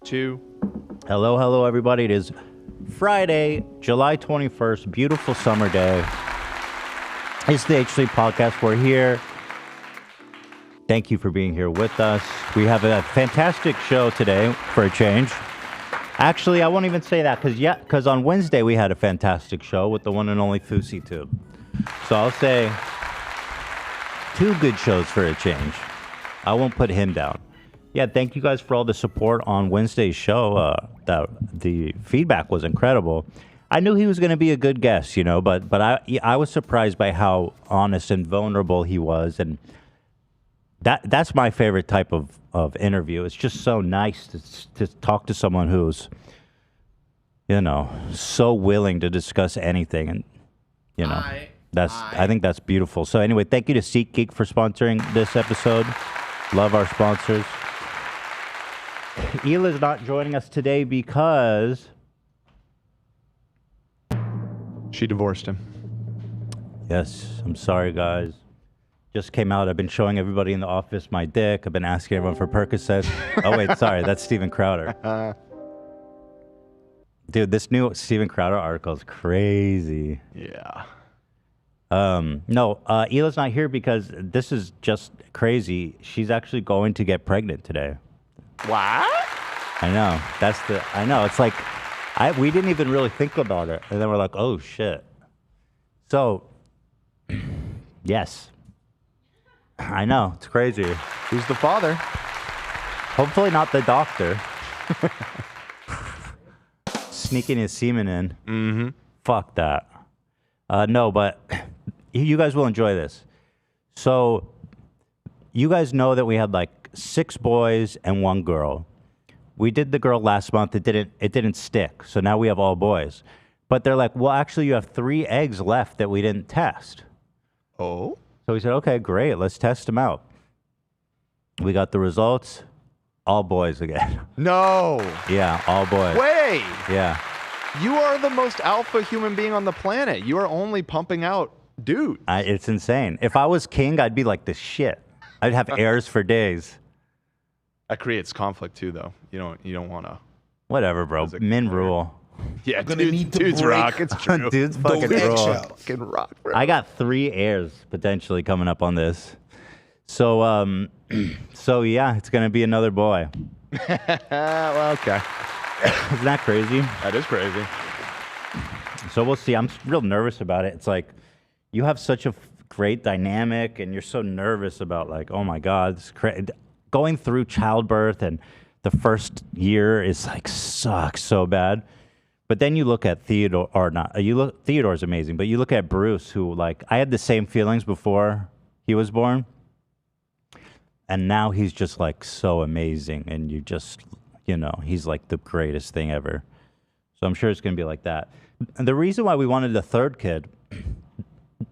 2. Hello, hello, everybody. It is Friday, July 21st. Beautiful summer day. It's the H3 Podcast. We're here. Thank you for being here with us. We have a fantastic show today for a change. Actually, I won't even say that because on Wednesday we had a fantastic show with the one and only Fousey too. So I'll say 2 good shows for a change. I won't put him down. Yeah, thank you guys for all the support on Wednesday's show. The feedback was incredible. I knew he was going to be a good guest, but I was surprised by how honest and vulnerable he was, and that's my favorite type of interview. It's just so nice to talk to someone who's, so willing to discuss anything, and I think that's beautiful. So anyway, thank you to SeatGeek for sponsoring this episode. Love our sponsors. Hila's not joining us today because she divorced him. Yes, I'm sorry, guys. Just came out. I've been showing everybody in the office my dick. I've been asking everyone for Percocets. Oh, wait, sorry. That's Steven Crowder. Dude, this new Steven Crowder article is crazy. Yeah. No, Hila's not here because this is just crazy. She's actually going to get pregnant today. What? I know. It's like, we didn't even really think about it. And then we're like, oh, shit. So, yes. I know. It's crazy. Who's the father? Hopefully not the doctor. Sneaking his semen in. Mm-hmm. Fuck that. No, but you guys will enjoy this. So, you guys know that we had like 6 boys and 1 girl. We did the girl last month. It didn't stick. So now we have all boys. But they're like, well, actually, you have 3 eggs left that we didn't test. Oh? So we said, okay, great. Let's test them out. We got the results. All boys again. No. Yeah, all boys. Wait. Yeah. You are the most alpha human being on the planet. You are only pumping out dudes. It's insane. If I was king, I'd be like this shit. I'd have heirs for days. That creates conflict too, though. You don't want to. Whatever, bro. Men rule. Yeah, dudes rock. It's true. Dudes fucking rule. Fucking rock, bro. I got 3 heirs potentially coming up on this. So, so yeah, it's gonna be another boy. Well, okay. Isn't that crazy? That is crazy. So we'll see. I'm real nervous about it. It's like you have such a great dynamic, and you're so nervous about like, oh my God, going through childbirth, and the first year is like sucks so bad. But then you look at Theodore, or not. Theodore's amazing, but you look at Bruce, who like I had the same feelings before he was born, and now he's just like so amazing, and you just, he's like the greatest thing ever. So I'm sure it's gonna be like that. And the reason why we wanted a 3rd kid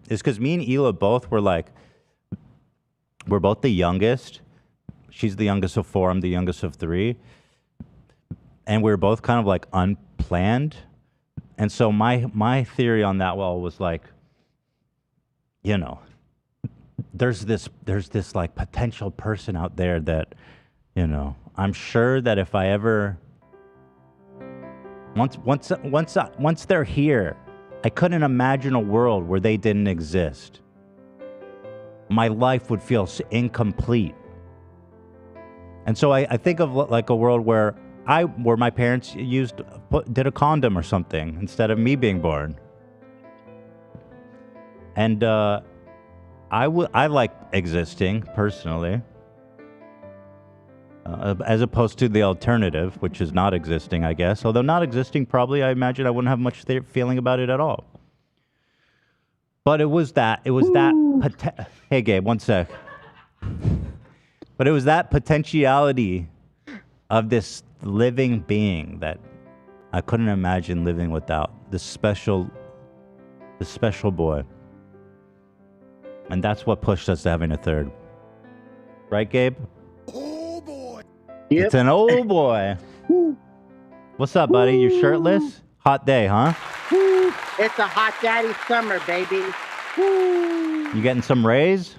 is because me and Hila both were like, we're both the youngest. She's the youngest of 4. I'm the youngest of 3. And we're both kind of like unplanned. And so my theory on that was like, there's this like potential person out there that, I'm sure that if I ever, once they're here, I couldn't imagine a world where they didn't exist. My life would feel incomplete. And so I think of like a world where my parents did a condom or something instead of me being born. And I like existing personally, as opposed to the alternative, which is not existing, I guess. Although not existing, probably I imagine I wouldn't have much feeling about it at all. But it was that. Hey, Gabe, one sec. But it was that potentiality of this living being that I couldn't imagine living without. This special boy. And that's what pushed us to having a 3rd. Right, Gabe? Oh, boy. Yep. It's an old boy. What's up, buddy? You shirtless? Hot day, huh? It's a hot daddy summer, baby. You getting some rays?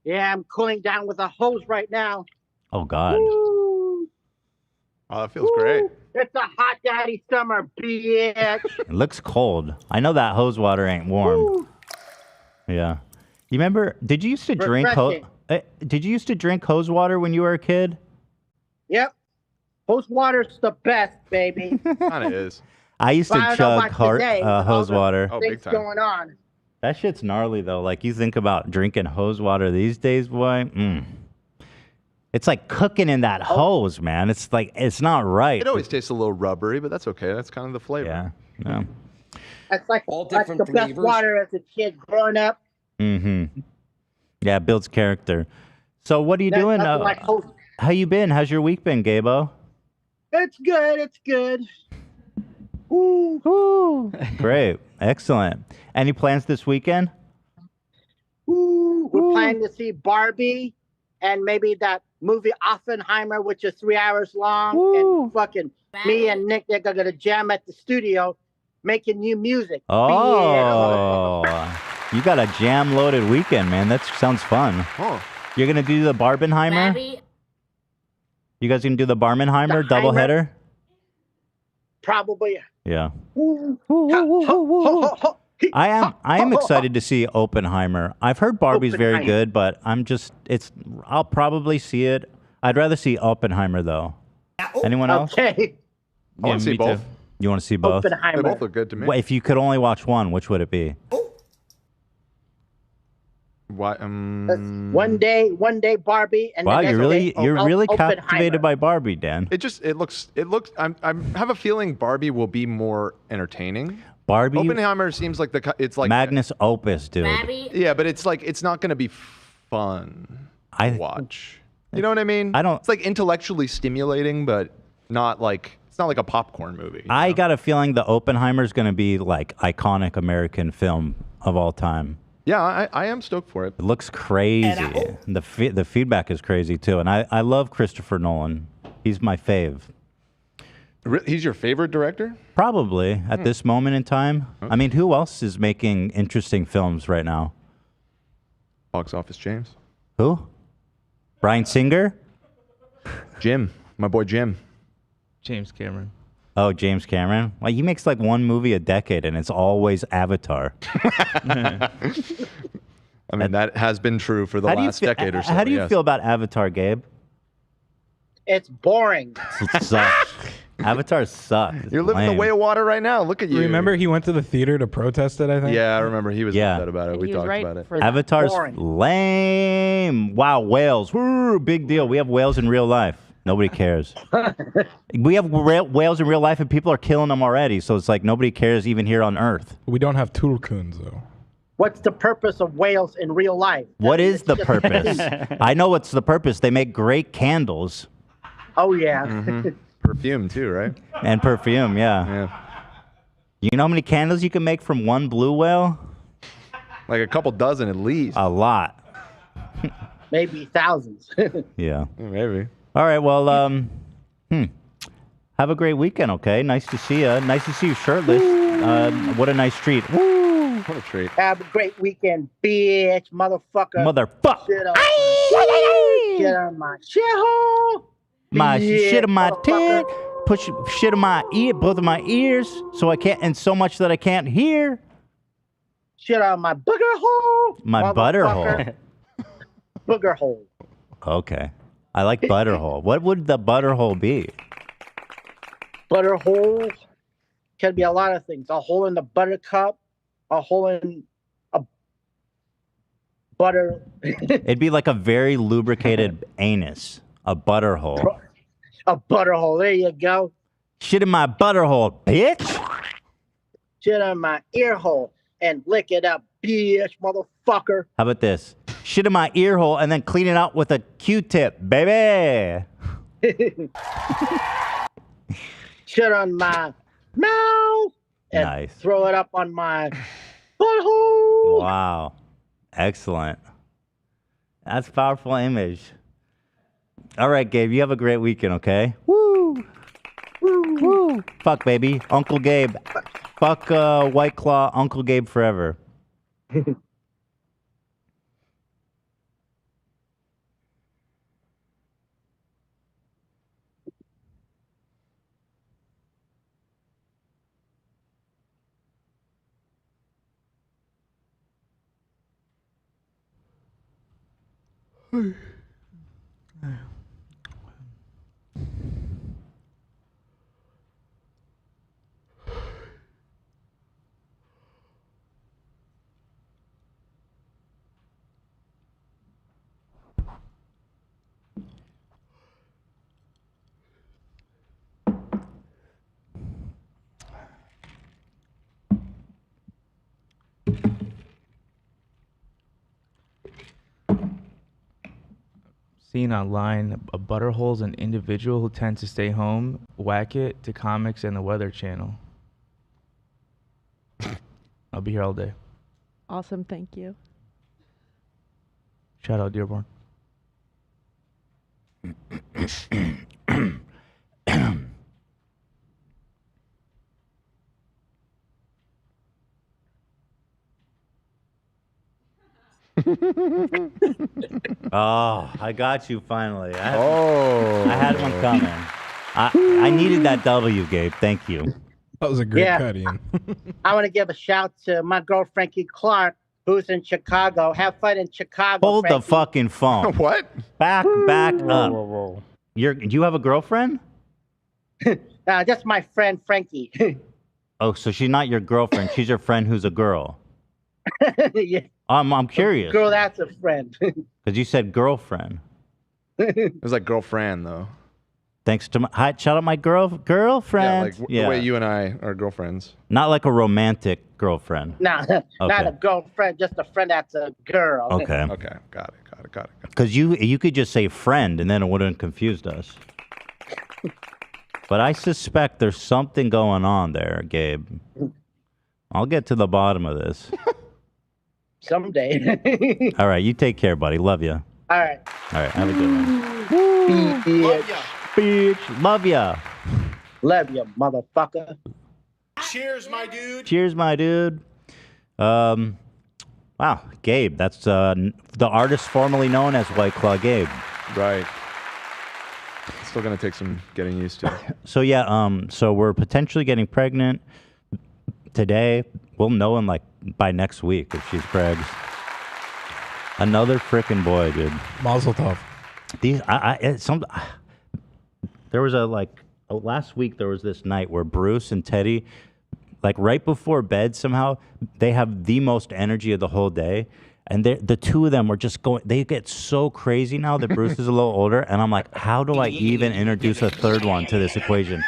Yeah, I'm cooling down with a hose right now. Oh, God. Oh, that feels great. It's a hot daddy summer, bitch. It looks cold. I know that hose water ain't warm. Woo. Yeah. You remember? Did you used to drink? Refreshing. Did you used to drink hose water when you were a kid? Yep. Hose water's the best, baby. Kind of is. I used But to I don't know chug about today with all hose the water. Oh, big things time. going on. That shit's gnarly though. Like you think about drinking hose water these days, boy. It's like cooking in that hose, man. It's like it's not right. It always tastes a little rubbery, but that's okay. That's kind of the flavor. Yeah. Yeah. That's like All that's the different best flavors. water as a kid growing up. Mm-hmm. Yeah, it builds character. So what are you That's doing? nothing like hose. How you been? How's your week been, Gabo? It's good. It's good. Ooh. Ooh. Great. Excellent. Any plans this weekend? Ooh. We're planning to see Barbie and maybe that movie Oppenheimer, which is 3 hours long. Woo. And fucking me and Nick, they're going to jam at the studio making new music. Oh, you got a jam-loaded weekend, man. That sounds fun. Oh, You're gonna do the Barbenheimer? You guys gonna do the Barbenheimer The Heimer? doubleheader? Probably. Yeah. Ooh. I am excited to see Oppenheimer. I've heard Barbie's very Oppenheimer. good, but I'll probably see it. I'd rather see Oppenheimer though. Anyone else? Okay. I want to see both. You want to see both? They Oppenheimer. both look good to me. Well, if you could only watch one, which would it be? Why? One day Barbie, and Wow, the next day, you're really Oppenheimer. captivated by Barbie, Dan. It looks. I have a feeling Barbie will be more entertaining. Barbie, Oppenheimer seems like it's like Magnus Opus, dude. Yeah, but it's like it's not going to be fun to watch. You know what I mean? I don't- It's like intellectually stimulating, but not like it's not like a popcorn movie. you I know? got a feeling the Oppenheimer's going to be like iconic American film of all time. Yeah, I am stoked for it. It looks crazy. The feedback is crazy too, and I love Christopher Nolan. He's my fave. He's your favorite director? Probably at this moment in time. I mean, who else is making interesting films right now? Box Office James. Who? Bryan Singer? Jim, my boy Jim. James Cameron. Oh, James Cameron. Like he makes like one movie a decade, and it's always Avatar. I mean, that has been true for the last decade or so. How do you yes. feel about Avatar, Gabe? It's boring. It sucks. Avatar sucks. It's You're living lame. the way of water right now. Look at you. Remember he went to the theater to protest it, I think? Yeah, I remember he was Yeah. upset about it. And We he was talked right about it. for that. Avatar's Boring. lame. Wow, whales. Woo, big deal. We have whales in real life. Nobody cares. We have whales in real life, and people are killing them already. So it's like nobody cares even here on Earth. We don't have tulkuns, though. What's the purpose of whales in real life? What I mean, is it's the just- purpose? I know what's the purpose. They make great candles Oh yeah. Mm-hmm. Perfume too, right? and perfume. Yeah. Yeah. You know how many candles you can make from one blue whale? Like a couple dozen at least. A lot. Maybe thousands. Yeah. Maybe. All right. Well, have a great weekend. Okay. Nice to see you. Nice to see you shirtless. What a nice treat. Woo. What a treat. Have a great weekend, bitch, motherfucker. Motherfucker. Shit on, shit on my shithole. My bitch, shit in my motherfucker. tit. Push shit in my ear, both of my ears, so I can't, and so much that I can't hear. Shit on my booger hole. My butter hole. motherfucker. Booger hole. Okay. I like butter hole. What would the butter hole be? Butter hole can be a lot of things. A hole in the butter cup, a hole in a butter, It'd be like a very lubricated anus. A butter hole. a butter hole. There you go. Shit in my butter hole, bitch. Shit on my ear hole and lick it up, bitch, motherfucker. How about this? Shit in my ear hole and then clean it out with a Q-tip, baby. Shit on my mouth and Nice. throw it up on my butthole. Wow. Excellent. That's a powerful image. All right, Gabe, you have a great weekend, okay? Woo! Woo! Fuck, baby. Uncle Gabe. Fuck White Claw, Uncle Gabe forever. Seen online, a butterhole's an individual who tends to stay home, whack it to comics and the Weather Channel. I'll be here all day. Awesome, thank you. Shout out Dearborn. Oh, I got you finally. I Oh. had one coming. I needed that W, Gabe. Thank you. That was a great Yeah. cut, Ian. I want to give a shout to my girl Frankie Clark, who's in Chicago. Have fun in Chicago. Hold the Frankie. fucking phone. What? Back up. Do you have a girlfriend? Just my friend Frankie. Oh, so she's not your girlfriend. She's your friend who's a girl. Yeah, I'm curious. girl, that's a friend. Because you said girlfriend. It was like girlfriend though. Thanks to shout out my girlfriend. Yeah, like the way you and I are girlfriends. Not like a romantic girlfriend. No, not a girlfriend, just a friend that's a girl. Okay. Okay, got it. Because you could just say friend and then it wouldn't have confused us. But I suspect there's something going on there, Gabe. I'll get to the bottom of this. Someday. All right, you take care, buddy. Love you. All right. All right, have a good one. Bitch, love ya. Love you, motherfucker. Cheers, my dude. Cheers, my dude. Wow, Gabe. That's the artist formerly known as White Claw Gabe. Right. Still gonna take some getting used to. So yeah, so we're potentially getting pregnant today. We'll know in by next week if she's pregs. Another frickin' boy, dude. Mazel tov. There was last week there was this night where Bruce and Teddy, right before bed somehow, they have the most energy of the whole day. And the two of them were just going, they get so crazy now that Bruce is a little older. And I'm like, how do I even introduce a third one to this equation?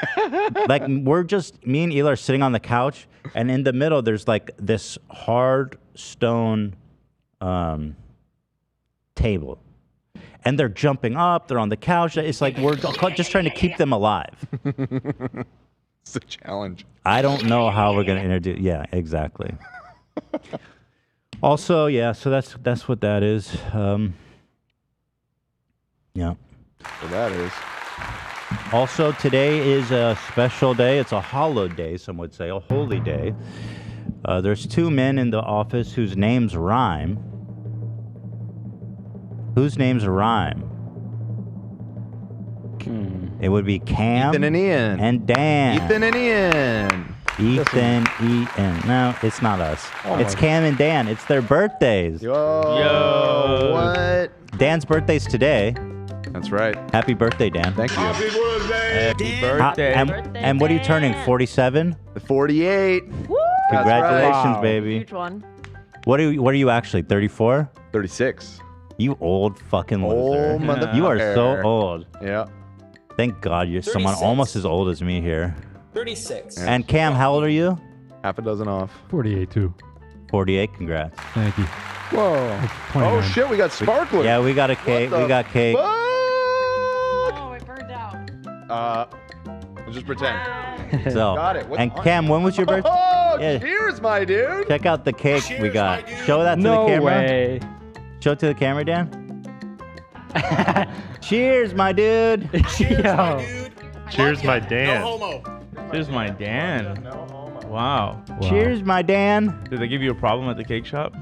Me and Eli are sitting on the couch, and in the middle, there's this hard stone table. And they're jumping up, they're on the couch. It's like we're just trying to keep them alive. It's a challenge. I don't know how we're going to introduce. Yeah, exactly. Also, yeah, so that's what that is. Yeah. So that is. Also, today is a special day. It's a holiday, some would say, a holy day. There's two men in the office whose names rhyme. Whose names rhyme? It would be Cam, Ethan and Ian. and Dan. Ethan and Ian. Ethan, Ian. No, it's not us. It's Cam and Dan. It's their birthdays. Yo. What? Dan's birthday's today. That's right. Happy birthday, Dan. Thank you. Happy birthday. Happy birthday. And what are you turning? 47? 48. Woo! Congratulations, Wow. baby. Huge one. What are you actually? 34? 36. You old fucking loser. Old motherfucker. You are so old. Yeah. Thank God you're someone 36. almost as old as me here. 36. Yeah. And Cam, how old are you? Half a dozen off. 48 too. 48. Congrats. Thank you. Whoa. 29. Oh shit, we got sparklers. Yeah, we got a cake. What We the got cake. fuck? Oh, it burned out. Just pretend. So, Got it. What's and on Cam, when was your birthday? Oh, Yeah. cheers, my dude. Check out the cake we Cheers, got. my dude. Show that to No the camera. way. Show it to the camera, Dan. Cheers, my dude. Cheers, my Yo. dude. Cheers, Love ya. my Dan. No homo. Here's my Dan. Wow. Cheers, my Dan. Did they give you a problem at the cake shop?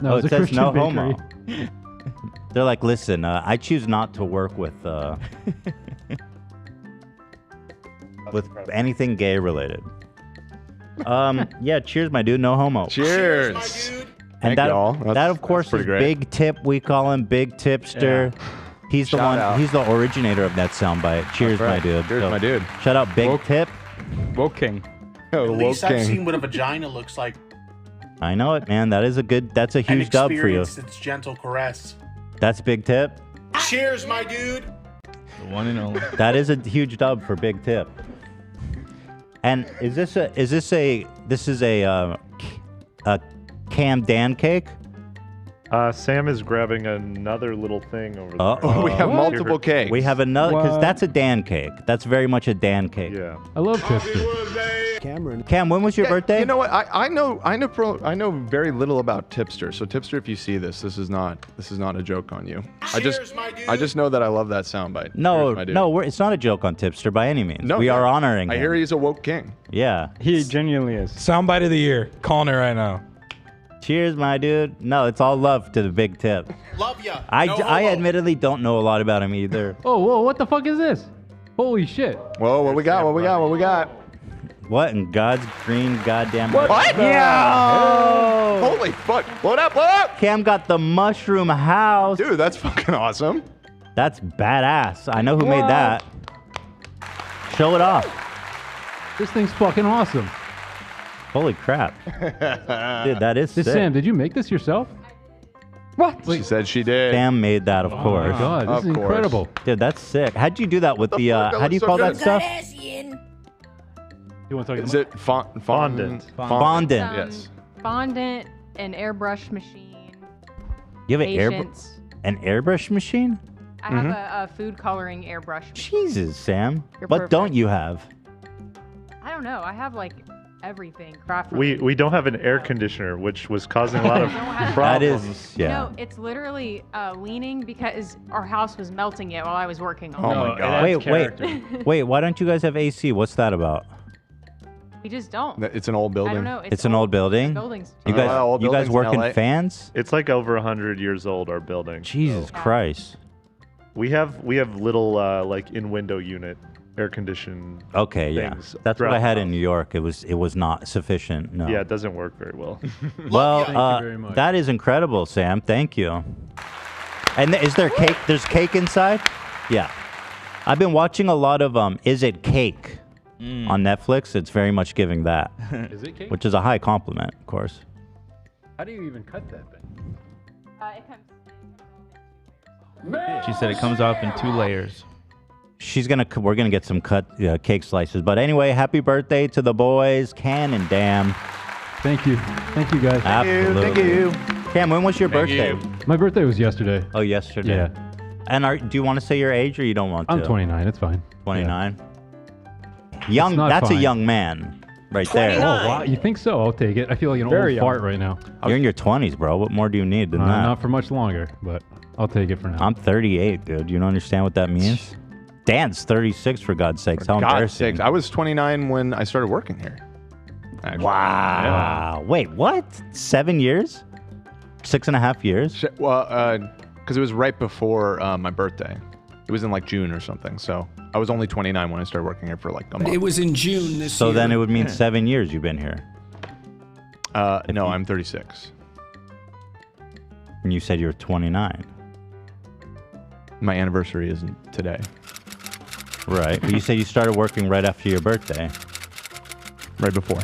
No, Oh, it's it a says Christian no bakery. homo. They're like, listen, I choose not to work with anything gay related. Yeah, cheers, my dude. No homo. Cheers. My dude. Thank y'all. That of course pretty is great. Big Tip. We call him Big Tipster. He's the Shout one. out. He's the originator of that soundbite. Cheers, right. my dude. Cheers, my dude. Shout out Big Tip. Woke King. Oh, At Woke least I've King. seen what a vagina looks like. I know it, man. That's a And huge dub for you. experienced its gentle caress. That's Big Tip. Cheers, my dude. The one and only. That is a huge dub for Big Tip. And this is a Cam Dan cake? Sam is grabbing another little thing over there. Uh-oh. We have multiple cakes. We have another because What? that's a Dan cake. That's very much a Dan cake. Yeah. I love Tipster. Cam, when was your birthday? You know what? I know very little about Tipster. So Tipster, if you see this, this is not a joke on you. Cheers, my dude. I just know that I love that soundbite. No, Cheers, my dude. no, it's not a joke on Tipster by any means. No, we yeah. are honoring I him. hear he's a woke king. Yeah. He genuinely is. Soundbite of the year. Calling it right now. Cheers, my dude. No, it's all love to the Big Tip. Love ya. I No I homo. admittedly don't know a lot about him either. Oh, whoa, what the fuck is this? Holy shit. Whoa, what we got? What we got? What we got? What in God's green goddamn? What? Yeah. Holy fuck! Blow it up! Blow it up! Cam got the mushroom house. Dude, that's fucking awesome. That's badass. I know who made that. Show it off. This thing's fucking awesome. Holy crap. Dude, that is sick. Sam, did you make this yourself? What? She said she did. Sam made that, of Oh course. my god, this Of is course. incredible. Dude, that's sick. How'd you do that with the, fuck? That how do you looks so call that good. stuff? You want to talk Is it fondant? Fondant. Yes. Fondant, an airbrush machine, You have patience. an airbrush machine? I have a food coloring airbrush machine. Jesus, Sam. You're What don't perfect. you have? I don't know. I have like everything. Craft. We don't have an air conditioner, which was causing a lot of Don't have- That problems. is, yeah. No, it's literally leaning because our house was melting it while I was working on Oh it. my god. Wait, why don't you guys have AC? What's that about? We just don't. It's an old building. I don't know. It's an old building? Buildings. You Oh, guys, well, old you guys buildings in working LA. fans? It's like over 100 years old, our building. Jesus Yeah. Christ. We have little like in window unit air condition. Okay, yeah. things That's what throughout I had the in New York. It was not sufficient. No. Yeah, it doesn't work very well. Well, Thank you very much. that is incredible, Sam. Thank you. And is there cake? There's cake inside? Yeah. I've been watching a lot of Is It Cake on Netflix. It's very much giving that, Is it cake? which is a high compliment, of course. How do you even cut that thing? It comes. She said it comes off in 2 layers. We're gonna get some cut cake slices. But anyway, happy birthday to the boys, Can and Dam. Thank you. Thank you, guys. Absolutely. Thank you. Cam, when was your Thank birthday? you. My birthday was yesterday. Oh, yesterday. Yeah. And do you want to say your age or you don't want to? I'm 29. It's fine. 29. Young. It's not That's a fine. young man, right there. Oh, wow. You think so? I'll take it. I feel like an Very old young. fart right now. You're in your 20s, bro. What more do you need than that? Not for much longer, but I'll take it for now. I'm 38, dude. You don't understand what that means? Dan's 36, for God's sakes. How God's embarrassing. sakes. I was 29 when I started working here. Actually. Wow. Wait, what? 7 years? 6.5 years? Well, because it was right before my birthday. It was in like June or something. So I was only 29 when I started working here for like a month. It was in June this So year. then it would mean 7 years you've been here. No, I'm 36. And you said you were 29. My anniversary isn't today. Right. But you said you started working right after your birthday. Right before.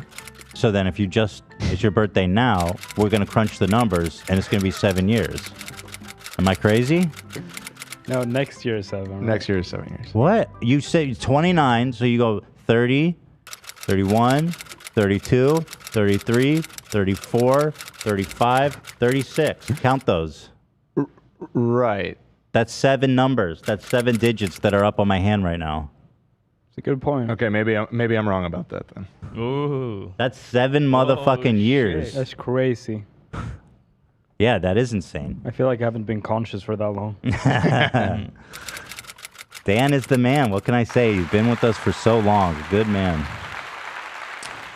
So then if it's your birthday now, we're going to crunch the numbers and it's going to be 7 years. Am I crazy? No, next year is 7. right? Next year is 7 years. What? You say 29, so you go 30, 31, 32, 33, 34, 35, 36. Count those. Right. That's 7 numbers. That's 7 digits that are up on my hand right now. It's a good point. Okay, maybe I'm wrong about that then. Ooh. That's 7 motherfucking years. That's crazy. Yeah, that is insane. I feel like I haven't been conscious for that long. Dan is the man. What can I say? He's been with us for so long. Good man.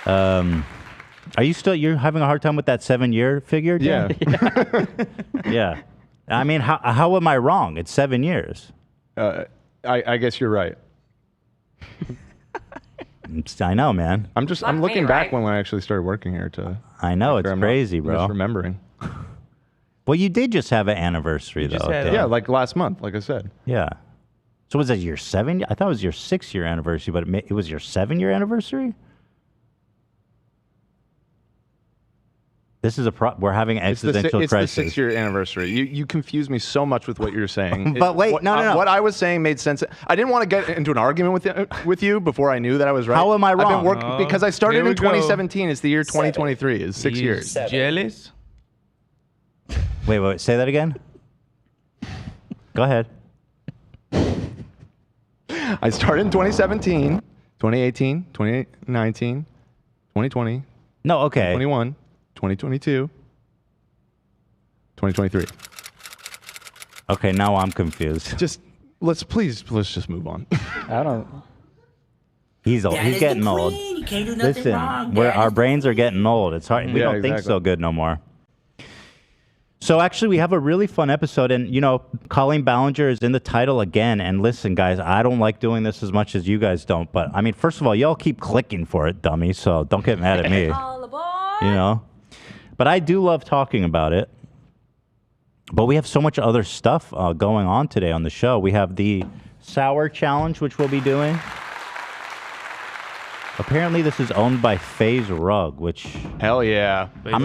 Are you you're having a hard time with that 7-year figure? Yeah. Dan? Yeah. I mean, how am I wrong? It's 7 years. I guess you're right. I know, man. I'm Not looking me, back right? when I actually started working here to. I know, make it's sure I'm crazy, not bro. misremembering. Well, you did just have an anniversary, though. Yeah, like last month, like I said. Yeah. So was that your 7? I thought it was your 6-year anniversary, but it was your 7-year anniversary? This is we're having existential crisis. It's the 6-year anniversary. You confuse me so much with what you're saying. But wait, no. What I was saying made sense. I didn't want to get into an argument with you before I knew that I was right. How am I wrong? Because I started in 2017. It's the year 2023. It's 6 years. Jealous? Wait. Say that again. Go ahead. I started in 2017, 2018, 2019, 2020. No, okay. 2021, 2022, 2023. Okay, now I'm confused. Let's just move on. I don't. He's old. He's getting old. Listen, our brains are getting old. It's hard. We don't think so good no more. So actually, we have a really fun episode, and Colleen Ballinger is in the title again. And listen, guys, I don't like doing this as much as you guys don't. But I mean, first of all, y'all keep clicking for it, dummy. So don't get mad at me. But I do love talking about it. But we have so much other stuff going on today on the show. We have the Sour Challenge, which we'll be doing. Apparently, this is owned by FaZe Rug, which hell yeah! I'm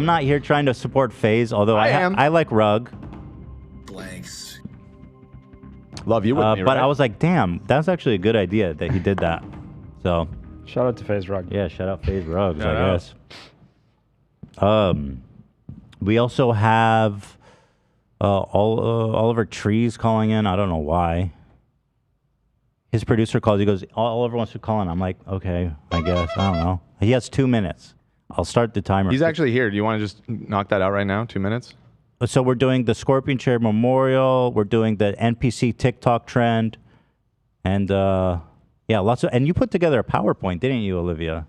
not here trying to support FaZe, although I like Rug. Blanks. Love you with me, but right? I was like, damn, that's actually a good idea that he did that. So shout out to FaZe Rug. Yeah, shout out FaZe Rug, I guess. We also have Oliver Trees calling in. I don't know why. His producer calls. He goes, Oliver wants to call in. I'm like, okay, I guess. I don't know. He has 2 minutes. I'll start the timer. He's actually here. Do you want to just knock that out right now? 2 minutes? So we're doing the Scorpion Chair Memorial. We're doing the NPC TikTok trend. And lots of... And you put together a PowerPoint, didn't you, Olivia?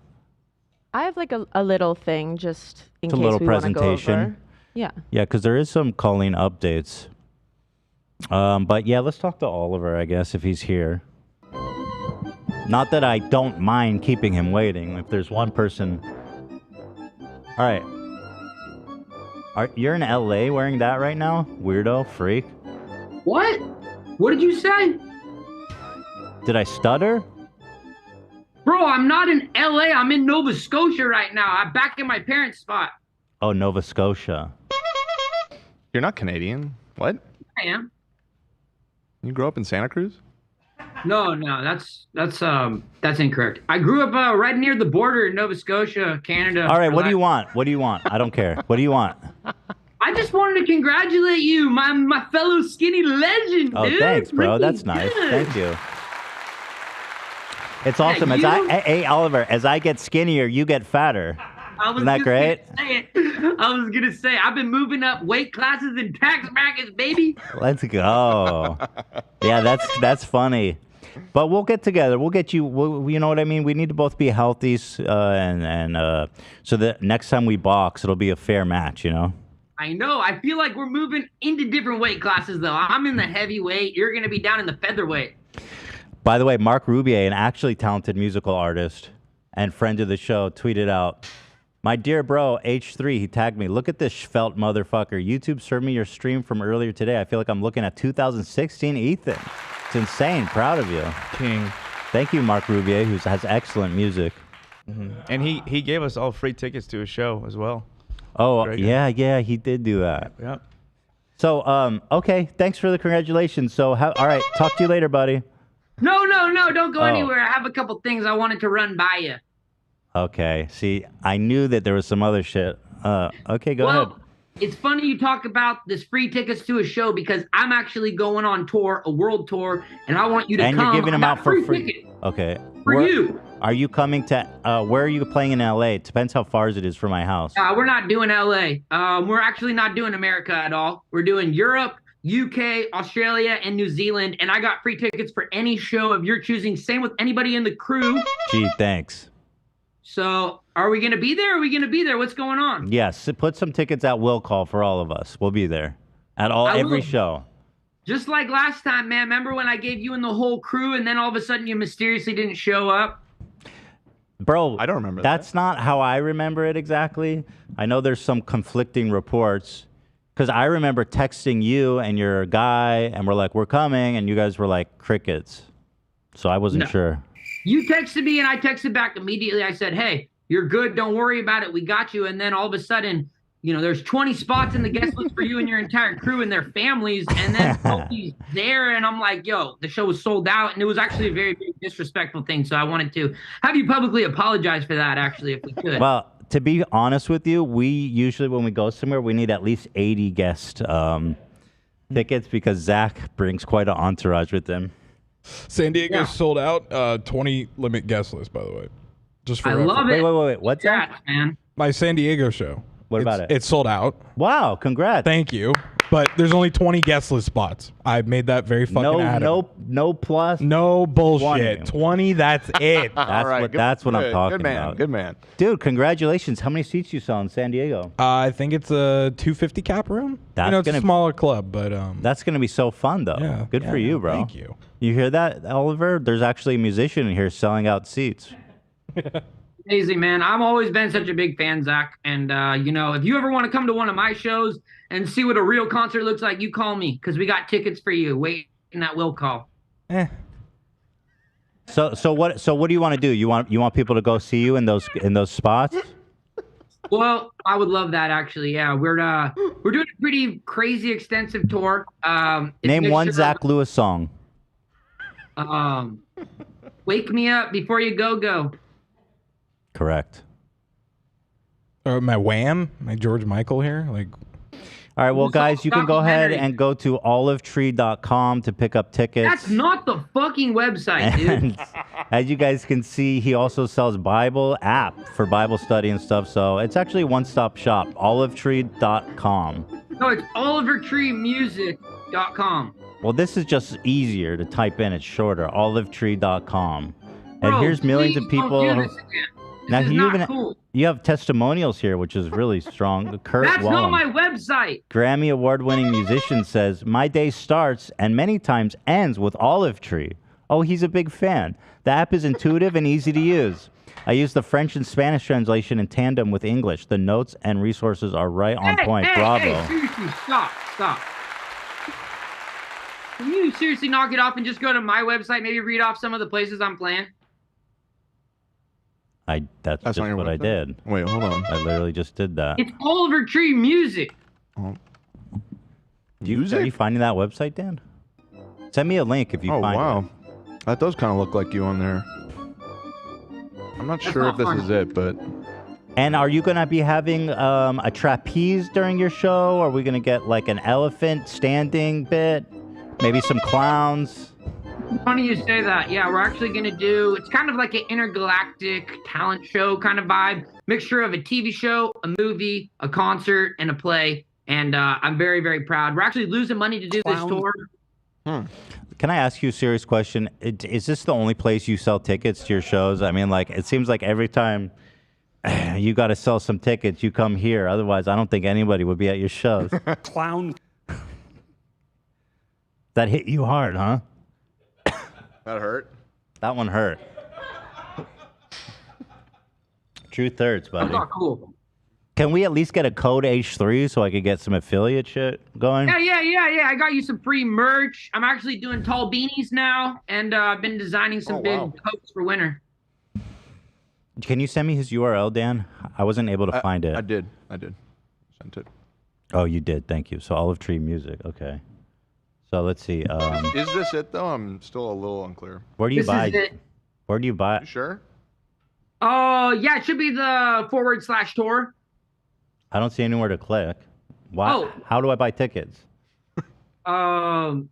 I have like a little thing just in It's case a little we want to go presentation. over. Yeah. Yeah, because there is some Colleen updates. But yeah, let's talk to Oliver, I guess, if he's here. Not that I don't mind keeping him waiting. If there's one person... All right. You're in LA wearing that right now? Weirdo, freak. What? What did you say? Did I stutter? Bro, I'm not in LA. I'm in Nova Scotia right now. I'm back in my parents' spot. Oh, Nova Scotia. You're not Canadian. What? I am. You grew up in Santa Cruz? No, that's incorrect. I grew up right near the border in Nova Scotia, Canada. All right, what do you want? What do you want? I don't care. What do you want? I just wanted to congratulate you, my fellow skinny legend, Oh, dude. thanks, bro. Freaking That's nice. good. Thank you. It's awesome. Hey, Oliver, as I get skinnier, you get fatter. Isn't that great? I was gonna say I've been moving up weight classes and tax brackets, baby. Let's go. Yeah, that's funny. But we'll get together. We'll get you. You know what I mean? We need to both be healthy, and so that next time we box, it'll be a fair match. You know. I know. I feel like we're moving into different weight classes, though. I'm in the heavyweight. You're gonna be down in the featherweight. By the way, Mark Rubier, an actually talented musical artist and friend of the show, tweeted out, "My dear bro, H3, he tagged me. Look at this felt motherfucker. YouTube served me your stream from earlier today. I feel like I'm looking at 2016 Ethan. It's insane. Proud of you. King. Thank you, Mark Rubier, who has excellent music. Mm-hmm. And he gave us all free tickets to his show as well. Oh, yeah, he did do that. Yep. So, okay, thanks for the congratulations. So, all right, talk to you later, buddy. No, don't go anywhere. I have a couple things I wanted to run by you. Okay, see, I knew that there was some other shit. Okay, go ahead. It's funny you talk about this free tickets to a show because I'm actually going on tour, a world tour, and I want you to come. And you're giving them out for free. Tickets. Okay. For you. Are you coming to, where are you playing in LA? It depends how far it is from my house. We're not doing LA. We're actually not doing America at all. We're doing Europe, UK, Australia, and New Zealand, and I got free tickets for any show of your choosing. Same with anybody in the crew. Gee, thanks. So, are we going to be there? Are we going to be there? What's going on? Yes, put some tickets at will call for all of us. We'll be there at every show. Just like last time, man. Remember when I gave you and the whole crew, and then all of a sudden you mysteriously didn't show up? Bro, I don't remember that's not how I remember it exactly. I know there's some conflicting reports. Because I remember texting you and your guy, and we're like, we're coming, and you guys were like, crickets. So I wasn't sure. You texted me, and I texted back immediately. I said, hey, you're good. Don't worry about it. We got you. And then all of a sudden, there's 20 spots in the guest list for you and your entire crew and their families. And then Sophie's there, and I'm like, yo, the show was sold out. And it was actually a very, very disrespectful thing. So I wanted to have you publicly apologize for that, actually, if we could. Well, to be honest with you, we usually, when we go somewhere, we need at least 80 guest tickets because Zach brings quite an entourage with him. San Diego's sold out. 20 limit guest list, by the way. Just for I love it. Wait. What's that? Man. My San Diego show. What about it? It's sold out. Wow, congrats. Thank you. But there's only 20 guest list spots. I made that very fucking adamant. No plus. No bullshit. 20, that's it. That's what I'm talking about. Good man. Dude, congratulations. How many seats you saw in San Diego? I think it's a 250 cap room. It's a smaller club, but that's going to be so fun, though. Yeah, Good for you, bro. Thank you. You hear that, Oliver? There's actually a musician in here selling out seats. Amazing, man. I've always been such a big fan, Zach. And, if you ever want to come to one of my shows and see what a real concert looks like, you call me because we got tickets for you. Wait in that will call. So what do you want to do? You want people to go see you in those spots? Well, I would love that, actually. Yeah, we're doing a pretty crazy extensive tour. Name one Zach Lewis song. Wake Me Up Before You Go. Correct. My Wham, my George Michael here, like. All right, well, guys, you can go ahead and go to olivetree.com to pick up tickets. That's not the fucking website, dude. As you guys can see, he also sells Bible app for Bible study and stuff. So it's actually a one-stop shop, olivetree.com. No, it's olivertreemusic.com. Well, this is just easier to type in. It's shorter, olivetree.com. And Bro, here's millions of people. Don't do this again. Now, This is not cool. you have testimonials here, which is really strong. Kurt That's Wallum, not my website. Grammy award-winning musician, says, my day starts and many times ends with Olive Tree. Oh, he's a big fan. The app is intuitive and easy to use. I use the French and Spanish translation in tandem with English. The notes and resources are right on point. Bravo. Hey, seriously, stop. Can you seriously knock it off and just go to my website, maybe read off some of the places I'm playing? That's just what I did. Wait, hold on. I literally just did that. It's Oliver Tree Music. Are you finding that website, Dan? Send me a link if you find it. Oh, wow. That does kind of look like you on there. I'm not sure if this is it, but... And are you going to be having a trapeze during your show? Are we going to get like an elephant standing bit? Maybe some clowns? Funny you say that. Yeah, we're actually going to do, it's kind of like an intergalactic talent show kind of vibe. Mixture of a TV show, a movie, a concert, and a play. And I'm very, very proud. We're actually losing money to do this tour. Can I ask you a serious question? Is this the only place you sell tickets to your shows? I mean, like, it seems like every time you got to sell some tickets, you come here. Otherwise, I don't think anybody would be at your shows. Clown. That hit you hard, huh? That hurt? That one hurt. Truth hurts, buddy. That's not cool. Can we at least get a code H3 so I could get some affiliate shit going? Yeah. I got you some free merch. I'm actually doing tall beanies now, and I've been designing some big coats for winter. Can you send me his URL, Dan? I wasn't able to find it. I did. Sent it. Oh, you did. Thank you. So Olive Tree Music. Okay. So let's see. Is this it, though? I'm still a little unclear. Where do you buy? Is it. Where do you buy? You sure? Oh, yeah. It should be the /tour. I don't see anywhere to click. Why? Oh. How do I buy tickets? Album.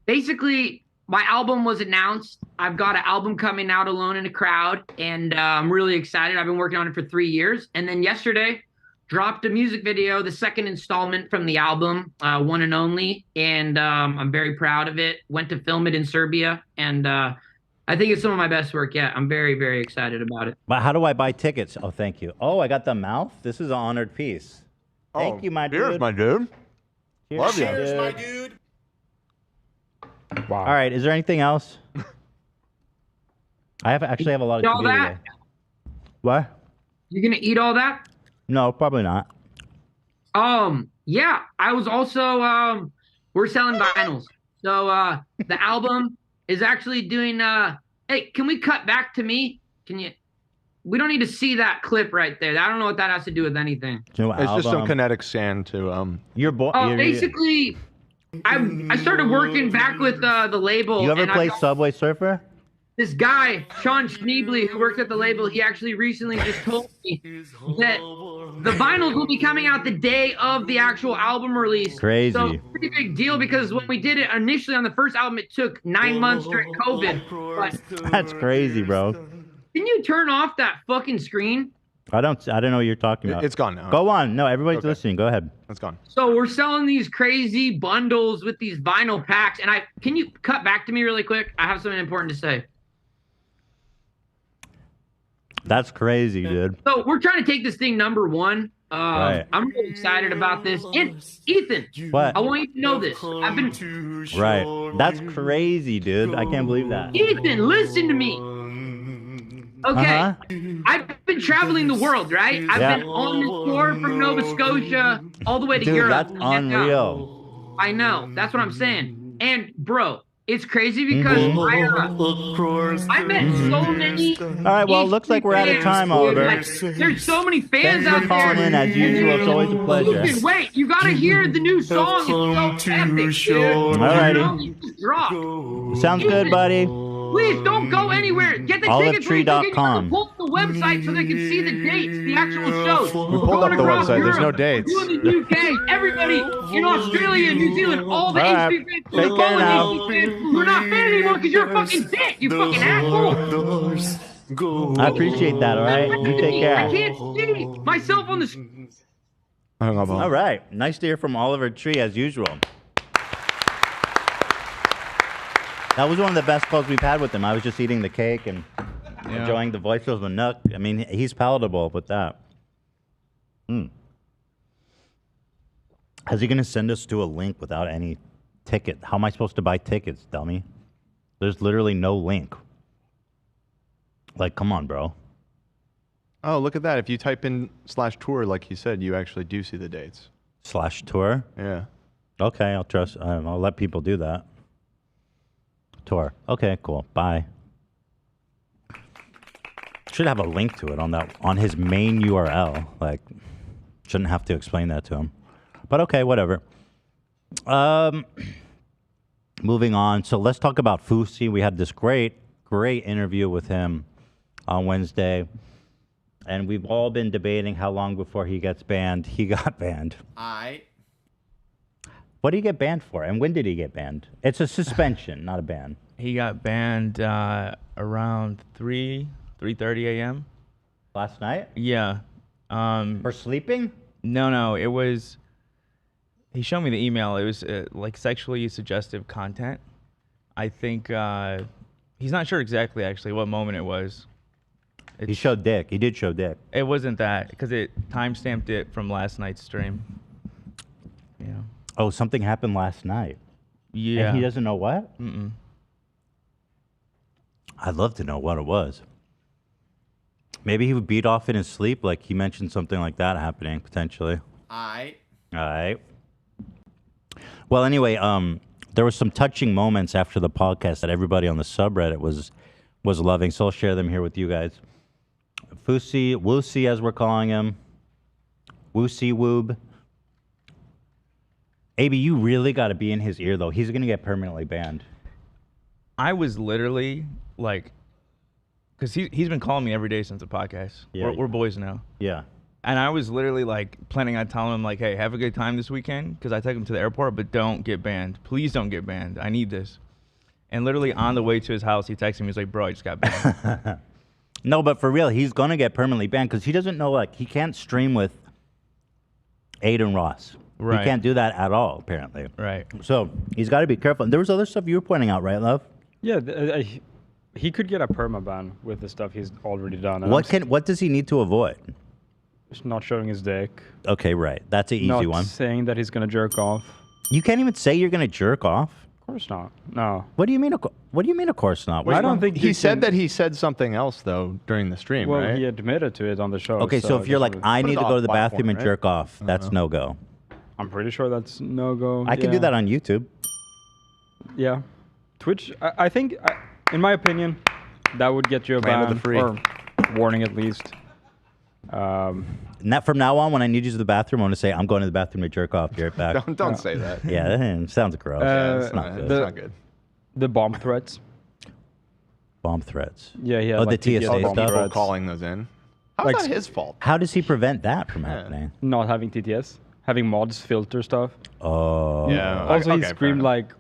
Basically, my album was announced. I've got an album coming out, Alone in a Crowd, and I'm really excited. I've been working on it for 3 years. And then yesterday, dropped a music video, the second installment from the album, One and Only, and I'm very proud of it. Went to film it in Serbia, and I think it's some of my best work yet. I'm very, very excited about it. But how do I buy tickets? Oh, thank you. Oh, I got the mouth. This is an honored piece. Thank you, my dude. Cheers, my dude. Love you. Cheers, my dude. Wow. All right. Is there anything else? I actually have a lot of Eat all to do that? today. What? You gonna eat all that? No, probably not. Yeah. I was also we're selling vinyls. So the album is actually doing hey, can we cut back to me? Can you we don't need to see that clip right there. I don't know what that has to do with anything. It's just some kinetic sand to Your boy. Basically I started working back with the label. You ever and play Subway Surfer? This guy, Sean Schneebly, who works at the label, he actually recently just told me that the vinyls will be coming out the day of the actual album release. Crazy. So pretty big deal because when we did it initially on the first album, it took 9 months during COVID. But That's crazy, bro. can you turn off that fucking screen? I don't know what you're talking about. It's gone now. Go on. No, everybody's listening. Go ahead. It's gone. So we're selling these crazy bundles with these vinyl packs. And can you cut back to me really quick? I have something important to say. That's crazy, dude. So we're trying to take this thing number one. Right. I'm really excited about this. And Ethan, What? I want you to know this. I've been Right. That's crazy, dude. I can't believe that. Ethan, listen to me. Okay. I've been traveling the world, right? I've been on this tour from Nova Scotia all the way to Dude, Europe. that's unreal. I know. That's what I'm saying. And bro, it's crazy because I met so many. All right, well, it looks like we're out of time, Oliver. There's so many fans Thanks out for calling there. in. As usual, it's always a pleasure. Listen, wait, you gotta hear the new song. It's so epic, dude. Alrighty. Drop. Sounds good, buddy. Please don't go anywhere. Get the tickets. Olivetree.com. Pull the website so they can see the dates, the actual shows. We pulled up the website. There's no dates. You in the UK, everybody in Australia, New Zealand, all the All right. HC fans, Take the care now. HC fans who are not fans anymore because you're a fucking dick. You fucking asshole. I appreciate that, all right? You take care. I can't see myself on the screen. All right. Nice to hear from Oliver Tree, as usual. That was one of the best calls we've had with him. I was just eating the cake and enjoying the voices of Nelk. I mean, he's palatable with that. How's he going to send us to a link without any ticket? How am I supposed to buy tickets, dummy? There's literally no link. Like, come on, bro. Oh, look at that. If you type in /tour, like he said, you actually do see the dates. /tour? Yeah. Okay, I'll trust. I'll let people do that. Tour. Okay, cool. Bye. Should have a link to it on his main URL. Like, shouldn't have to explain that to him. But okay, whatever. Moving on. So let's talk about Fousey. We had this great interview with him on Wednesday, and we've all been debating how long before he gets banned. He got banned. What did he get banned for, and when did he get banned? It's a suspension, not a ban. He got banned around 3:30 a.m. Last night? Yeah. For sleeping? No. It was. He showed me the email. It was like sexually suggestive content. I think he's not sure exactly actually what moment it was. He showed dick. He did show dick. It wasn't that because it timestamped it from last night's stream. Yeah. Oh, something happened last night. Yeah. And he doesn't know what? Mm-mm. I'd love to know what it was. Maybe he would beat off in his sleep, like he mentioned something like that happening, potentially. All right. Well, anyway, there were some touching moments after the podcast that everybody on the subreddit was loving, so I'll share them here with you guys. Fousey, as we're calling him. Woosey Woob. AB, you really got to be in his ear, though. He's going to get permanently banned. I was literally like, because he's been calling me every day since the podcast. Yeah. We're boys now. Yeah. And I was literally like planning on telling him like, hey, have a good time this weekend because I took him to the airport, but don't get banned. Please don't get banned. I need this. And literally on the way to his house, he texted me. He's like, bro, I just got banned. No, but for real, he's going to get permanently banned because he doesn't know, like, he can't stream with Aiden Ross. Right. He can't do that at all, apparently. Right. So he's got to be careful. And there was other stuff you were pointing out, right, Love? Yeah, he could get a permaban with the stuff he's already done. And What does he need to avoid? Just not showing his dick. Okay, right. That's an easy not one. saying that he's going to jerk off. You can't even say you're going to jerk off? Of course not. No. What do you mean? What do you mean? Of course not. I don't think he said that he said something else though during the stream, Well, right? he admitted to it on the show. Okay, so if you're like, I need to go to the bathroom and jerk off, that's no go. I'm pretty sure that's no go. I can do that on YouTube. Yeah, Twitch. I think, in my opinion, that would get you a Land of ban the free. or warning at least. From now on, when I need to use the bathroom, I'm going to say, I'm going to the bathroom to jerk off. Be right back. Don't say that. Yeah, that sounds gross. It's not good. It's not good. The bomb threats. Bomb threats. Yeah, yeah. Oh, like the TSA TTS bomb stuff? threats. Calling those in. How's Like, that his fault? How does he prevent that from happening? Not having TTS, having mods filter stuff. Oh. Yeah. Also, he okay, screamed like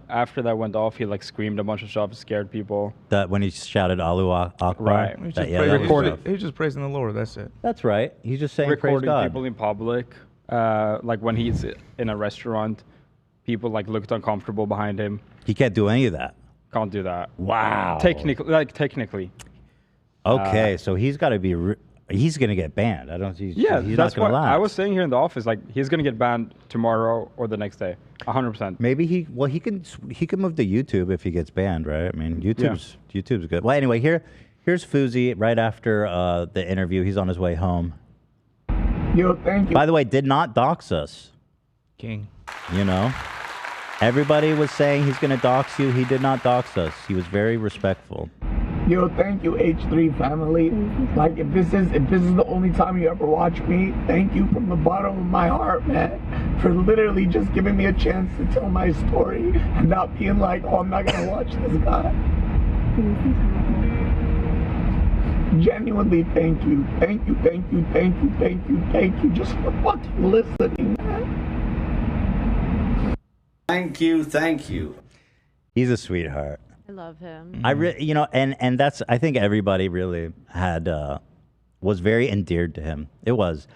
after that went off, he like screamed a bunch of stuff, scared people. That when he shouted Allahu Akbar. Right. He's That, just, yeah, that was recording, rough. he's just praising the Lord. That's it. That's right. He's just saying praise Recording God. people in public, like when he's in a restaurant, people like looked uncomfortable behind him. He can't do any of that. Can't do that. Wow. Technically. Okay, so he's got to be. He's gonna get banned. I don't. He's Yeah, he's that's not gonna what last. I was saying here in the office. Like he's gonna get banned tomorrow or the next day, 100%. Maybe he can move to YouTube if he gets banned, right? I mean, YouTube's good. Well, anyway, here's Fousey right after the interview. He's on his way home. Yo, thank you. By the way, did not dox us. King. You know, everybody was saying he's gonna dox you. He did not dox us. He was very respectful. Yo, thank you, H3 family. Like, if this is the only time you ever watch me, thank you from the bottom of my heart, man, for literally just giving me a chance to tell my story and not being like, oh, I'm not gonna watch this guy. Genuinely, thank you, thank you, thank you, thank you, thank you, thank you, just for fucking listening, man. Thank you, thank you. He's a sweetheart. I love him. And that's, I think everybody really had, was very endeared to him. It was.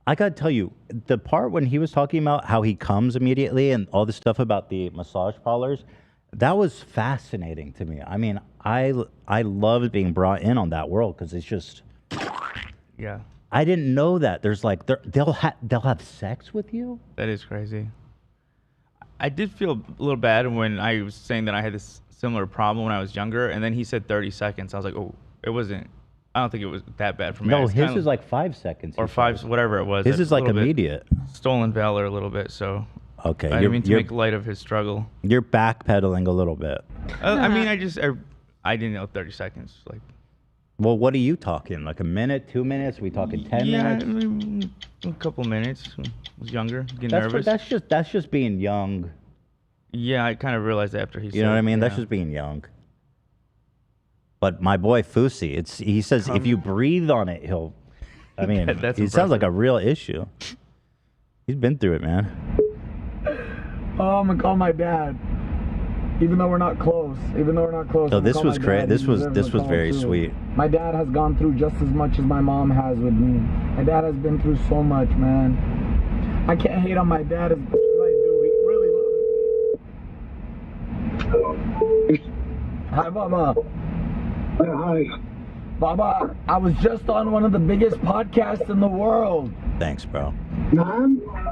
I gotta tell you, the part when he was talking about how he comes immediately and all the stuff about the massage parlors, that was fascinating to me. I mean, I loved being brought in on that world because it's just, Yeah. I didn't know that. There's like, they'll have sex with you? That is crazy. I did feel a little bad when I was saying that I had this similar problem when I was younger, and then he said 30 seconds. I was like, oh, it wasn't. I don't think it was that bad for me. No, his is like 5 seconds. Or five, whatever it was. His is like a little bit immediate. Stolen valor a little bit, so. Okay. I didn't mean to make light of his struggle. You're backpedaling a little bit. I mean, I didn't know 30 seconds. Like. Well, what are you talking? Like a minute, 2 minutes? Are we talking 10 minutes? I mean, a couple minutes. I was younger, getting That's nervous. that's just being young. Yeah, I kind of realized after he said. You know what I mean? That's yeah. just being young. But my boy Fousey, he says if you breathe on it, he'll. I mean, it sounds like a real issue. He's been through it, man. Oh, I'm gonna call my dad. Even though we're not close. So this was great. This was very sweet. My dad has gone through just as much as my mom has with me. My dad has been through so much, man. I can't hate on my dad as much as I do. He really loves me. Hi, Mama. Hi. Baba, I was just on one of the biggest podcasts in the world. Thanks, bro.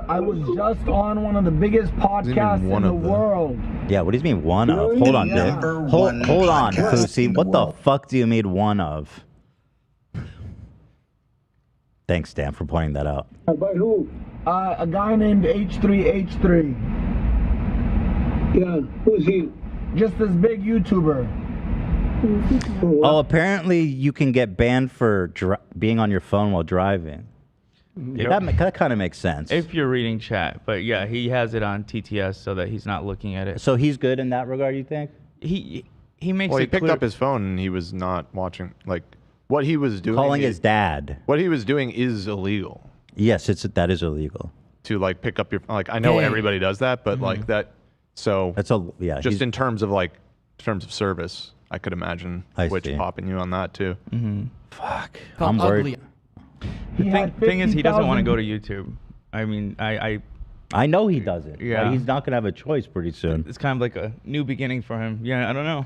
I was just on one of the biggest podcasts in the world. Yeah, what do you mean one of? Hold on, dude. Hold on, Fousey. What the fuck do you mean one of? Thanks, Dan, for pointing that out. By who? A guy named H3H3. Yeah, who's he? Just this big YouTuber. Oh, apparently you can get banned for being on your phone while driving. Yep. That kind of makes sense. If you're reading chat, but yeah, he has it on TTS so that he's not looking at it. So he's good in that regard, you think? He makes Well, it he picked clear. up his phone and he was not watching. Like, what he was doing. Calling his dad. What he was doing is illegal. Yes, that is illegal. To like pick up your like, I know everybody does that, but like that. So that's just in terms of service, I could imagine Twitch popping you on that too. Fuck, I'm worried. The thing is, he doesn't want to go to YouTube. I mean, I know he doesn't. Yeah. But he's not gonna have a choice pretty soon. It's kind of like a new beginning for him. Yeah, I don't know.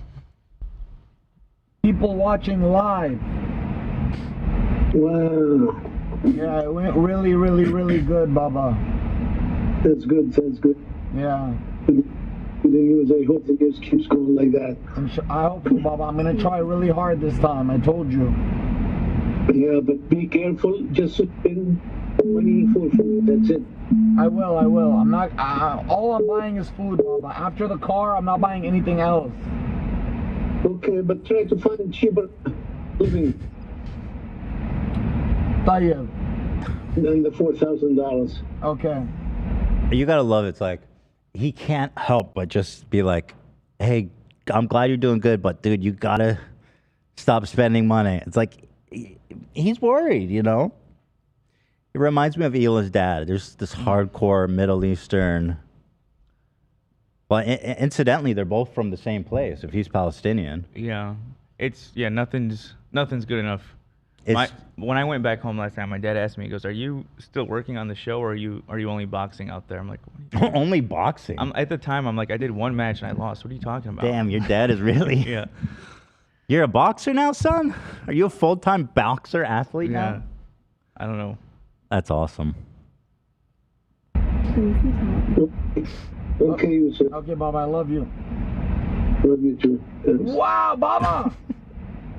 People watching live. Wow. Yeah, it went really, really, really good, Baba. That's good. Yeah. with the news. I hope it just keeps going like that. I hope so, Baba. I'm gonna try really hard this time. I told you. Yeah, but be careful. Just spend money for food. That's it. I will. I'm not. All I'm buying is food, Baba. After the car, I'm not buying anything else. Okay, but try to find cheaper living. Tayyib. Than the $4,000. Okay. You gotta love it. It's like he can't help but just be like, "Hey, I'm glad you're doing good, but dude, you gotta stop spending money." It's like he's worried, you know. It reminds me of Hila's dad. There's this hardcore Middle Eastern. Well, incidentally, they're both from the same place. If he's Palestinian. Yeah, nothing's good enough. When I went back home last time, my dad asked me, he goes, "Are you still working on the show, or are you only boxing out there?" I'm like, only boxing? At the time, I'm like, I did one match and I lost. What are you talking about? Damn, your dad is really... Yeah. You're a boxer now, son? Are you a full-time boxer athlete now? I don't know. That's awesome. Okay, you sir. Okay, Baba, I love you. Love you too. Thanks. Wow, Baba!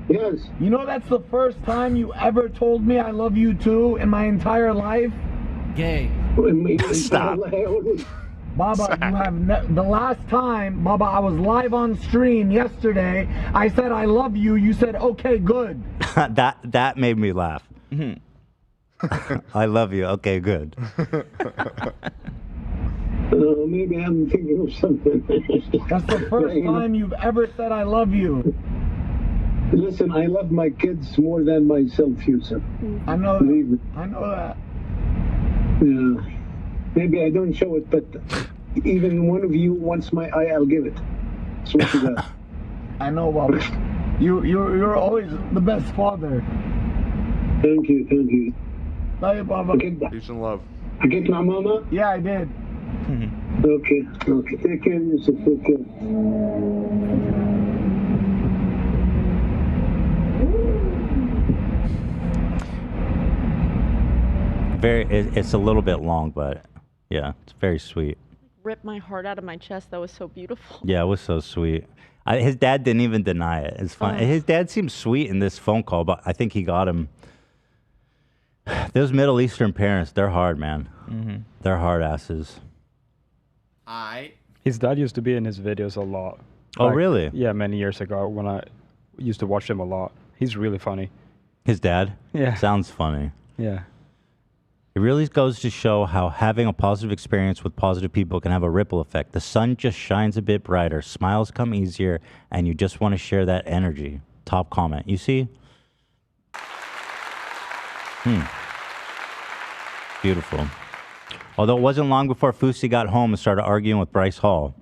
Yes. You know that's the first time you ever told me I love you too in my entire life? Gay. Stop. Baba, you have the last time, Baba, I was live on stream yesterday. I said I love you. You said, okay, good. that made me laugh. I love you. Okay, good. Maybe I'm thinking of something. That's the first time you've ever said I love you. Listen, I love my kids more than myself, Yusuf. I know that. Believe me. I know that. Yeah. Maybe I don't show it, but even one of you wants my eye, I'll give it. Swear to God. I know, Baba. You're always the best father. Thank you. Bye, Baba. Peace and love. I get my mama? Yeah, I did. Okay. Take care, Yusuf. Take care. It's a little bit long, but yeah, it's very sweet. Ripped my heart out of my chest. That was so beautiful. Yeah, it was so sweet. His dad didn't even deny it. It's fun. Oh. His dad seemed sweet in this phone call, but I think he got him. Those Middle Eastern parents, they're hard, man. They're hard asses. His dad used to be in his videos a lot. Oh, really? Yeah, many years ago when I used to watch him a lot. He's really funny. His dad? Yeah. Sounds funny. Yeah. It really goes to show how having a positive experience with positive people can have a ripple effect. The sun just shines a bit brighter, smiles come easier, and you just want to share that energy. Top comment. You see? Beautiful. Although it wasn't long before Fousey got home and started arguing with Bryce Hall.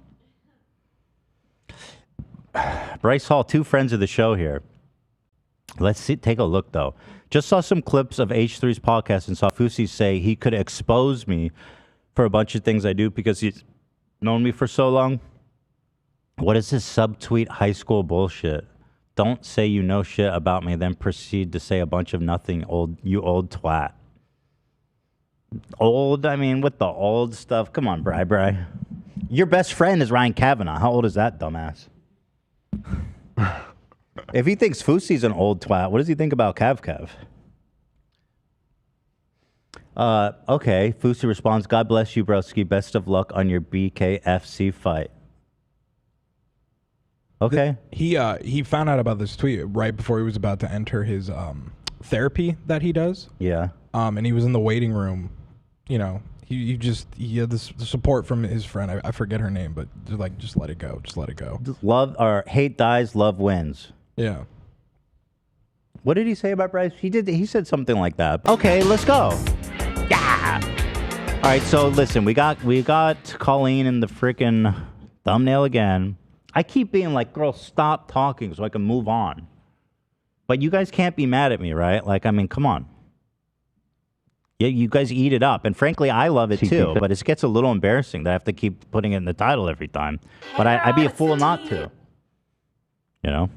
Bryce Hall, two friends of the show here. Let's take a look, though. Just saw some clips of H3's podcast and saw Fousey say he could expose me for a bunch of things I do because he's known me for so long. What is this subtweet high school bullshit? Don't say you know shit about me, then proceed to say a bunch of nothing, you old twat. Old? I mean, with the old stuff. Come on, Bri. Your best friend is Ryan Kavanaugh. How old is that dumbass? If he thinks Fousey's an old twat, what does he think about Kev? Okay, Fousey responds, God bless you, broski. Best of luck on your BKFC fight. Okay. He found out about this tweet right before he was about to enter his therapy that he does. Yeah. And he was in the waiting room. You know, he had the support from his friend. I forget her name, but they're like, just let it go. Just let it go. Love or hate dies, love wins. Yeah. What did he say about Bryce? He said something like that. Okay, let's go. Yeah. All right, so listen, we got Colleen in the freaking thumbnail again. I keep being like, girl, stop talking so I can move on. But you guys can't be mad at me, right? Like, I mean, come on. Yeah, you guys eat it up. And frankly, I love it too. But it gets a little embarrassing that I have to keep putting it in the title every time. But I'd be a fool not to. You know?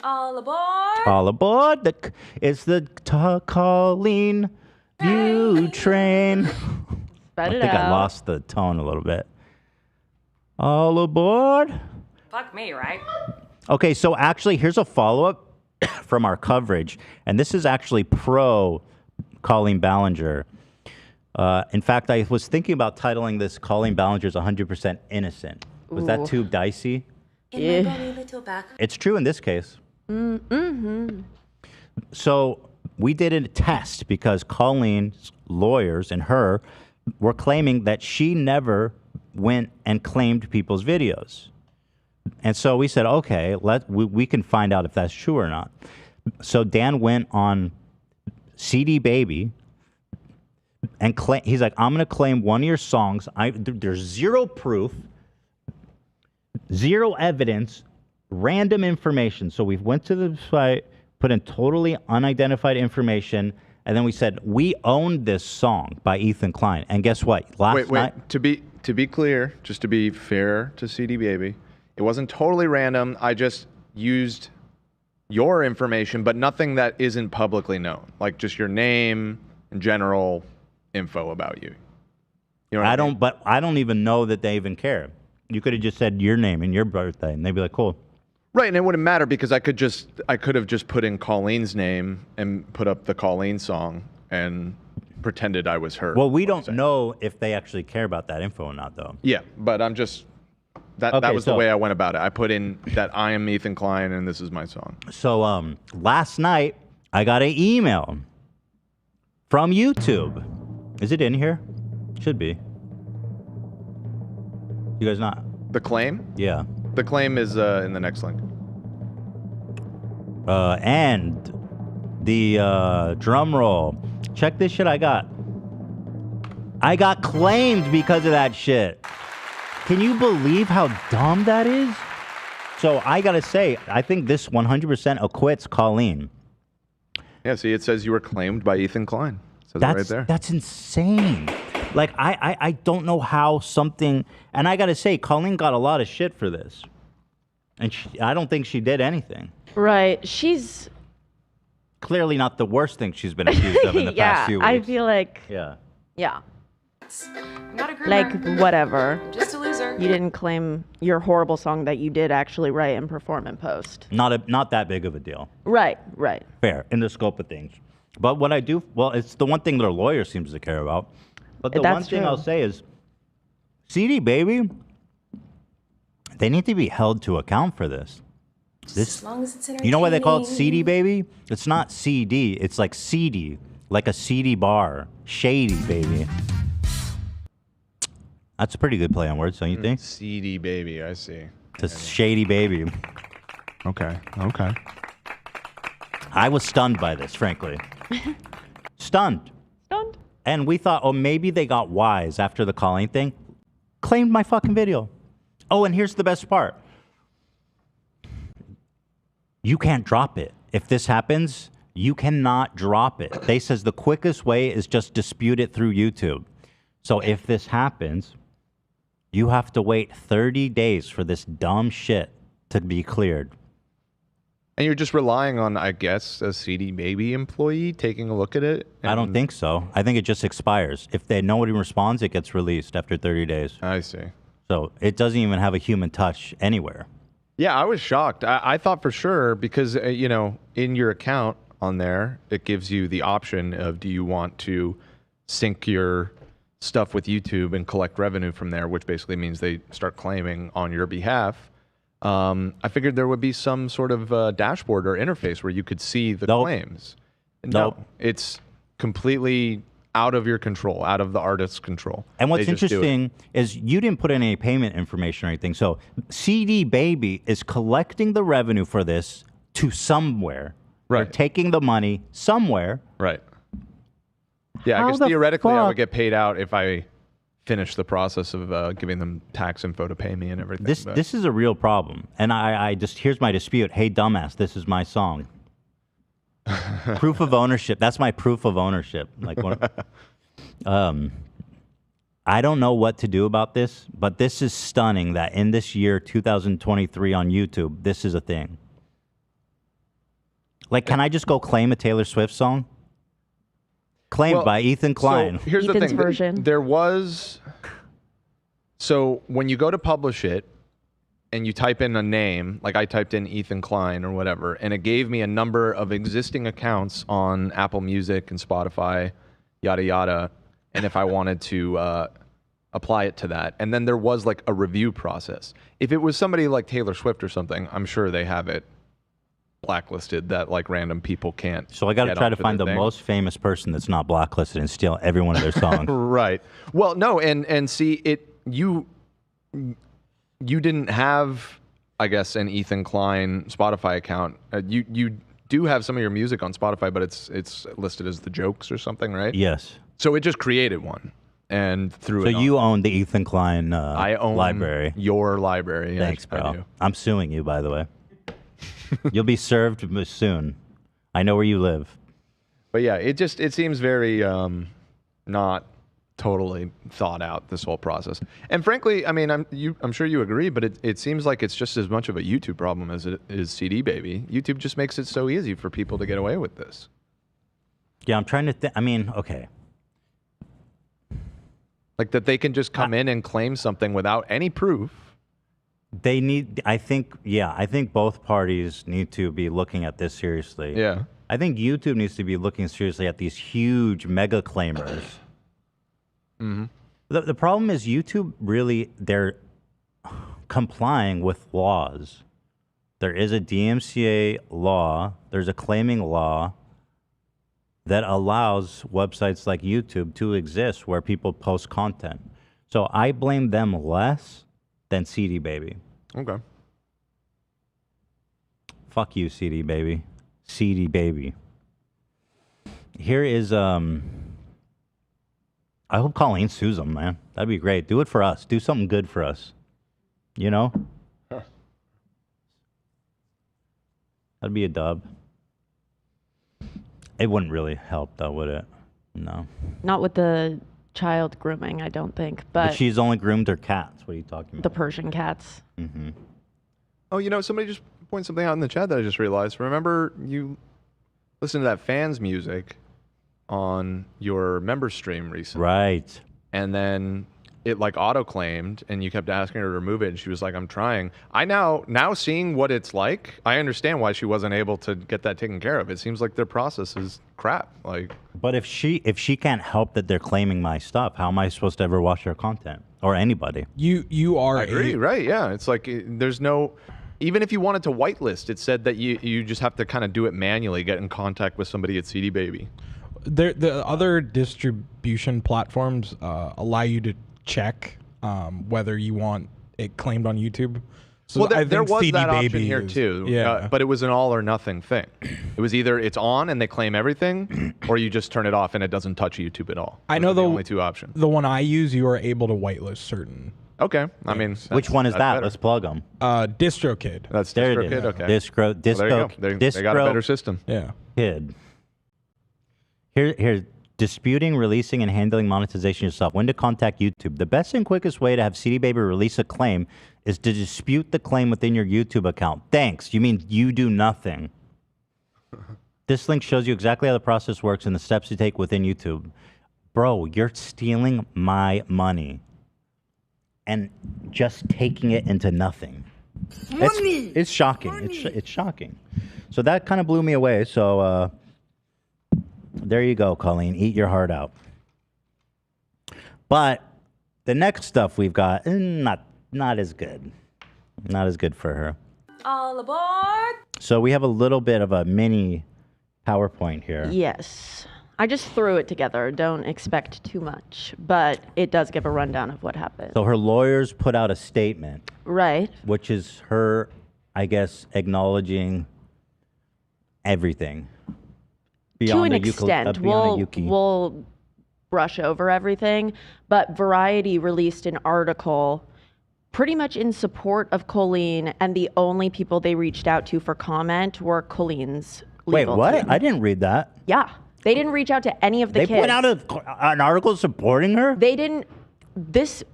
All aboard! All aboard! It's the Colleen View train. Spread I it think I out. lost the tone a little bit. All aboard. Fuck me, right? Okay, so actually, here's a follow-up from our coverage, and this is actually pro Colleen Ballinger. In fact, I was thinking about titling this Colleen Ballinger's 100% Innocent. Was that too dicey? It's true in this case. Mm-hmm. So we did a test because Colleen's lawyers and her were claiming that she never went and claimed people's videos. And so we said, okay, we can find out if that's true or not. So Dan went on CD Baby and he's like, I'm going to claim one of your songs. There's zero proof, zero evidence, random information. So we went to the site, put in totally unidentified information, and then we said, we owned this song by Ethan Klein. And guess what? Last night... To be clear, just to be fair to CD Baby, it wasn't totally random. I just used your information, but nothing that isn't publicly known. Like just your name and general info about you. You know what I mean? But I don't even know that they even care. You could have just said your name and your birthday, and they'd be like, cool. Right, and it wouldn't matter because I could have just put in Colleen's name and put up the Colleen song and pretended I was her. Well, we don't know if they actually care about that info or not, though. Yeah, but I'm just that was the way I went about it. I put in that I am Ethan Klein and this is my song. So last night I got an email from YouTube. Is it in here? Should be. You guys not? The claim? Yeah. The claim is in the next link. And the drum roll. Check this shit I got. I got claimed because of that shit. Can you believe how dumb that is? So I gotta say, I think this 100% acquits Colleen. Yeah, see, it says you were claimed by Ethan Klein. It says it right there. That's insane. Like, I don't know how something... And I gotta say, Colleen got a lot of shit for this. And I don't think she did anything. Right. She's... Clearly not the worst thing she's been accused of in the past few weeks. I feel like... Yeah. Yeah. I'm not a groomer. Like, whatever. I'm just a loser. You didn't claim your horrible song that you did actually write and perform and post. Not that big of a deal. Right. Fair, in the scope of things. But what I do... Well, it's the one thing their lawyer seems to care about. But the one thing I'll say is, CD Baby, they need to be held to account for this. As long as it's entertaining. You know why they call it CD Baby? It's not CD. It's like seedy, like a seedy bar. Shady Baby. That's a pretty good play on words, don't you think? CD Baby, I see. It's a shady baby. Okay. I was stunned by this, frankly. Stunned. And we thought, oh, maybe they got wise after the Colleen thing. Claimed my fucking video. Oh, and here's the best part. You can't drop it. If this happens, you cannot drop it. They says the quickest way is just dispute it through YouTube. So if this happens, you have to wait 30 days for this dumb shit to be cleared. And you're just relying on, I guess, a CD Baby employee taking a look at it? I don't think so. I think it just expires. If nobody responds, it gets released after 30 days. I see. So it doesn't even have a human touch anywhere. Yeah, I was shocked. I thought for sure because, in your account on there, it gives you the option of do you want to sync your stuff with YouTube and collect revenue from there, which basically means they start claiming on your behalf. I figured there would be some sort of dashboard or interface where you could see the claims. No, it's completely out of your control, out of the artist's control. And what's interesting is you didn't put in any payment information or anything. So CD Baby is collecting the revenue for this to somewhere. Right. They're taking the money somewhere. Right. Yeah, I guess theoretically I would get paid out if I finish the process of giving them tax info to pay me and everything. This is a real problem. And I just, here's my dispute. Hey, dumbass, this is my song. Proof of ownership. That's my proof of ownership. Like, I don't know what to do about this, but this is stunning that in this year, 2023 on YouTube, this is a thing. Like, can I just go claim a Taylor Swift song? Claimed by Ethan Klein. So here's the thing. There was So when you go to publish it and you type in a name, like I typed in Ethan Klein or whatever, and it gave me a number of existing accounts on Apple Music and Spotify, yada, yada. And if I wanted to apply it to that. And then there was like a review process. If it was somebody like Taylor Swift or something, I'm sure they have it blacklisted that like random people can't. So I got to try to find the most famous person that's not blacklisted and steal every one of their songs. Right. Well, no, and see you didn't have, I guess, an Ethan Klein Spotify account. You do have some of your music on Spotify, but it's listed as The Jokes or something, right? Yes. So it just created one and threw So it on. you own the Ethan Klein I own library. Your library. Thanks, I bro. do. I'm suing you, by the way. You'll be served soon. I know where you live. But yeah, it seems very not totally thought out, this whole process. And frankly, I mean, I'm sure you agree, but it seems like it's just as much of a YouTube problem as it is CD Baby. YouTube just makes it so easy for people to get away with this. Yeah, I'm trying to think. I mean, okay. Like that they can just come in and claim something without any proof. They need, I think both parties need to be looking at this seriously. Yeah. I think YouTube needs to be looking seriously at these huge mega claimers. Mm-hmm. The problem is YouTube really, they're complying with laws. There is a DMCA law, there's a claiming law that allows websites like YouTube to exist where people post content. So I blame them less than CD Baby. Okay. Fuck you, CD Baby. CD Baby. Here is I hope Colleen sues them, man. That'd be great. Do it for us. Do something good for us. You know? Huh. That'd be a dub. It wouldn't really help though, would it? No. Not with the child grooming, I don't think. But she's only groomed her cats. What are you talking about? The Persian cats. Mm-hmm. Oh, you know, somebody just pointed something out in the chat that I just realized. Remember, you listened to that fans music on your member stream recently. Right. And then it like auto-claimed and you kept asking her to remove it and she was like, I'm trying. I now seeing what it's like, I understand why she wasn't able to get that taken care of. It seems like their process is crap. Like, but if she can't help that they're claiming my stuff, how am I supposed to ever watch their content or anybody? You are I agree, right? Yeah. It's like there's no, even if you wanted to whitelist, it said that you just have to kind of do it manually, get in contact with somebody at CD Baby. The other distribution platforms allow you to check whether you want it claimed on YouTube. So well, I there think was CD that option Baby here is- too, Yeah, but it was an all or nothing thing. It was either it's on and they claim everything, or you just turn it off and it doesn't touch YouTube at all. I know Those are the only two options. The one I use, you are able to whitelist certain. Okay, I mean, which one is that? better. Let's plug them. DistroKid. That's There it DistroKid. is. Okay. Disco. Well, there you go. They got a better system. Yeah. Kid. Here. Disputing, releasing, and handling monetization yourself. When to contact YouTube. The best and quickest way to have CD Baby release a claim is to dispute the claim within your YouTube account. Thanks. You mean you do nothing. This link shows you exactly how the process works and the steps you take within YouTube. Bro, you're stealing my money and just taking it into nothing. It's shocking. It's shocking. So that kind of blew me away. So there you go, Colleen. Eat your heart out. But the next stuff we've got, not as good. Not as good for her. All aboard! So we have a little bit of a mini PowerPoint here. Yes. I just threw it together. Don't expect too much. But it does give a rundown of what happened. So her lawyers put out a statement. Right. Which is her, I guess, acknowledging everything. To an extent. We'll brush over everything. But Variety released an article pretty much in support of Colleen, and the only people they reached out to for comment were Colleen's legal Wait, what? team. I didn't read that. Yeah. They didn't reach out to any of the They kids. put out an article supporting her? They didn't. This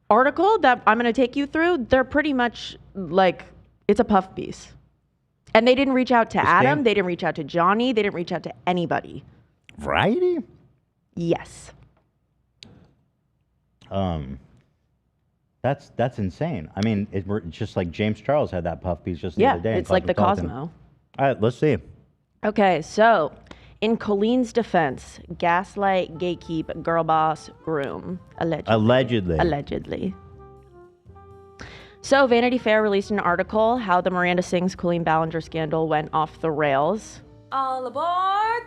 article that I'm going to take you through, they're pretty much like, it's a puff piece. And they didn't reach out to Adam. They didn't reach out to Johnny. They didn't reach out to anybody. Variety? Yes. That's insane. I mean, it's just like James Charles had that puff piece just the Yeah, other day. it's like the Cosmo. All right, let's see. Okay, so in Colleen's defense, gaslight, gatekeep, girl boss, groom. Allegedly. So Vanity Fair released an article, How the Miranda Sings Colleen Ballinger Scandal Went Off the Rails. All aboard!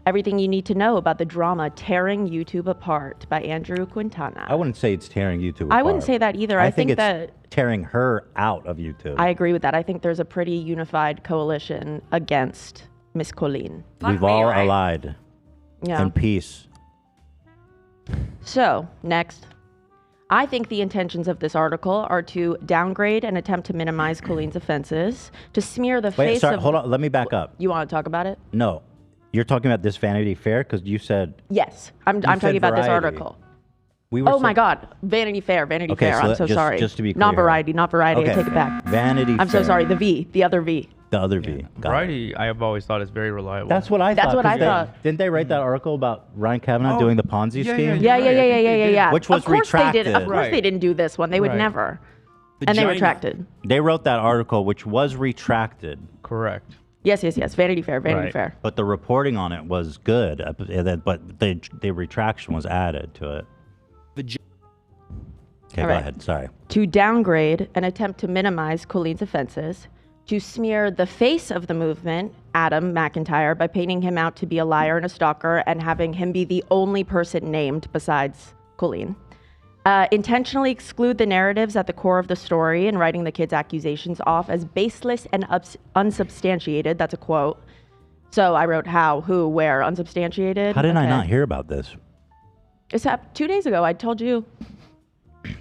Everything you need to know about the drama Tearing YouTube Apart by Andrew Quintana. I wouldn't say it's tearing YouTube apart. I wouldn't say that either. I think it's that tearing her out of YouTube. I agree with that. I think there's a pretty unified coalition against Miss Colleen. We've all allied. Yeah. In peace. So, next. I think the intentions of this article are to downgrade and attempt to minimize Colleen's offenses, to smear the face sorry, of... hold on. Let me back up. You want to talk about it? No. You're talking about this Vanity Fair? Because you said... Yes. I'm talking about this Variety. article. My God. Vanity Fair. Okay, Fair. so I'm so sorry. Just to be clear. Not Variety. Okay. I take it back. Vanity I'm Fair. so sorry. The V. The other V. The other V. Got Variety, I have always thought is very reliable. That's what I thought. That's what I thought. Didn't they write that article about Ryan Kavanaugh doing the Ponzi scheme? Yeah. Which was of course retracted. They did. Of course they didn't do this one. They would never. And they retracted. They wrote that article, which was retracted. Correct. Yes. Vanity Fair. Fair. But the reporting on it was good. But the retraction was added to it. Okay, All go right. ahead. Sorry. To downgrade and attempt to minimize Colleen's offenses, to smear the face of the movement, Adam McIntyre, by painting him out to be a liar and a stalker and having him be the only person named besides Colleen. Intentionally exclude the narratives at the core of the story and writing the kids' accusations off as baseless and unsubstantiated. That's a quote. So I wrote how, who, where, unsubstantiated. How did I not hear about this? It's happened 2 days ago. I told you.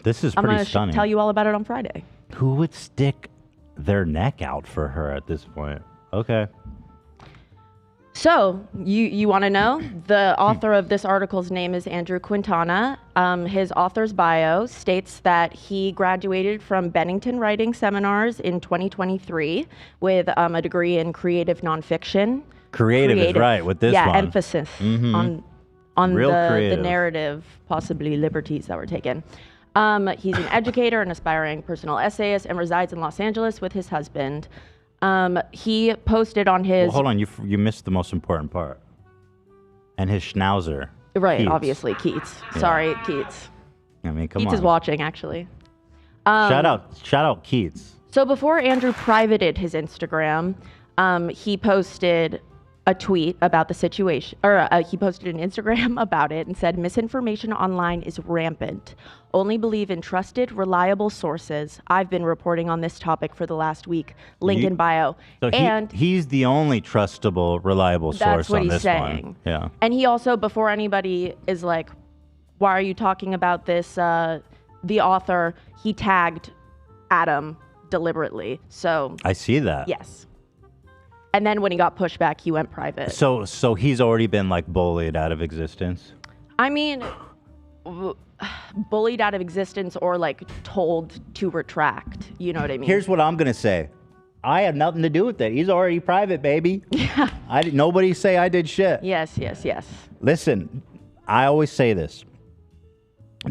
This is I'm pretty going stunning. to tell you all about it on Friday. Who would stick their neck out for her at this point? Okay. So, you want to know? The author of this article's name is Andrew Quintana. His author's bio states that he graduated from Bennington Writing Seminars in 2023 with a degree in creative nonfiction. Creative is right with this one. Yeah, emphasis on Real the creative. narrative, possibly liberties that were taken. He's an educator, an aspiring personal essayist, and resides in Los Angeles with his husband. He posted on his... Well, hold on, you missed the most important part. And his schnauzer. Right, Keats. obviously, Keats. Yeah. Sorry, Keats. I mean, come Keats on. is watching, actually. Shout out Keats. So before Andrew privated his Instagram, he posted a tweet about the situation, or he posted an Instagram about it and said, misinformation online is rampant. Only believe in trusted, reliable sources. I've been reporting on this topic for the last week. Link in bio. So he's the only trustable, reliable source what on he's this saying. one. Yeah. And he also, before anybody is like, why are you talking about this? The author, he tagged Adam deliberately. So I see that. yes. And then when he got pushed back, he went private. So he's already been like bullied out of existence. I mean, bullied out of existence or like told to retract. You know what I mean? Here's what I'm gonna say. I had nothing to do with it. He's already private, baby. Yeah. Nobody say I did shit. Yes. Listen, I always say this.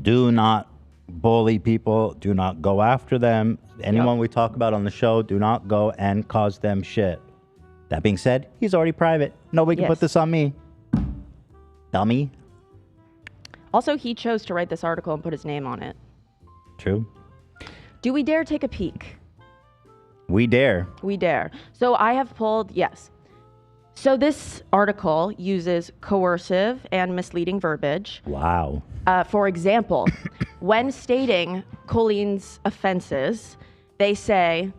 Do not bully people. Do not go after them. Anyone we talk about on the show, do not go and cause them shit. That being said, he's already private. Nobody can put this on me. Dummy. Also, he chose to write this article and put his name on it. True. Do we dare take a peek? We dare. We dare. So I have pulled, yes. So this article uses coercive and misleading verbiage. Wow. For example, when stating Colleen's offenses, they say,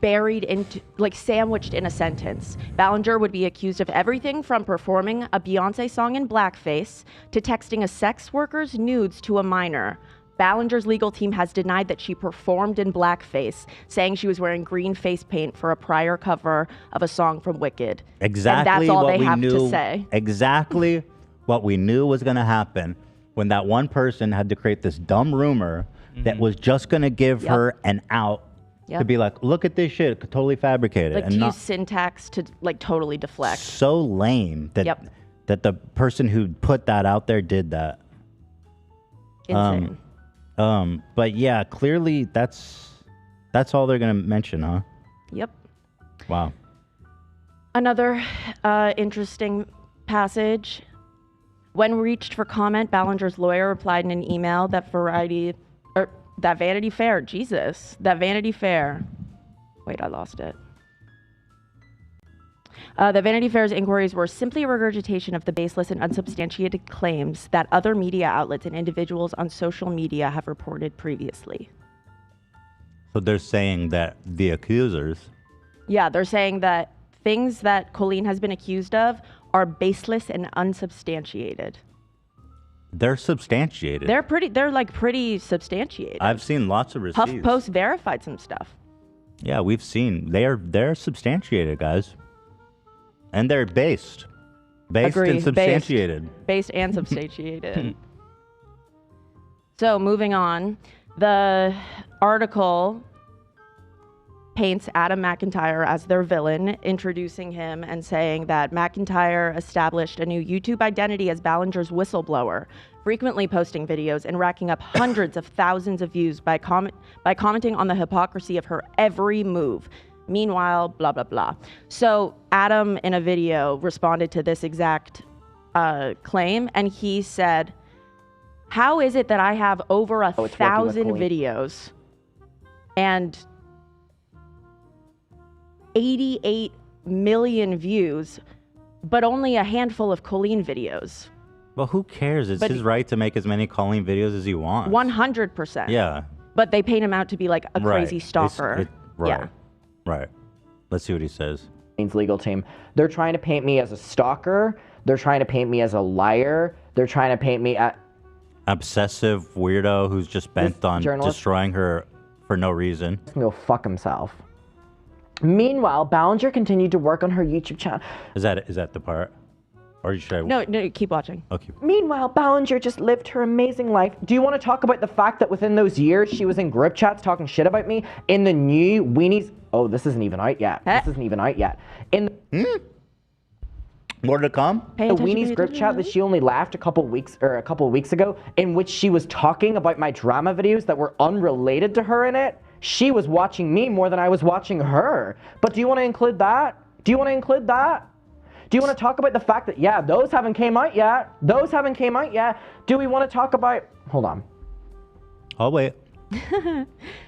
buried into, like sandwiched in a sentence. Ballinger would be accused of everything from performing a Beyonce song in blackface to texting a sex worker's nudes to a minor. Ballinger's legal team has denied that she performed in blackface, saying she was wearing green face paint for a prior cover of a song from Wicked. Exactly. And that's all what they have knew, to say. Exactly what we knew was going to happen when that one person had to create this dumb rumor that was just going to give her an out. To be like, look at this shit, totally fabricated. Like and to not use syntax to like totally deflect. so lame that that the person who put that out there did that. Insane. But yeah, clearly that's all they're gonna mention, huh? Yep. Wow. Another interesting passage. When reached for comment, Ballinger's lawyer replied in an email that Vanity Fair. Wait, I lost it. The Vanity Fair's inquiries were simply a regurgitation of the baseless and unsubstantiated claims that other media outlets and individuals on social media have reported previously. So they're saying that the accusers. Yeah, they're saying that things that Colleen has been accused of are baseless and unsubstantiated. They're substantiated. They're pretty substantiated. I've seen lots of receipts. HuffPost verified some stuff. Yeah, we've seen. They're substantiated, guys. And they're based. Agree. And substantiated. Based and substantiated. So moving on, the article paints Adam McIntyre as their villain, introducing him and saying that McIntyre established a new YouTube identity as Ballinger's whistleblower, frequently posting videos and racking up hundreds of thousands of views by commenting on the hypocrisy of her every move. Meanwhile, blah, blah, blah. So Adam, in a video, responded to this exact claim, and he said, how is it that I have over 1,000 videos and 88 million views, but only a handful of Colleen videos? Well, who cares? It's his right to make as many Colleen videos as he wants. 100%. Yeah. But they paint him out to be like a crazy stalker. Right. Yeah. Right. Let's see what he says. Legal team. They're trying to paint me as a stalker. They're trying to paint me as a liar. They're trying to paint me as obsessive weirdo who's just bent on destroying her for no reason. Go fuck himself. Meanwhile, Ballinger continued to work on her YouTube channel. Is that the part? Or should I? No, keep watching. Okay. Meanwhile, Ballinger just lived her amazing life. Do you want to talk about the fact that within those years she was in group chats talking shit about me in the new Weenies? Oh, this isn't even out yet. In more to come. The Weenies group chat that she only laughed a couple weeks ago, in which she was talking about my drama videos that were unrelated to her in it. She was watching me more than I was watching her. But do you want to include that? Do you want to talk about the fact that, yeah, those haven't came out yet. Do we want to talk about... Hold on. I'll wait.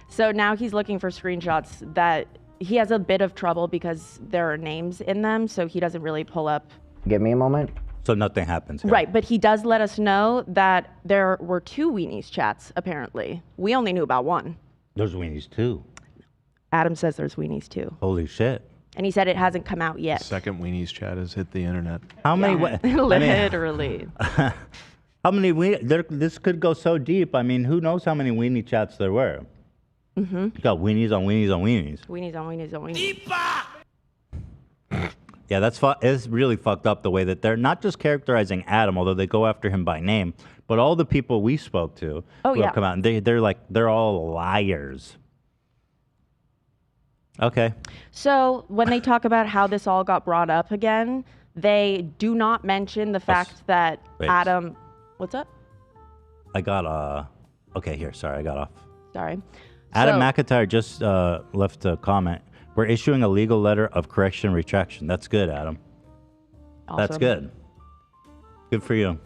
So now he's looking for screenshots that he has a bit of trouble because there are names in them, so he doesn't really pull up. Give me a moment. So nothing happens. Here. Right, but he does let us know that there were 2 Weenies chats, apparently. We only knew about one. There's Weenies too. Adam says there's Weenies too. Holy shit. And he said it hasn't come out yet. The second Weenies chat has hit the internet. How many? Literally. How many this could go so deep. I mean, who knows how many weenie chats there were? Mm-hmm. You got weenies on weenies on weenies. Weenies on weenies on weenies. Yeah, it's really fucked up the way that they're not just characterizing Adam, although they go after him by name, but all the people we spoke to who have come out, and they're all liars. Okay. So when they talk about how this all got brought up again, they do not mention the fact that Adam... What's up? I got okay, here. Sorry, I got off. Sorry. Adam McIntyre just left a comment. We're issuing a legal letter of correction and retraction. That's good, Adam. Awesome. That's good. Good for you.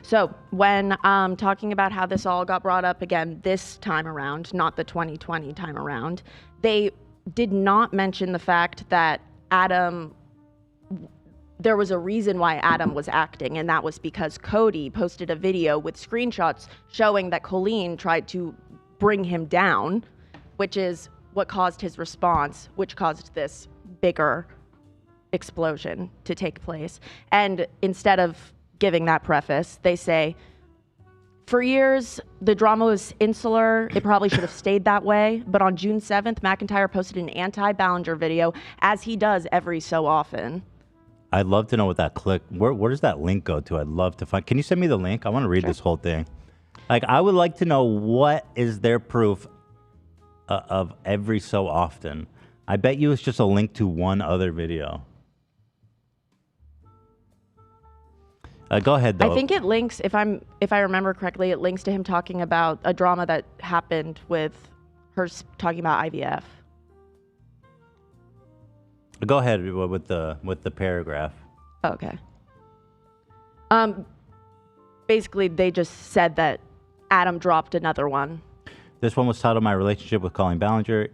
So when talking about how this all got brought up again this time around, not the 2020 time around, they did not mention the fact that there was a reason why Adam was acting, and that was because Cody posted a video with screenshots showing that Colleen tried to bring him down, which is what caused his response, which caused this bigger explosion to take place. And instead of giving that preface, they say, for years, the drama was insular. It probably should have stayed that way. But on June 7th, McIntyre posted an anti-Ballinger video, as he does every so often. I'd love to know what that where does that link go to? I'd love to find. Can you send me the link? I want to read this whole thing. Like, I would like to know what is their proof of every so often. I bet you it's just a link to one other video. Go ahead, though. I think it links, if I remember correctly, it links to him talking about a drama that happened with her talking about IVF. Go ahead with the paragraph. Okay. Basically, they just said that Adam dropped another one. This one was titled "My Relationship with Colleen Ballinger."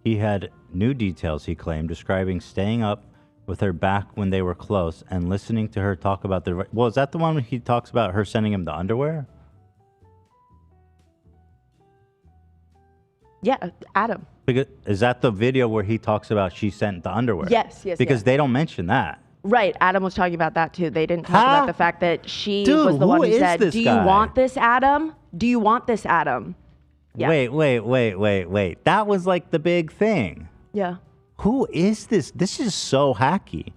He had new details, he claimed, describing staying up with her back when they were close and listening to her talk about the... Well, is that the one where he talks about her sending him the underwear? Yeah, Adam. Because, is that the video where he talks about she sent the underwear? Yes. Because they don't mention that. Right, Adam was talking about that too. They didn't talk about the fact that she Dude, was the one who said, this "Do guy? you want this, Adam? Do you want this, Adam?" Yeah. Wait. That was like the big thing. Yeah. Who is this? This is so hacky.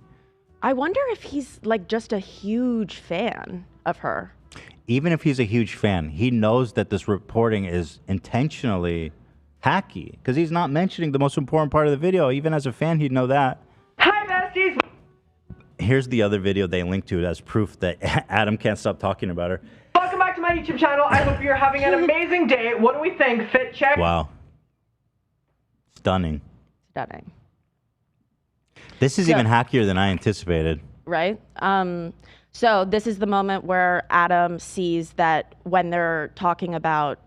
I wonder if he's like just a huge fan of her. Even if he's a huge fan, he knows that this reporting is intentionally hacky because he's not mentioning the most important part of the video. Even as a fan, he'd know that. Hi, besties. Here's the other video they linked to as proof that Adam can't stop talking about her. Welcome back to my YouTube channel. I hope you're having an amazing day. What do we think? Fit check? Wow. Stunning. Stunning. This is even hackier than I anticipated. Right? So this is the moment where Adam sees that when they're talking about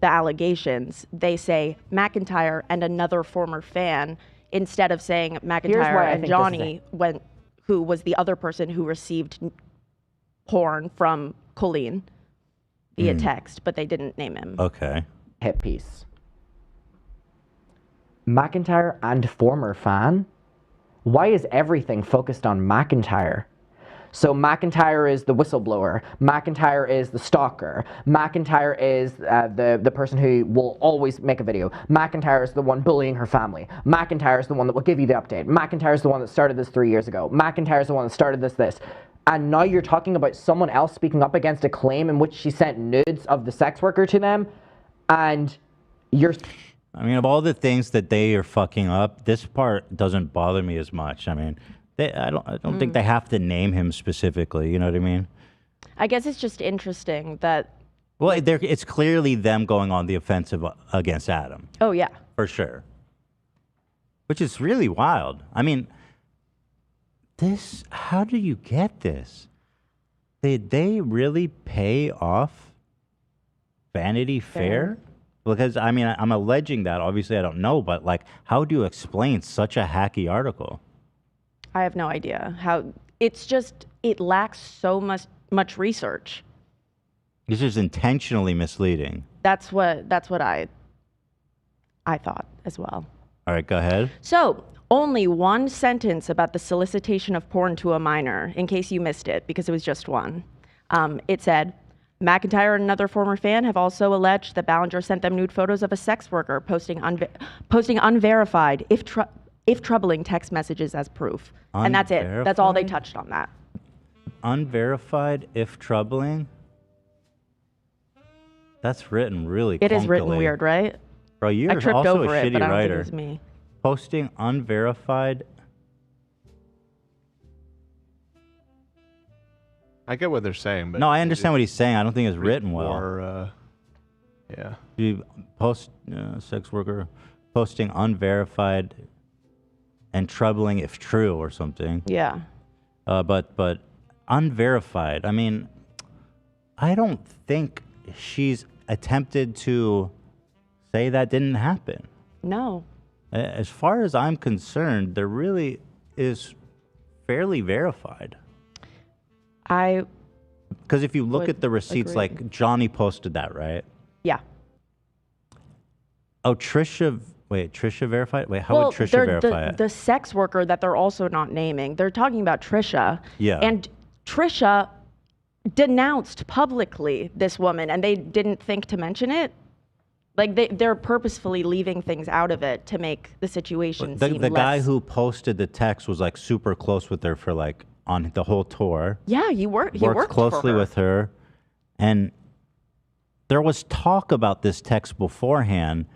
the allegations, they say McIntyre and another former fan instead of saying McIntyre and Johnny, who was the other person who received porn from Colleen via text, but they didn't name him. Okay. Hit piece. McIntyre and former fan? Why is everything focused on McIntyre? So McIntyre is the whistleblower. McIntyre is the stalker. McIntyre is the person who will always make a video. McIntyre is the one bullying her family. McIntyre is the one that will give you the update. McIntyre is the one that started this 3 years ago. McIntyre is the one that started this. And now you're talking about someone else speaking up against a claim in which she sent nudes of the sex worker to them, and you're... I mean, of all the things that they are fucking up, this part doesn't bother me as much. I mean, I don't think they have to name him specifically. You know what I mean? I guess it's just interesting that... Well, it's clearly them going on the offensive against Adam. Oh, yeah. For sure. Which is really wild. I mean, how do you get this? Did they really pay off Vanity Fair? Because, I mean, I'm alleging that. Obviously, I don't know. But, like, how do you explain such a hacky article? I have no idea how. It's just, it lacks so much research. This is intentionally misleading. That's what I thought as well. All right, go ahead. So, only one sentence about the solicitation of porn to a minor, in case you missed it, because it was just one. It said, McIntyre and another former fan have also alleged that Ballinger sent them nude photos of a sex worker posting unverified, if troubling text messages as proof. And that's it. That's all they touched on that. Unverified, if troubling? That's written really It is written clunkily. weird, right? Bro, you're I tripped also over a it, shitty but I don't think writer. it was me. Posting unverified. I get what they're saying, but No, I understand what he's saying. I don't think it's written well. Or, yeah. You post sex worker posting unverified and troubling if true or something. Yeah. But unverified. I mean, I don't think she's attempted to say that didn't happen. No. As far as I'm concerned, there really is fairly verified. Because if you look at the receipts, agree. like Johnny posted that, right? Yeah. Oh, Trisha verified? Wait, how would Trisha verify it? The sex worker that they're also not naming, they're talking about Trisha. Yeah. And Trisha denounced publicly this woman, and they didn't think to mention it. Like, they're purposefully leaving things out of it to make the situation seem The guy less... who posted the text was like super close with her for like on the whole tour. Yeah, he worked closely for her. with her. And there was talk about this text beforehand,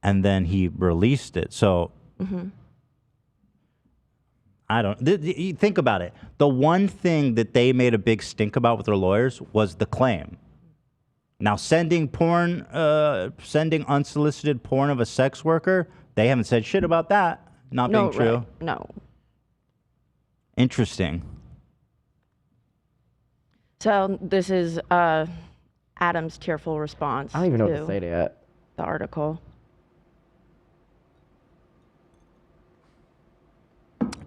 and then he released it. So I don't. Think about it. The one thing that they made a big stink about with their lawyers was the claim. Now, sending unsolicited porn of a sex worker, they haven't said shit about that. Not being true. Right. No. Interesting. So this is Adam's tearful response. I don't even know what to say to it. The article.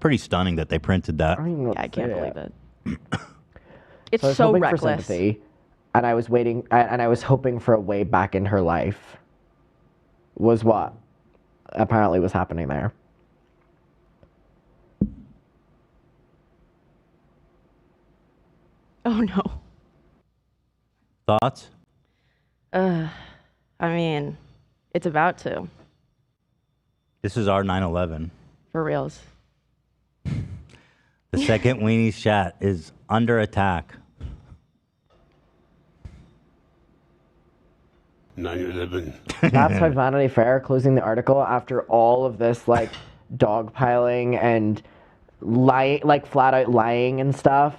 Pretty stunning that they printed that. I can't believe it. It's I was so hoping reckless. For sympathy, and I was waiting, and I was hoping for a way back in her life. Was what apparently was happening there. Oh no. Thoughts? I mean, it's about to. This is our 9/11. For reals. The second Weenie's chat is under attack. 9/11. That's why Vanity Fair closing the article after all of this like dogpiling and lie, like flat out lying and stuff.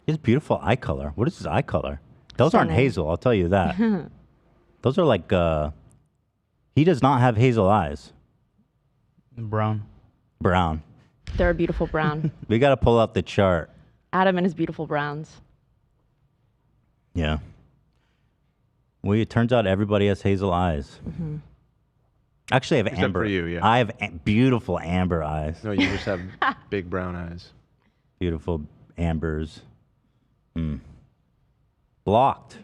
He has beautiful eye color. What is his eye color? Those aren't hazel, I'll tell you that. Those are like, he does not have hazel eyes. Brown. Brown. They're a beautiful brown. We got to pull out the chart. Adam and his beautiful browns. Yeah. Well, it turns out everybody has hazel eyes. Mm-hmm. Actually, I have Except amber. for you, yeah. I have beautiful amber eyes. No, you just have big brown eyes. Beautiful ambers. Blocked.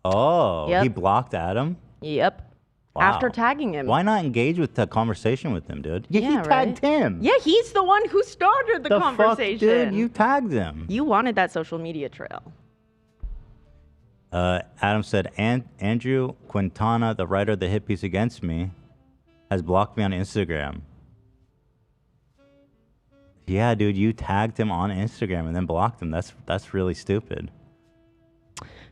Oh, Yep. he blocked Adam? Yep. Wow. After tagging him. Why not engage with the conversation with him, dude? Yeah, he tagged right? him. Yeah, he's the one who started the conversation. Fuck, dude, you tagged him. You wanted that social media trail. Adam said, Andrew Quintana, the writer of the hit piece Against Me, has blocked me on Instagram. Yeah, dude, you tagged him on Instagram and then blocked him. That's really stupid.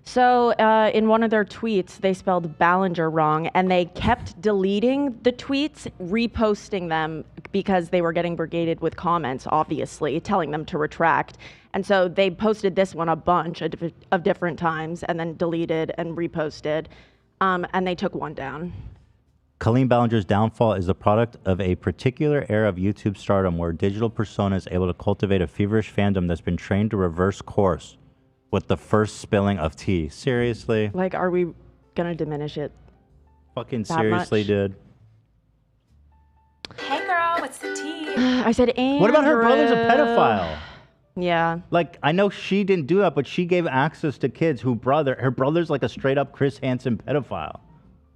So in one of their tweets, they spelled Ballinger wrong, and they kept deleting the tweets, reposting them because they were getting brigaded with comments, obviously, telling them to retract. And so they posted this one a bunch of different times and then deleted and reposted, and they took one down. Colleen Ballinger's downfall is the product of a particular era of YouTube stardom where digital persona is able to cultivate a feverish fandom that's been trained to reverse course with the first spilling of tea. Seriously? Like, are we gonna diminish it? Fucking that seriously, much? dude. Hey girl, what's the tea? I said, Andrew. What about her brother's a pedophile? Yeah. Like, I know she didn't do that, but she gave access to kids her brother's like a straight up Chris Hansen pedophile.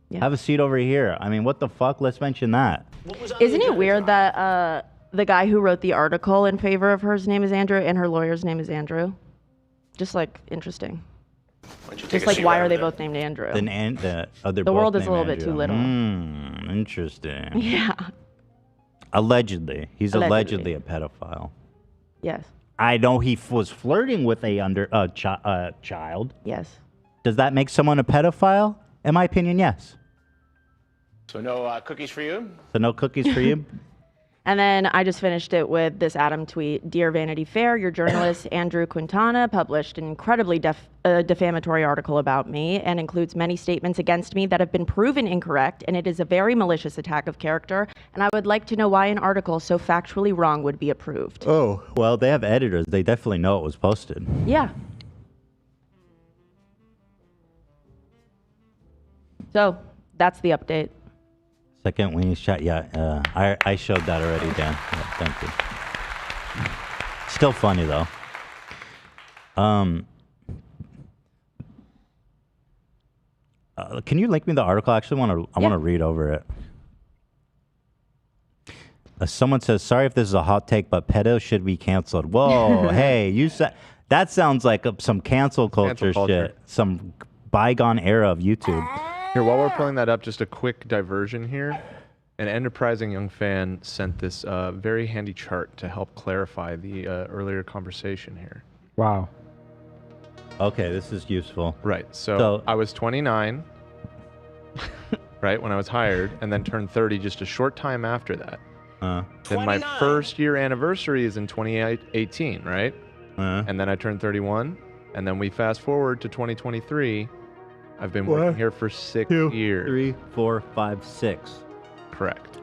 Yeah. Have a seat over here. I mean, what the fuck? Let's mention that. Isn't it weird that the guy who wrote the article in favor of her's name is Andrew and her lawyer's name is Andrew? Just like interesting. Just like why are they both named Andrew? The world is a little bit too little. Interesting. Yeah. Allegedly. He's allegedly a pedophile. Yes. I know he was flirting with a child. Yes. Does that make someone a pedophile? In my opinion, yes. So no cookies for you? So no cookies for you? And then I just finished it with this Adam tweet. Dear Vanity Fair, your journalist Andrew Quintana published an incredibly defamatory article about me and includes many statements against me that have been proven incorrect, and it is a very malicious attack of character, and I would like to know why an article so factually wrong would be approved. Oh, well, they have editors. They definitely know it was posted. Yeah. So, that's the update. Second Weenie's chat. Yeah, I showed that already, Dan. Yeah, thank you. Still funny though. Can you link me the article? I actually want to read over it. Someone says, "Sorry if this is a hot take, but pedos should be canceled." Whoa, hey, you said that sounds like some cancel culture shit, some bygone era of YouTube. Here, while we're pulling that up, just a quick diversion here. An enterprising young fan sent this very handy chart to help clarify the earlier conversation here. Wow. Okay, this is useful. Right. So I was 29 right, when I was hired, and then turned 30 just a short time after that. Then my 29. first year anniversary is in 2018, right? And then I turned 31, and then we fast forward to 2023. I've been working here for 6 years. 3, 4, 5, 6. Correct.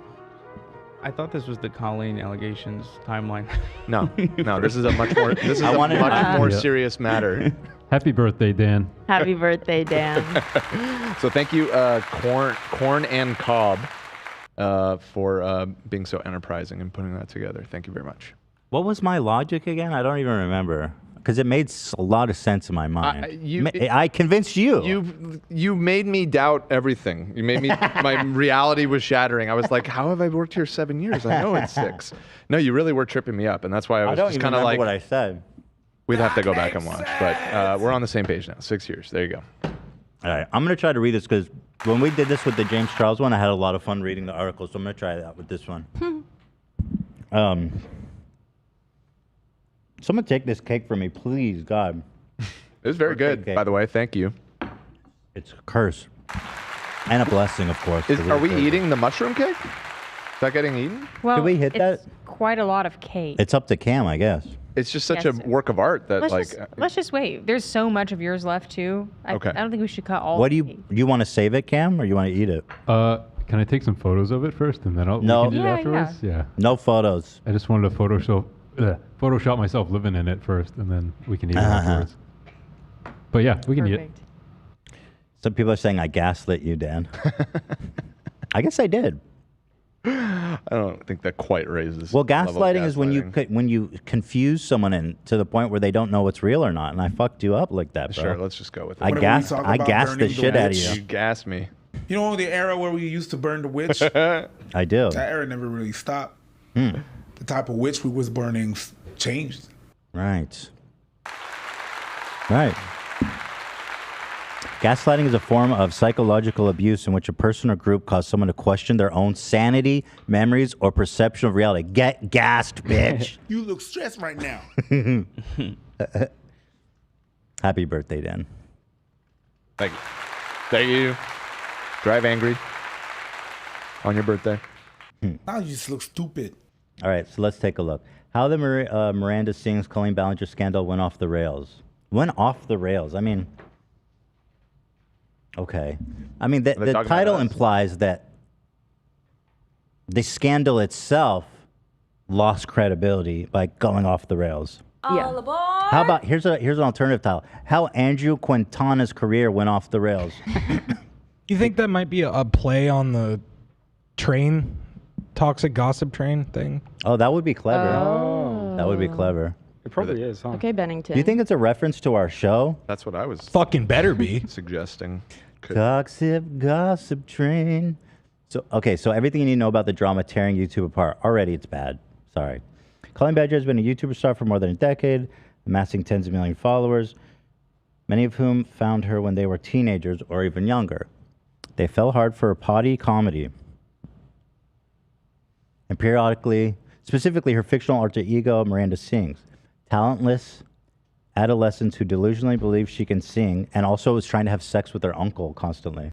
I thought this was the Colleen allegations timeline. No, this is a much more much more serious matter. Happy birthday, Dan. Happy birthday, Dan. So thank you, Corn and Cobb, for being so enterprising and putting that together. Thank you very much. What was my logic again? I don't even remember. Because it made a lot of sense in my mind. I convinced you. You made me doubt everything. You made me. My reality was shattering. I was like, "How have I worked here 7 years? I know it's 6." No, you really were tripping me up, and that's why I was just kind of like, what I said. We'd have to go back and watch, but we're on the same page now. 6 years. There you go. All right, I'm gonna try to read this because when we did this with the James Charles one, I had a lot of fun reading the article, so I'm gonna try that with this one. Someone take this cake from me, please, God. It was very good, by the way. Thank you. It's a curse. And a blessing, of course. Are we eating the mushroom cake? Is that getting eaten? Well, Can we hit that? it's quite a lot of cake. It's up to Cam, I guess. It's just such a work of art that, Let's just wait. There's so much of yours left, too. Okay. I don't think we should cut all What the do you want to save it, Cam, or you want to eat it? Can I take some photos of it first, and then we No. can do it Yeah, afterwards? Yeah. No photos. I just wanted to Photoshop myself living in it first, and then we can eat it afterwards. But yeah, we can eat it. Some people are saying I gaslit you, Dan. I guess I did. I don't think that quite raises. Well, the level of gaslighting is when you confuse someone to the point where they don't know what's real or not, and I fucked you up like that, bro. Sure, let's just go with it. I gassed the shit out of you. You gassed me. You know the era where we used to burn the witch? I do. That era never really stopped. The type of witch we was burning changed. Right. Gaslighting is a form of psychological abuse in which a person or group cause someone to question their own sanity, memories, or perception of reality. Get gassed, bitch. You look stressed right now. Happy birthday, Dan. Thank you. Thank you. Drive angry on your birthday. Now you just look stupid. All right, so let's take a look. How the Miranda Sings Colleen Ballinger scandal went off the rails. Went off the rails. I mean, okay. I mean, the title implies that the scandal itself lost credibility by going off the rails. All aboard. How about, here's an alternative title. How Andrew Quintana's career went off the rails. You think that might be a play on the train, toxic gossip train thing? Oh, that would be clever. That would be clever. It probably is, huh? Okay, Bennington. Do you think it's a reference to our show? That's what I was fucking better be suggesting. Toxic gossip train. So everything you need to know about the drama tearing YouTube apart. Already it's bad. Sorry. Colleen Ballinger has been a YouTuber star for more than a decade, amassing tens of millions of followers, many of whom found her when they were teenagers or even younger. They fell hard for her potty comedy. And periodically, specifically her fictional alter ego, Miranda Sings. Talentless adolescents who delusionally believe she can sing and also is trying to have sex with their uncle constantly.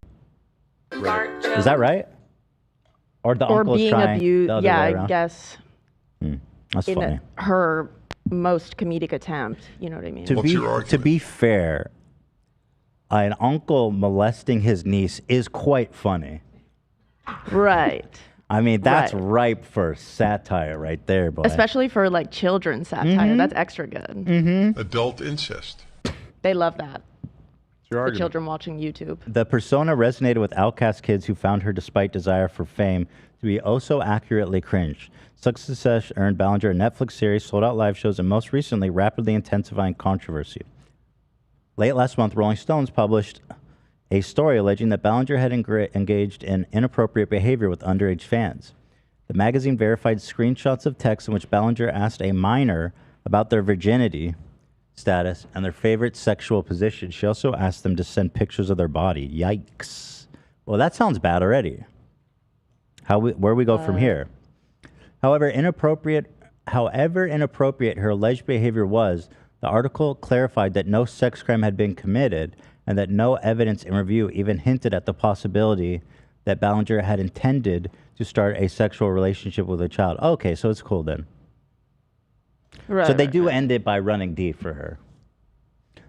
Right. Is that right? Or the uncle is being trying abused. the other Yeah, way I around? guess. That's in funny. her most comedic attempt. You know what I mean? To be fair, an uncle molesting his niece is quite funny. Right. I mean, that's ripe for satire right there, boy. Especially for like children's satire. That's extra good. Adult incest. They love that. your The argument. children watching YouTube. The persona resonated with outcast kids who found her despite desire for fame to be oh so accurately cringe. Success earned Ballinger a Netflix series, sold out live shows, and most recently, rapidly intensifying controversy. Late last month, Rolling Stones published a story alleging that Ballinger had engaged in inappropriate behavior with underage fans. The magazine verified screenshots of texts in which Ballinger asked a minor about their virginity status and their favorite sexual position. She also asked them to send pictures of their body. Yikes. Well, that sounds bad already. Where we go from here? However inappropriate her alleged behavior was, the article clarified that no sex crime had been committed and that no evidence in review even hinted at the possibility that Ballinger had intended to start a sexual relationship with a child. Okay, so it's cool then. So they do end it by running D for her.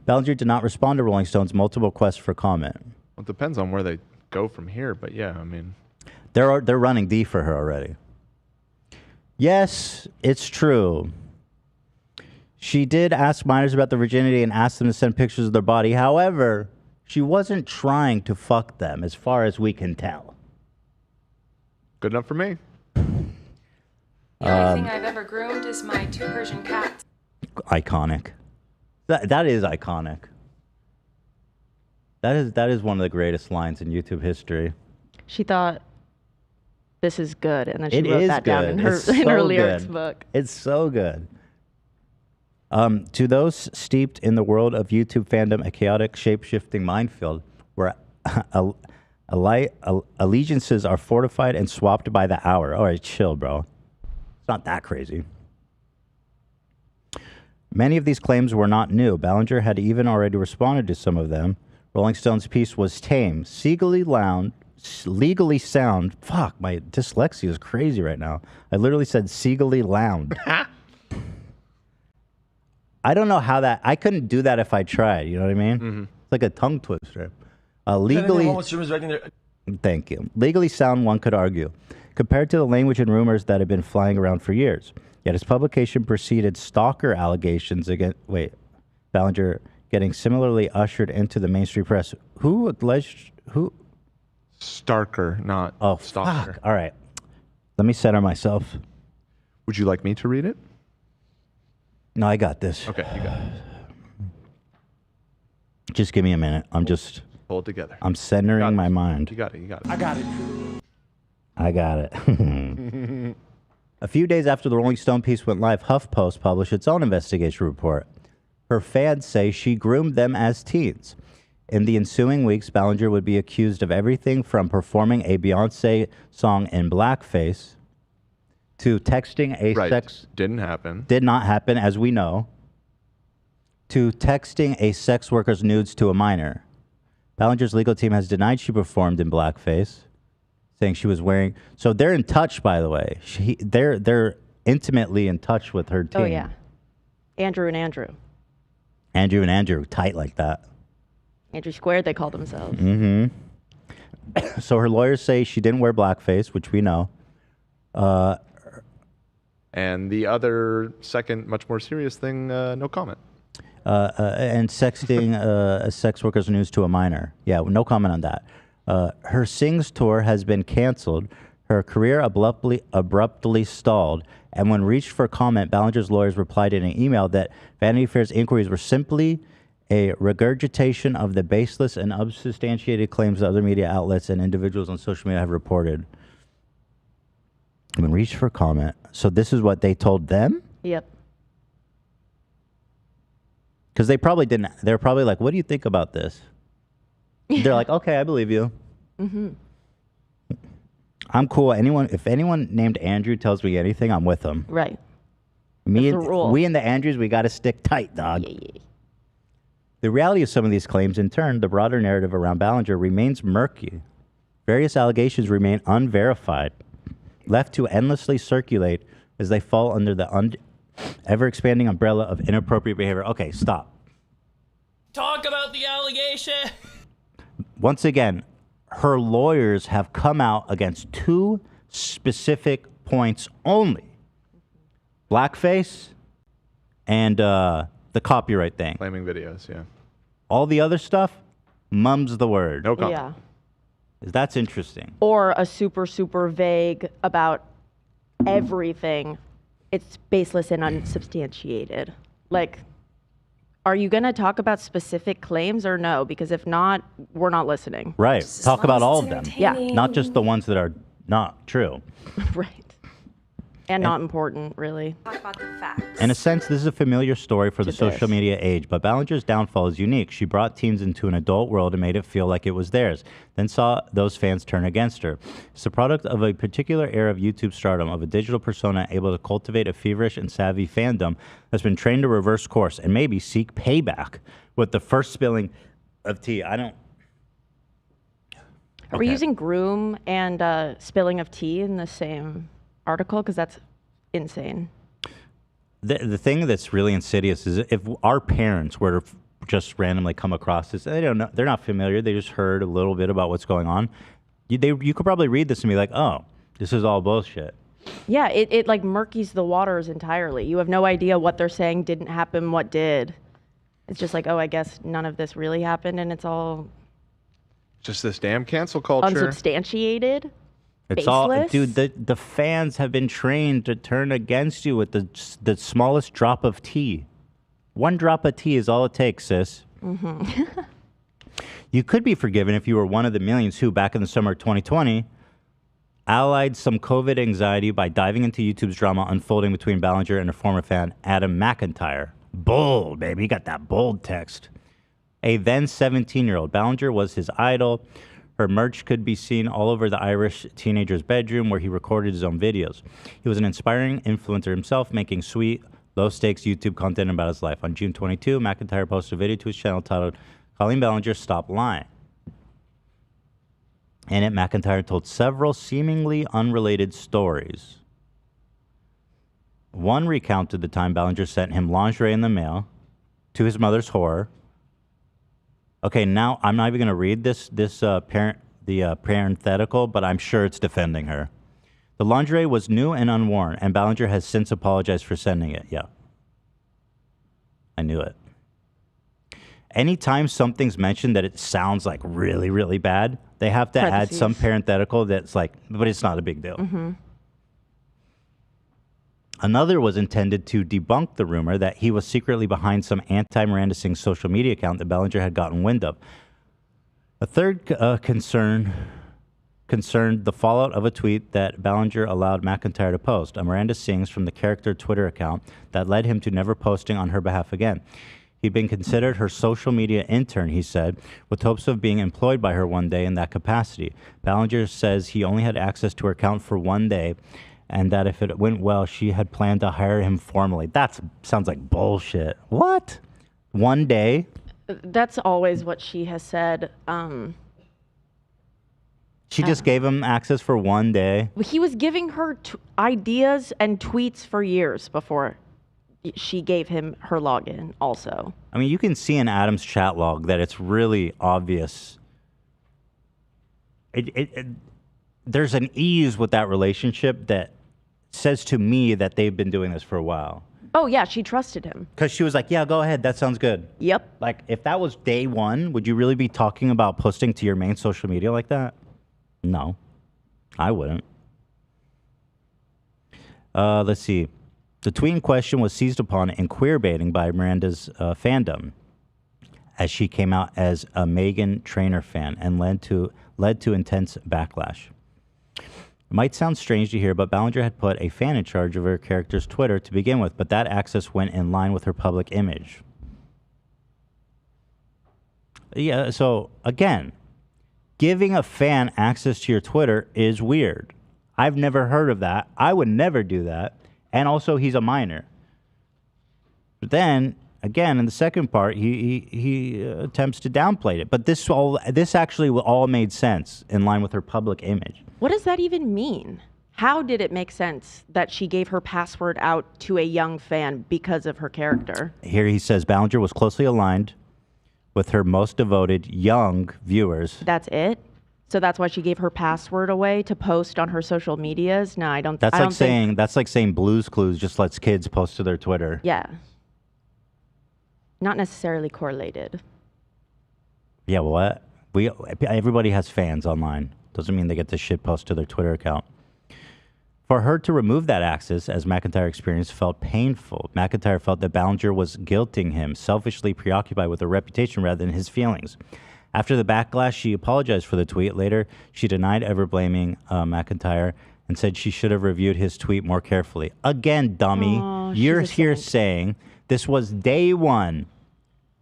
Ballinger did not respond to Rolling Stone's multiple requests for comment. Well, it depends on where they go from here, but yeah, I mean, They're running D for her already. Yes, it's true. She did ask minors about their virginity and asked them to send pictures of their body. However, she wasn't trying to fuck them, as far as we can tell. Good enough for me. The only thing I've ever groomed is my 2 Persian cats. Iconic. That is iconic. That is one of the greatest lines in YouTube history. She thought, this is good, and then she It wrote is that down in good. her, It's in her so lyrics good. book. It's so good. To those steeped in the world of YouTube fandom, a chaotic, shape-shifting minefield where allegiances are fortified and swapped by the hour. All right, chill, bro. It's not that crazy. Many of these claims were not new. Ballinger had even already responded to some of them. Rolling Stone's piece was tame, legally sound. Fuck, my dyslexia is crazy right now. I literally said seagully loud. I don't know how that... I couldn't do that if I tried, you know what I mean? Mm-hmm. It's like a tongue twister. Legally... Thank you. Legally sound, one could argue, compared to the language and rumors that have been flying around for years. Yet his publication preceded stalker allegations against... Wait. Ballinger getting similarly ushered into the mainstream press. Who alleged... Who? Starker, not stalker. Fuck. All right. Let me center myself. Would you like me to read it? No, I got this. Okay, you got it. Just give me a minute. I'm just... Pull it together. I'm centering my mind. You got it. You got it. I got it. I got it. A few days after the Rolling Stone piece went live, HuffPost published its own investigation report. Her fans say she groomed them as teens. In the ensuing weeks, Ballinger would be accused of everything from performing a Beyoncé song in blackface to texting a Didn't happen. Did not happen, as we know. To texting a sex worker's nudes to a minor. Ballinger's legal team has denied she performed in blackface, saying she was wearing... So they're in touch, by the way. They're intimately in touch with her team. Oh, yeah. Andrew and Andrew. Andrew and Andrew, tight like that. Andrew Squared, they call themselves. Mm-hmm. So her lawyers say she didn't wear blackface, which we know. And the other second, much more serious thing, no comment. And sexting a sex worker's news to a minor. Yeah, no comment on that. Her Sings tour has been canceled. Her career abruptly stalled. And when reached for comment, Ballinger's lawyers replied in an email that Vanity Fair's inquiries were simply a regurgitation of the baseless and unsubstantiated claims that other media outlets and individuals on social media have reported. When reached for comment. So this is what they told them? Yep. Because they probably didn't. They're probably like, what do you think about this? They're like, okay, I believe you. Mm-hmm. I'm cool. If anyone named Andrew tells me anything, I'm with them. Right. We That's the rule. and the Andrews, we got to stick tight, dog. Yeah. The reality of some of these claims, in turn, the broader narrative around Ballinger remains murky. Various allegations remain unverified, left to endlessly circulate as they fall under the ever-expanding umbrella of inappropriate behavior. Okay, stop. Talk about the allegation. Once again, her lawyers have come out against 2 specific points only. Blackface and the copyright thing. Claiming videos, yeah. All the other stuff, mum's the word. No comment. Yeah. That's interesting. Or a super, super vague about everything. It's baseless and unsubstantiated. Like, are you going to talk about specific claims or no? Because if not, we're not listening. Right. Talk about all of them. Yeah. Not just the ones that are not true. Right. And not important, really. Talk about the facts. In a sense, this is a familiar story for the It social is. media age, but Ballinger's downfall is unique. She brought teens into an adult world and made it feel like it was theirs, then saw those fans turn against her. It's the product of a particular era of YouTube stardom, of a digital persona able to cultivate a feverish and savvy fandom that's been trained to reverse course and maybe seek payback with the first spilling of tea. Are we using groom and spilling of tea in the same article? Because that's insane. The thing that's really insidious is if our parents were to just randomly come across this, they don't know, they're not familiar, they just heard a little bit about what's going on. You could probably read this and be like, oh, this is all bullshit. Yeah, it like murkies the waters entirely. You have no idea what they're saying didn't happen, what did. It's just like, oh, I guess none of this really happened, and it's all just this damn cancel culture. Unsubstantiated. It's baseless. all, dude. The fans have been trained to turn against you with the smallest drop of tea. One drop of tea is all it takes, sis. Mm-hmm. You could be forgiven if you were one of the millions who, back in the summer of 2020, allied some COVID anxiety by diving into YouTube's drama unfolding between Ballinger and a former fan, Adam McIntyre. Bold, baby. You got that bold text. A then 17-year-old. Ballinger was his idol. Her merch could be seen all over the Irish teenager's bedroom where he recorded his own videos. He was an inspiring influencer himself, making sweet, low-stakes YouTube content about his life. On June 22, McIntyre posted a video to his channel titled, Colleen Ballinger, Stop Lying. In it, McIntyre told several seemingly unrelated stories. One recounted the time Ballinger sent him lingerie in the mail, to his mother's horror. Okay, now I'm not even going to read the parenthetical, but I'm sure it's defending her. The lingerie was new and unworn, and Ballinger has since apologized for sending it. Yeah. I knew it. Anytime something's mentioned that it sounds like really, really bad, they have to add some parenthetical that's like, but it's not a big deal. Mm-hmm. Another was intended to debunk the rumor that he was secretly behind some anti-Miranda Singh social media account that Ballinger had gotten wind of. A third concerned the fallout of a tweet that Ballinger allowed McIntyre to post, a Miranda Singh's from the character Twitter account that led him to never posting on her behalf again. He'd been considered her social media intern, he said, with hopes of being employed by her one day in that capacity. Ballinger says he only had access to her account for one day, and that if it went well, she had planned to hire him formally. That sounds like bullshit. What? One day? That's always what she has said. She just gave him access for one day? He was giving her ideas and tweets for years before she gave him her login also. I mean, you can see in Adam's chat log that it's really obvious. There's an ease with that relationship that says to me that they've been doing this for a while. Oh, yeah, she trusted him. Because she was like, yeah, go ahead. That sounds good. Yep. Like, if that was day one, would you really be talking about posting to your main social media like that? No, I wouldn't. Let's see. The tweet in question was seized upon in queerbaiting by Miranda's fandom, as she came out as a Meghan Trainor fan and led to intense backlash. It might sound strange to hear, but Ballinger had put a fan in charge of her character's Twitter to begin with, but that access went in line with her public image. Yeah, so again, giving a fan access to your Twitter is weird. I've never heard of that. I would never do that. And also, he's a minor. But then, again, in the second part, he attempts to downplay it. But this actually all made sense in line with her public image. What does that even mean? How did it make sense that she gave her password out to a young fan because of her character? Here he says Ballinger was closely aligned with her most devoted young viewers. That's it? So that's why she gave her password away to post on her social medias? No, I don't. That's like saying Blue's Clues just lets kids post to their Twitter. Yeah. Not necessarily correlated. Yeah, well, everybody has fans online. Doesn't mean they get to shitpost to their Twitter account. For her to remove that access, as McIntyre experienced, felt painful. McIntyre felt that Ballinger was guilting him, selfishly preoccupied with her reputation rather than his feelings. After the backlash, she apologized for the tweet. Later, she denied ever blaming McIntyre and said she should have reviewed his tweet more carefully. Again, dummy, you're here saying this was day one.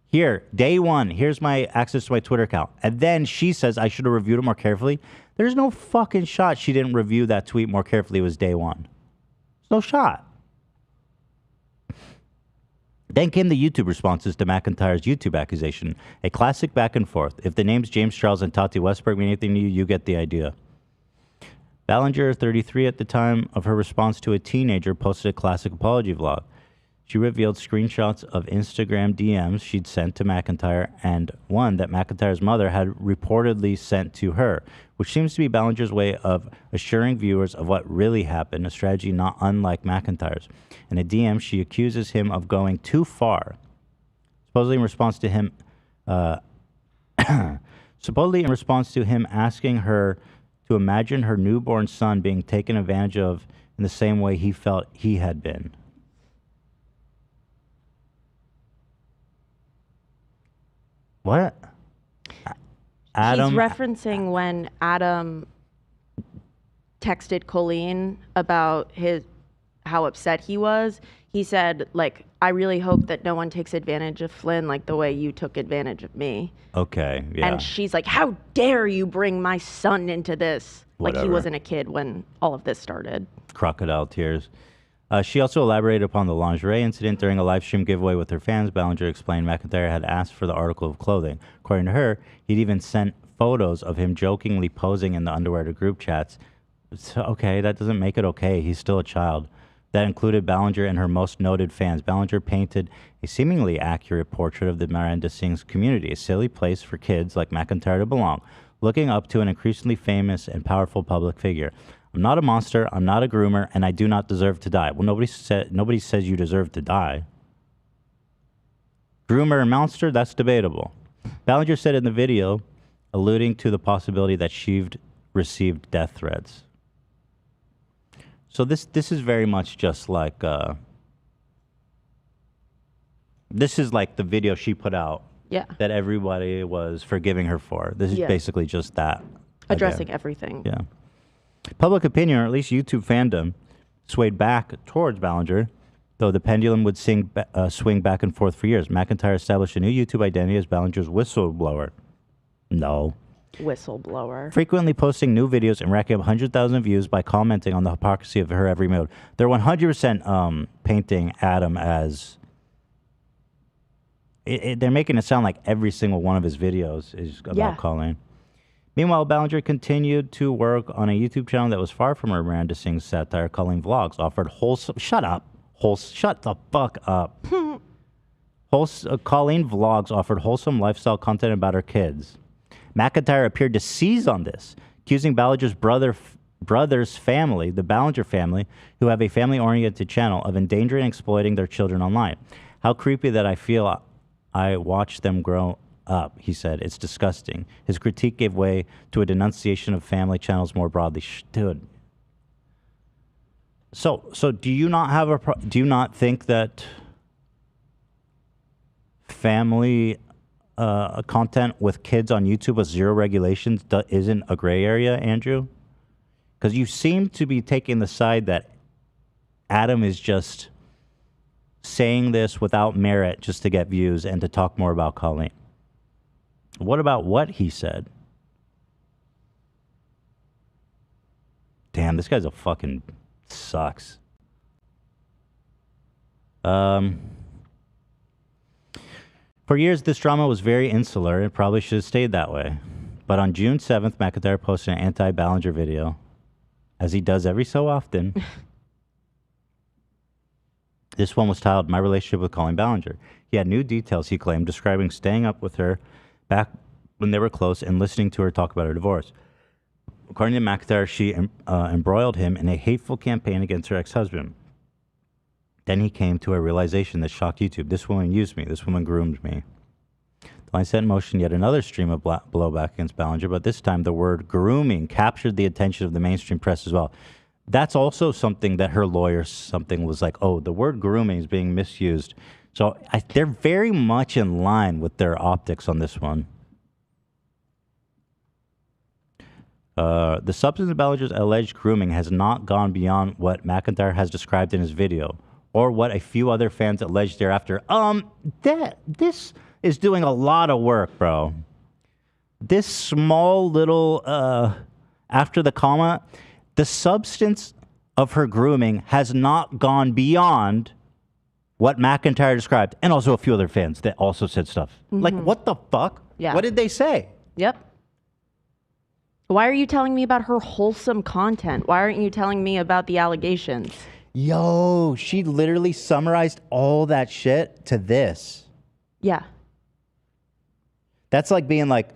Here, day one, here's my access to my Twitter account. And then she says I should have reviewed it more carefully. There's no fucking shot she didn't review that tweet more carefully. It was day one. There's no shot. Then came the YouTube responses to McIntyre's YouTube accusation. A classic back and forth. If the names James Charles and Tati Westbrook mean anything to you, you get the idea. Ballinger, 33 at the time of her response to a teenager, posted a classic apology vlog. She revealed screenshots of Instagram DMs she'd sent to McIntyre and one that McIntyre's mother had reportedly sent to her, which seems to be Ballinger's way of assuring viewers of what really happened, a strategy not unlike McIntyre's. In a DM, she accuses him of going too far. Supposedly in response to him asking her to imagine her newborn son being taken advantage of in the same way he felt he had been. What? Adam. He's referencing when Adam texted Colleen about how upset he was. He said, like, I really hope that no one takes advantage of Flynn like the way you took advantage of me. Okay, yeah. And she's like, how dare you bring my son into this? Whatever. Like he wasn't a kid when all of this started. Crocodile tears. She also elaborated upon the lingerie incident during a live stream giveaway with her fans. Ballinger explained McIntyre had asked for the article of clothing. According to her, he'd even sent photos of him jokingly posing in the underwear to group chats. So, okay, that doesn't make it okay. He's still a child. That included Ballinger and her most noted fans. Ballinger painted a seemingly accurate portrait of the Miranda Sings community, a silly place for kids like McIntyre to belong, looking up to an increasingly famous and powerful public figure. I'm not a monster, I'm not a groomer, and I do not deserve to die. Well, nobody says you deserve to die. Groomer and monster, that's debatable. Ballinger said in the video, alluding to the possibility that she'd received death threats. So this is very much just like this is like the video she put out that everybody was forgiving her for. This is basically just that. Addressing everything. Yeah. Public opinion, or at least YouTube fandom, swayed back towards Ballinger, though the pendulum would swing back and forth for years. McIntyre established a new YouTube identity as Ballinger's whistleblower. No. Whistleblower. Frequently posting new videos and racking up 100,000 views by commenting on the hypocrisy of her every move. They're 100% painting Adam as... they're making it sound like every single one of his videos is about Colleen. Meanwhile, Ballinger continued to work on a YouTube channel that was far from her Miranda Sings satire. Colleen Vlogs offered wholesome... Shut up. Shut the fuck up. Colleen Vlogs offered wholesome lifestyle content about her kids. McIntyre appeared to seize on this, accusing Ballinger's brother's family, the Ballinger family, who have a family-oriented channel, of endangering and exploiting their children online. How creepy that I feel I watch them grow up, he said. It's disgusting. His critique gave way to a denunciation of family channels more broadly. Dude. So do you not have do you not think that family content with kids on YouTube with zero regulations isn't a gray area, Andrew? Because you seem to be taking the side that Adam is just saying this without merit just to get views and to talk more about Colleen. What about what he said? Damn, this guy's a fucking sucks. For years, this drama was very insular and probably should have stayed that way. But on June 7th, McIntyre posted an anti-Ballinger video, as he does every so often. This one was titled, My Relationship with Colleen Ballinger. He had new details, he claimed, describing staying up with her back when they were close and listening to her talk about her divorce. According to McIntyre, she embroiled him in a hateful campaign against her ex-husband. Then he came to a realization that shocked YouTube. This woman used me. This woman groomed me. The line set in motion yet another stream of blowback against Ballinger, but this time the word grooming captured the attention of the mainstream press as well. That's also something that her lawyer was like, oh, the word grooming is being misused. So they're very much in line with their optics on this one. The substance of Ballinger's alleged grooming has not gone beyond what McIntyre has described in his video, or what a few other fans alleged thereafter. This is doing a lot of work, bro. This small little, after the comma, the substance of her grooming has not gone beyond what McIntyre described, and also a few other fans that also said stuff. Like, what the fuck? Yeah. What did they say? Yep. Why are you telling me about her wholesome content? Why aren't you telling me about the allegations? Yo, she literally summarized all that shit to this. Yeah. That's like being like,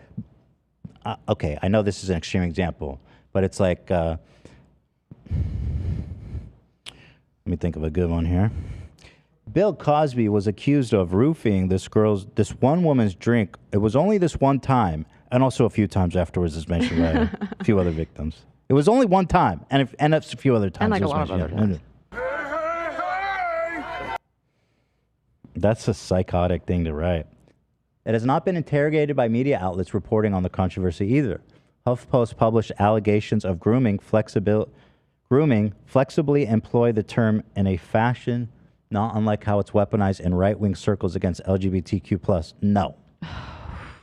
okay, I know this is an extreme example, but it's like, let me think of a good one here. Bill Cosby was accused of roofing this one woman's drink. It was only this one time, and also a few times afterwards, as mentioned by a few other victims. It was only one time, and a few other times. And like a lot of other times. That's a psychotic thing to write. It has not been interrogated by media outlets reporting on the controversy either. HuffPost published allegations of grooming flexibly employ the term in a fashion not unlike how it's weaponized in right-wing circles against LGBTQ+. No.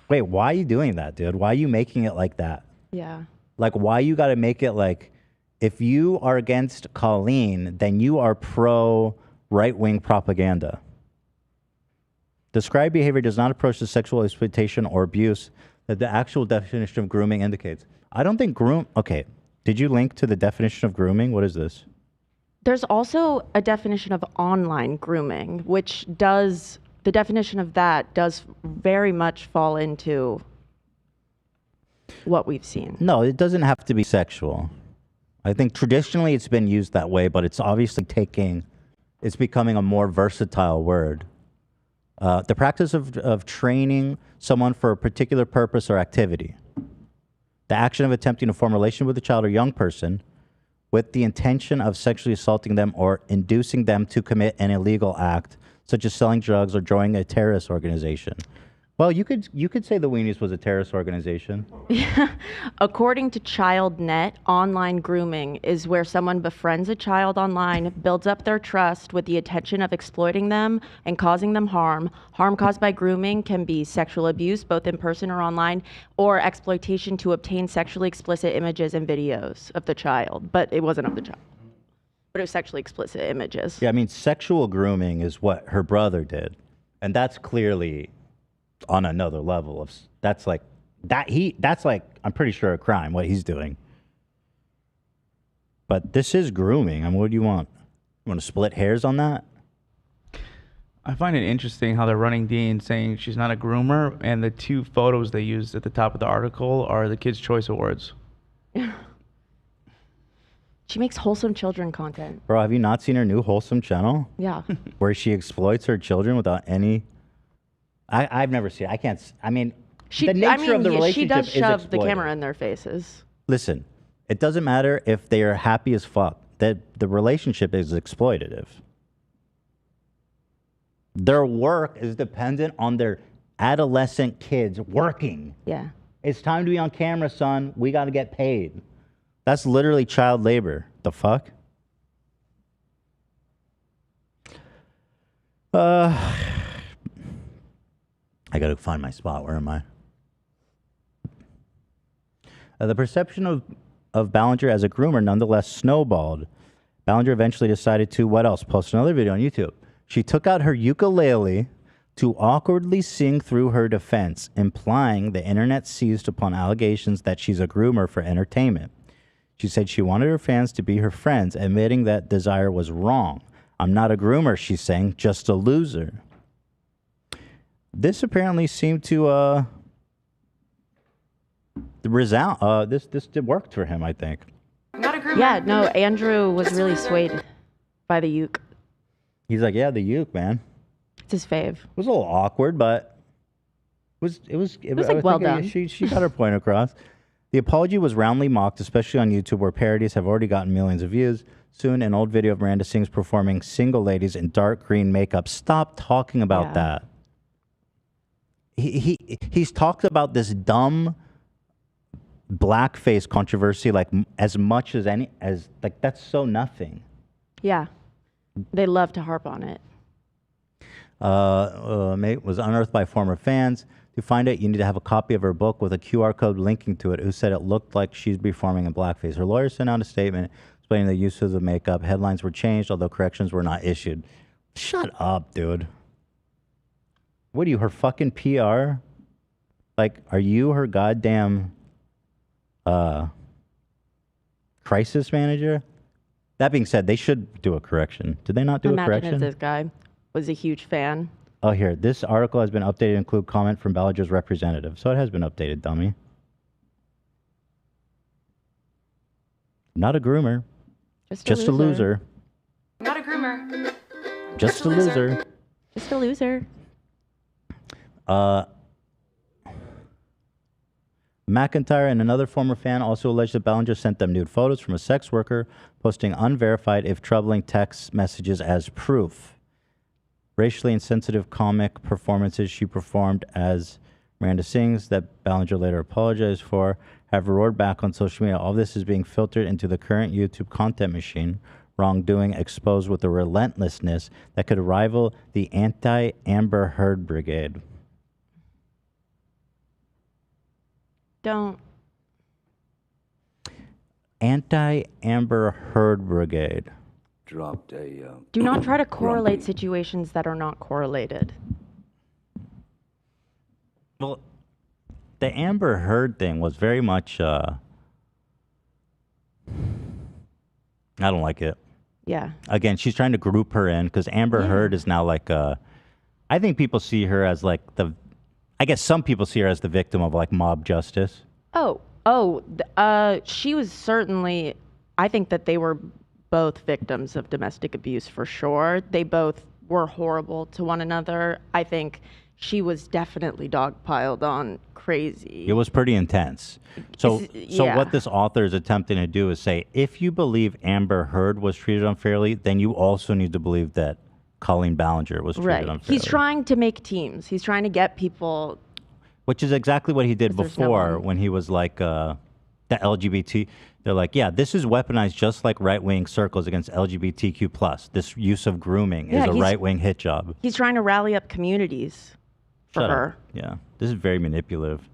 Wait, why are you doing that, dude? Why are you making it like that? Yeah. Like, why you got to make it like, if you are against Colleen, then you are pro right-wing propaganda. Described behavior does not approach the sexual exploitation or abuse that the actual definition of grooming indicates. I don't think okay, did you link to the definition of grooming? What is this? There's also a definition of online grooming, which does, the definition of that does very much fall into what we've seen. No, it doesn't have to be sexual. I think traditionally it's been used that way, but it's obviously it's becoming a more versatile word. The practice of training someone for a particular purpose or activity. The action of attempting to form a relationship with a child or young person with the intention of sexually assaulting them or inducing them to commit an illegal act, such as selling drugs or joining a terrorist organization. Well, you could say the Weenies was a terrorist organization. According to ChildNet, online grooming is where someone befriends a child online, builds up their trust with the intention of exploiting them and causing them harm. Harm caused by grooming can be sexual abuse, both in person or online, or exploitation to obtain sexually explicit images and videos of the child. But it wasn't of the child. But it was sexually explicit images. Yeah, I mean, sexual grooming is what her brother did. And that's clearly on another level of that's like I'm pretty sure a crime what he's doing. But this is grooming. I mean, what do you want? You want to split hairs on that? I find it interesting how they're running Dean saying she's not a groomer, and the two photos they used at the top of the article are the Kids' Choice Awards. She makes wholesome children content. Bro, have you not seen her new wholesome channel? Yeah. Where she exploits her children without any... I've never seen it. I can't... I mean, the nature of the relationship she does is shove the exploitive. camera in their faces. Listen, it doesn't matter if they are happy as fuck. That the relationship is exploitative. Their work is dependent on their adolescent kids working. Yeah. It's time to be on camera, son. We got to get paid. That's literally child labor. The fuck? I gotta find my spot. Where am I? The perception of Ballinger as a groomer nonetheless snowballed. Ballinger eventually decided to, what else? Post another video on YouTube. She took out her ukulele to awkwardly sing through her defense, implying the internet seized upon allegations that she's a groomer for entertainment. She said she wanted her fans to be her friends, admitting that desire was wrong. I'm not a groomer, she's saying, just a loser. This apparently seemed to resound. This did work for him, I think. Not a groomer. Yeah, no, Andrew was really swayed by the uke. He's like, yeah, the uke, man. It's his fave. It was a little awkward, but it was like well done. She got her point across. The apology was roundly mocked, especially on YouTube, where parodies have already gotten millions of views. Soon, an old video of Miranda Sings performing single ladies in dark green makeup. Stop talking about that. He's talked about this dumb blackface controversy like as much as like that's so nothing. Yeah, they love to harp on it. Was unearthed by former fans. To find it, you need to have a copy of her book with a QR code linking to it, who said it looked like she's performing in blackface. Her lawyer sent out a statement explaining the use of the makeup. Headlines were changed, although corrections were not issued. Shut up, dude. What are you, her fucking PR? Like, are you her goddamn crisis manager? That being said, they should do a correction. Did they not do a correction? Imagine if this guy was a huge fan. Oh, here. This article has been updated to include comment from Ballinger's representative. So it has been updated, dummy. Not a groomer. Just a loser. Not a groomer. Just a loser. Just a loser. McIntyre and another former fan also alleged that Ballinger sent them nude photos from a sex worker, posting unverified, if troubling, text messages as proof. Racially insensitive comic performances she performed as Miranda Sings that Ballinger later apologized for have roared back on social media. All this is being filtered into the current YouTube content machine. Wrongdoing exposed with a relentlessness that could rival the anti-Amber Heard brigade. Don't. Anti-Amber Heard brigade. Dropped a. Do not try to correlate situations that are not correlated. Well, the Amber Heard thing was very much. I don't like it. Yeah. Again, she's trying to group her in because Amber Heard is now like I think people see her as like I guess some people see her as the victim of like mob justice. She was certainly. I think that they were both victims of domestic abuse for sure. They both were horrible to one another. I think she was definitely dogpiled on crazy. It was pretty intense. So what this author is attempting to do is say, if you believe Amber Heard was treated unfairly, then you also need to believe that Colleen Ballinger was treated unfairly. He's trying to make teams. He's trying to get people. Which is exactly what he did before when he was like the LGBT. They're like, yeah, this is weaponized just like right-wing circles against LGBTQ+. This use of grooming is a right-wing hit job. He's trying to rally up communities for Shut her. Up. Yeah, this is very manipulative.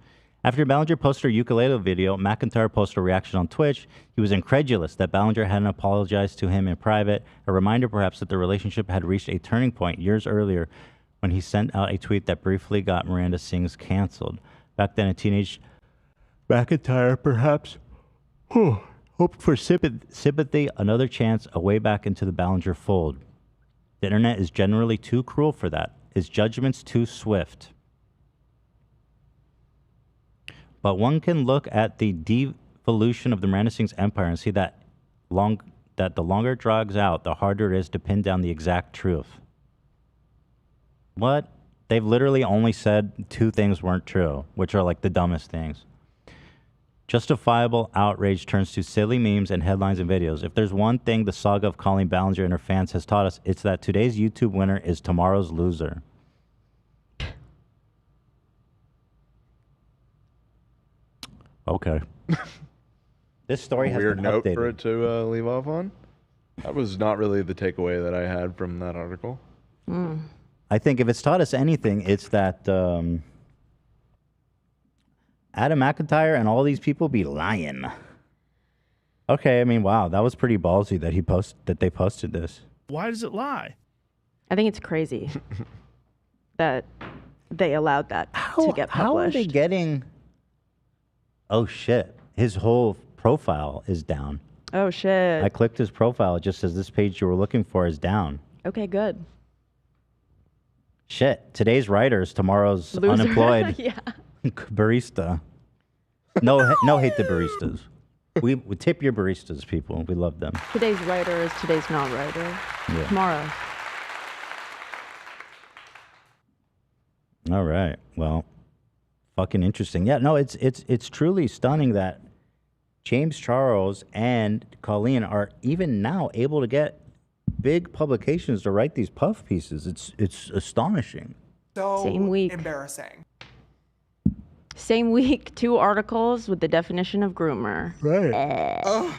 After Ballinger posted her ukulele video, McIntyre posted a reaction on Twitch. He was incredulous that Ballinger hadn't apologized to him in private, a reminder perhaps that the relationship had reached a turning point years earlier when he sent out a tweet that briefly got Miranda Sings canceled. Back then, a teenage McIntyre perhaps hoped for sympathy, another chance, a way back into the Ballinger fold. The internet is generally too cruel for that. His judgment's too swift. But one can look at the devolution of the Miranda Sings empire and see that the longer it drags out, the harder it is to pin down the exact truth. What? They've literally only said two things weren't true, which are like the dumbest things. Justifiable outrage turns to silly memes and headlines and videos. If there's one thing the saga of Colleen Ballinger and her fans has taught us, it's that today's YouTube winner is tomorrow's loser. Okay. This story has weird been note updated. for it to leave off on. That was not really the takeaway that I had from that article. I think if it's taught us anything, it's that Adam McIntyre and all these people be lying. Okay, I mean, wow, that was pretty ballsy that they posted this. Why does it lie? I think it's crazy that they allowed that to get published. How are they getting? Oh shit! His whole profile is down. Oh shit! I clicked his profile. It just says this page you were looking for is down. Okay, good. Shit! Today's writers, tomorrow's Loser. unemployed. Yeah. Barista. No hate the baristas. We tip your baristas, people. We love them. Today's writer is today's not writer. Yeah. Tomorrow. All right. Well, fucking interesting. Yeah. No, it's truly stunning that James Charles and Colleen are even now able to get big publications to write these puff pieces. It's astonishing. So Same week. embarrassing. Same week, 2 articles with the definition of groomer. Right.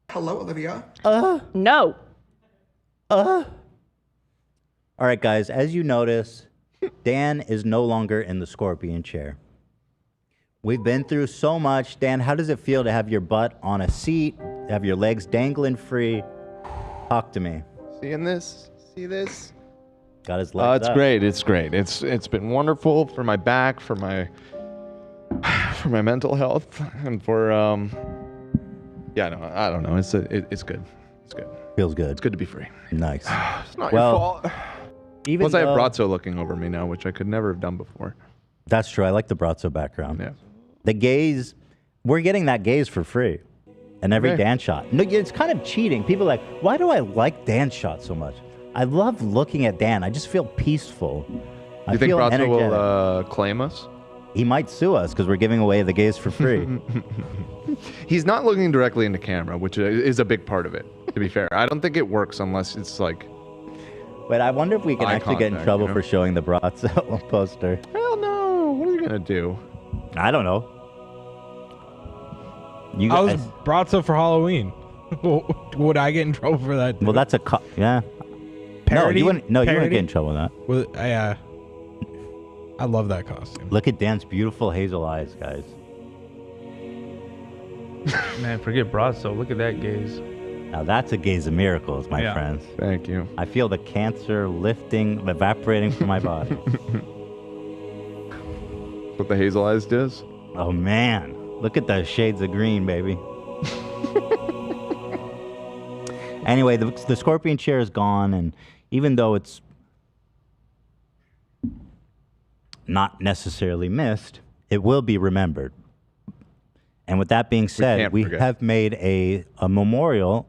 Hello, Olivia. No. All right, guys. As you notice, Dan is no longer in the scorpion chair. We've been through so much. Dan, how does it feel to have your butt on a seat, have your legs dangling free? Talk to me. Seeing this? See this? Got his legs It's up. great. It's great. It's been wonderful for my back, for my mental health, and for yeah, no, I don't know. It's good. It's good. Feels good. It's good to be free. Nice. It's not Well, your fault. even Plus, I have though- Brazzo looking over me now, which I could never have done before. That's true. I like the Brazzo background. Yeah. The gaze, we're getting that gaze for free. And every Okay. dance shot. No, it's kind of cheating. People are like, why do I like dance shots so much? I love looking at Dan. I just feel peaceful. I You think feel Brazzo energetic. will claim us? He might sue us because we're giving away the gaze for free. He's not looking directly into camera, which is a big part of it, to be fair. I don't think it works unless it's like... But I wonder if we can eye actually get in contact, trouble you know? for showing the Brazzo poster. Hell no. What are you going to do? I don't know. You I was guys, Brazzo for Halloween. Would I get in trouble for that? well, that's a... yeah. Parody? No, you wouldn't get Parody? in trouble with that. Well, I love that costume. Look at Dan's beautiful hazel eyes, guys. Man, forget Brazzo. Look at that gaze. Now that's a gaze of miracles, my Yeah. friends. Thank you. I feel the cancer lifting, evaporating from my body. What the hazel eyes does? Oh man, look at the shades of green, baby. Anyway, the scorpion chair is gone, and even though it's not necessarily missed, it will be remembered. And with that being said, can't we forget. have made a memorial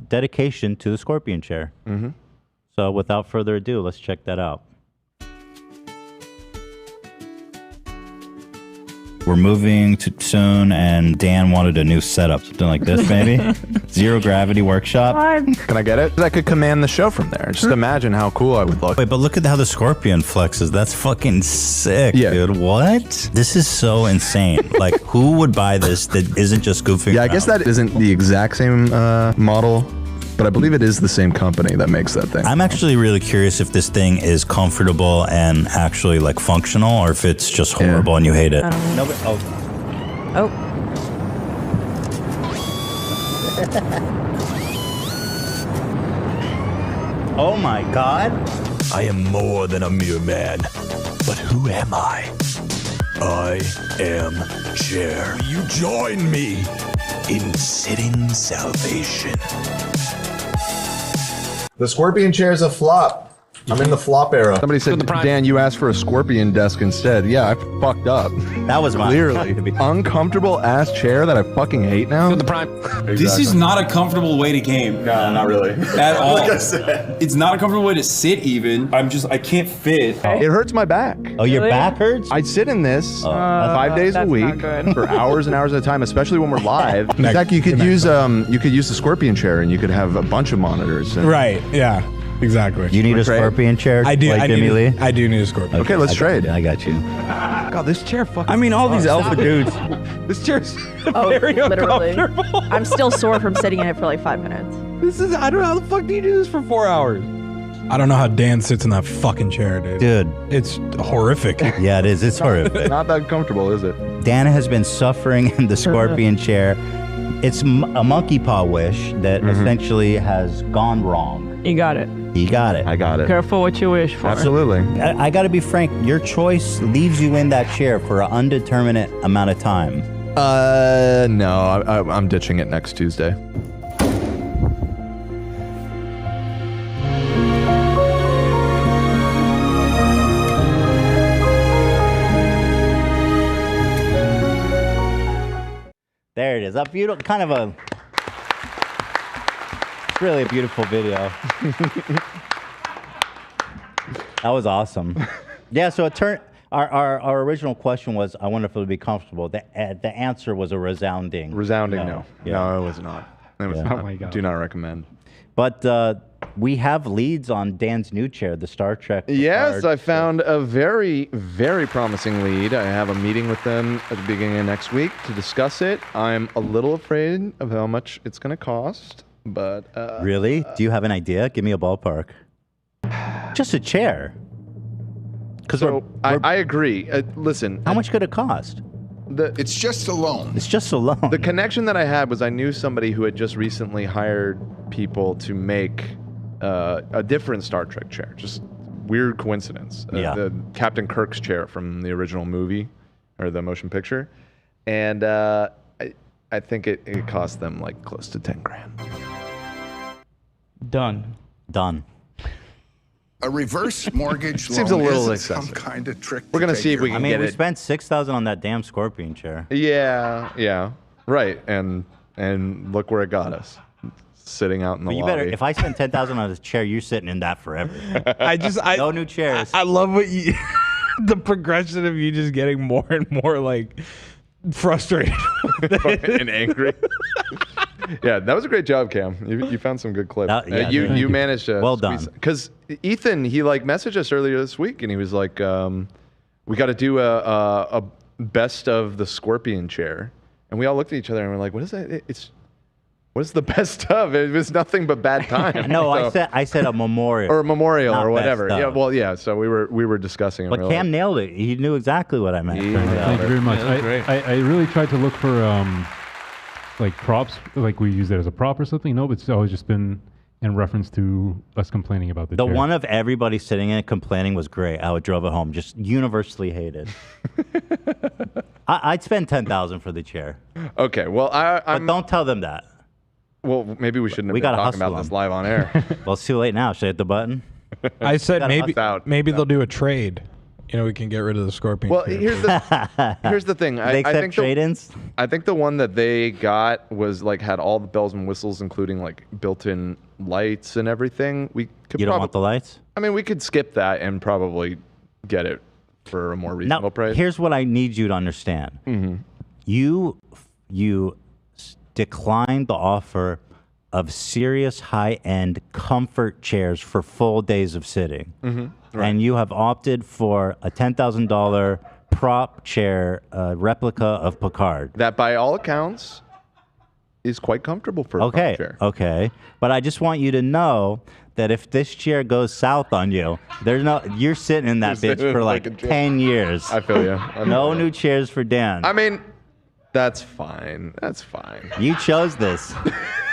dedication to the scorpion chair. Mm-hmm. So without further ado, let's check that out. We're moving to soon, and Dan wanted a new setup, something like this, maybe. Zero gravity workshop. Can I get it? I could command the show from there. Just imagine how cool I would look. Wait, but look at how the scorpion flexes. That's fucking sick, Yeah. dude. What? This is so insane. Like, who would buy this that isn't just goofing Yeah, I around? guess that isn't the exact same model, but I believe it is the same company that makes that thing. I'm actually really curious if this thing is comfortable and actually like functional, or if it's just horrible and you hate it. Nobody, Oh. Oh my God. I am more than a mere man. But who am I? I am Chair. Will you join me in sitting salvation? The scorpion chair is a flop. I'm in the flop era. Somebody said, Dan, you asked for a scorpion desk instead. Yeah, I fucked up. That was mine. Clearly. Uncomfortable ass chair that I fucking hate now. This is not a comfortable way to game. No, not really. At all. Like I said. It's not a comfortable way to sit even. I can't fit. It hurts my back. Oh, your back hurts? I sit in this 5 days a that's week not good. for hours and hours at a time, especially when we're live. In fact, you could use the scorpion chair and you could have a bunch of monitors. And Right. Yeah. Exactly. You need a Great. scorpion chair? I do. Like I Jimmy do. Lee? I do need a scorpion. Okay, let's trade. I got you. God, this chair fucking. I mean, all these alpha dudes. This chair's Oh, very literally. uncomfortable. I'm still sore from sitting in it for like 5 minutes. I don't know how the fuck do you do this for 4 hours? I don't know how Dan sits in that fucking chair, dude. Dude. It's horrific. Yeah, it is. It's horrific. Not that comfortable, is it? Dan has been suffering in the scorpion chair. It's a monkey paw wish that essentially has gone wrong. You got it. You got it. I got it. Careful what you wish for. Absolutely. I got to be frank. Your choice leaves you in that chair for an undeterminate amount of time. No, I'm ditching it next Tuesday. There it is. A beautiful, kind of a, really a beautiful video. That was awesome. Yeah. So it turned. Our original question was, I wonder if it would be comfortable. The answer was a resounding. No. Yeah. No, it was not. It was Yeah. not. Oh my God. Do not recommend. But we have leads on Dan's new chair, the Star Trek. Yes, Picard. I found a very, very promising lead. I have a meeting with them at the beginning of next week to discuss it. I'm a little afraid of how much it's going to cost, but... Really? Do you have an idea? Give me a ballpark. Just a chair. So I agree. Listen. How much could it cost? It's just a loan. It's just a loan. The connection that I had was I knew somebody who had just recently hired people to make a different Star Trek chair. Just weird coincidence. The Captain Kirk's chair from the original movie or the motion picture, and I think it cost them like close to 10 grand. Done. A reverse mortgage loan Seems a little isn't excessive. some kind of trick. We're gonna see if we can get we it. spent $6,000 on that damn scorpion chair. Yeah, right. And look where it got us. Sitting out in the But you lobby. better. If I spend $10,000 on this chair, you're sitting in that forever. No new chairs. I love what you, the progression of you just getting more and more like frustrated and angry. Yeah, that was a great job, Cam. You found some good clips. You managed to. Well done. Because Ethan, he like messaged us earlier this week, and he was like, "We got to do a best of the scorpion chair," and we all looked at each other and we're like, "What is that? What's the best of? It was nothing but bad time." No, So- I said a memorial. or a memorial Not or whatever. best Yeah, of. well, yeah. So we were discussing it. But Cam nailed it. He knew exactly what I meant. Thank you very much. I really tried to look for like props, like we use it as a prop or something. No, but it's always just been in reference to us complaining about the The chair. one of everybody sitting in it complaining was great. I drove it home, just universally hated. I'd spend $10,000 for the chair. Okay, well, But don't tell them that. Well, maybe we shouldn't have We been gotta talking hustle about this them. live on air. Well, it's too late now. Should I hit the button? I said Gotta maybe they'll do a trade. You know, we can get rid of the scorpion. Well, chair. here's the thing. They I accept think trade-ins? I think the one that they got was like had all the bells and whistles, including like built-in lights and everything. We could. You don't want the lights? I mean, we could skip that and probably get it for a more reasonable Now, price. here's what I need you to understand. Mm-hmm. You declined the offer of serious high-end comfort chairs for full days of sitting. Mm-hmm. Right. And you have opted for a $10,000 prop chair replica of Picard. That, by all accounts, is quite comfortable for a prop chair. Okay. But I just want you to know that if this chair goes south on you, you're sitting in that bitch for like 10 years. I feel you. No new chairs for Dan. I mean, that's fine. That's fine. You chose this.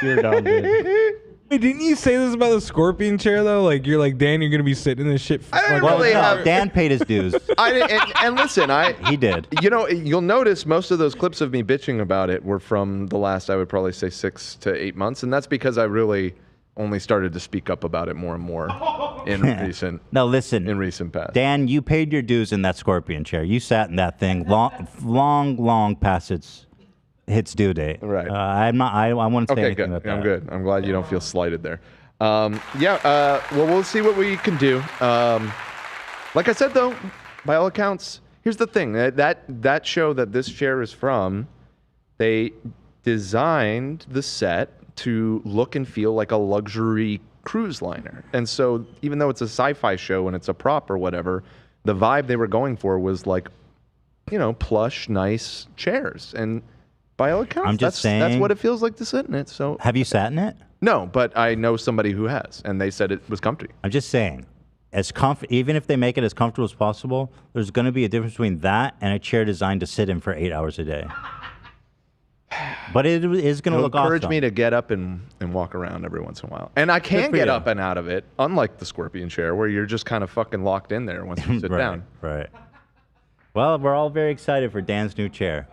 You're dumb, dude. Wait, didn't you say this about the scorpion chair though? Like you're like, Dan, you're gonna be sitting in this shit. Dan paid his dues. And listen, he did. You know, you'll notice most of those clips of me bitching about it were from the last, I would probably say 6 to 8 months, and that's because I really only started to speak up about it more and more in recent. No, listen. In recent past. Dan, you paid your dues in that scorpion chair. You sat in that thing long past its due date. Right. I'm not. I wouldn't say Okay, anything good. about that. I'm good. I'm glad you don't feel slighted there. Well, we'll see what we can do. Like I said, though, by all accounts, here's the thing. That show that this chair is from, they designed the set to look and feel like a luxury cruise liner. And so even though it's a sci-fi show and it's a prop or whatever, the vibe they were going for was like, plush, nice chairs. And by all accounts, I'm just that's saying- what it feels like to sit in it. So Have you sat in it? no, but I know somebody who has, and they said it was comfy. I'm just saying, even if they make it as comfortable as possible, there's going to be a difference between that and a chair designed to sit in for 8 hours a day. But it is going to look encourage awesome. me to get up and walk around every once in a while. And I can for get you. up and out of it, unlike the scorpion chair where you're just kind of fucking locked in there once you sit down. Right. Well, we're all very excited for Dan's new chair.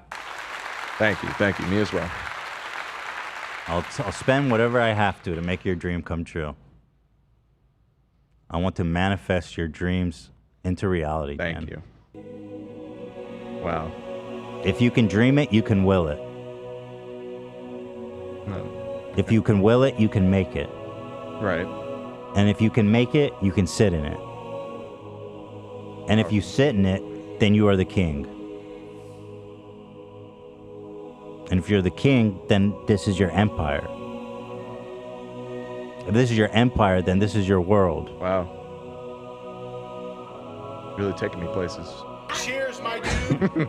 Thank you. Me as well. I'll spend whatever I have to make your dream come true. I want to manifest your dreams into reality. Thank you. Wow. If you can dream it, you can will it. No. If you can will it, you can make it. Right. And if you can make it, you can sit in it. And if you sit in it, then you are the king. And if you're the king, then this is your empire. If this is your empire, then this is your world. Wow. Really taking me places. Cheers, my dude.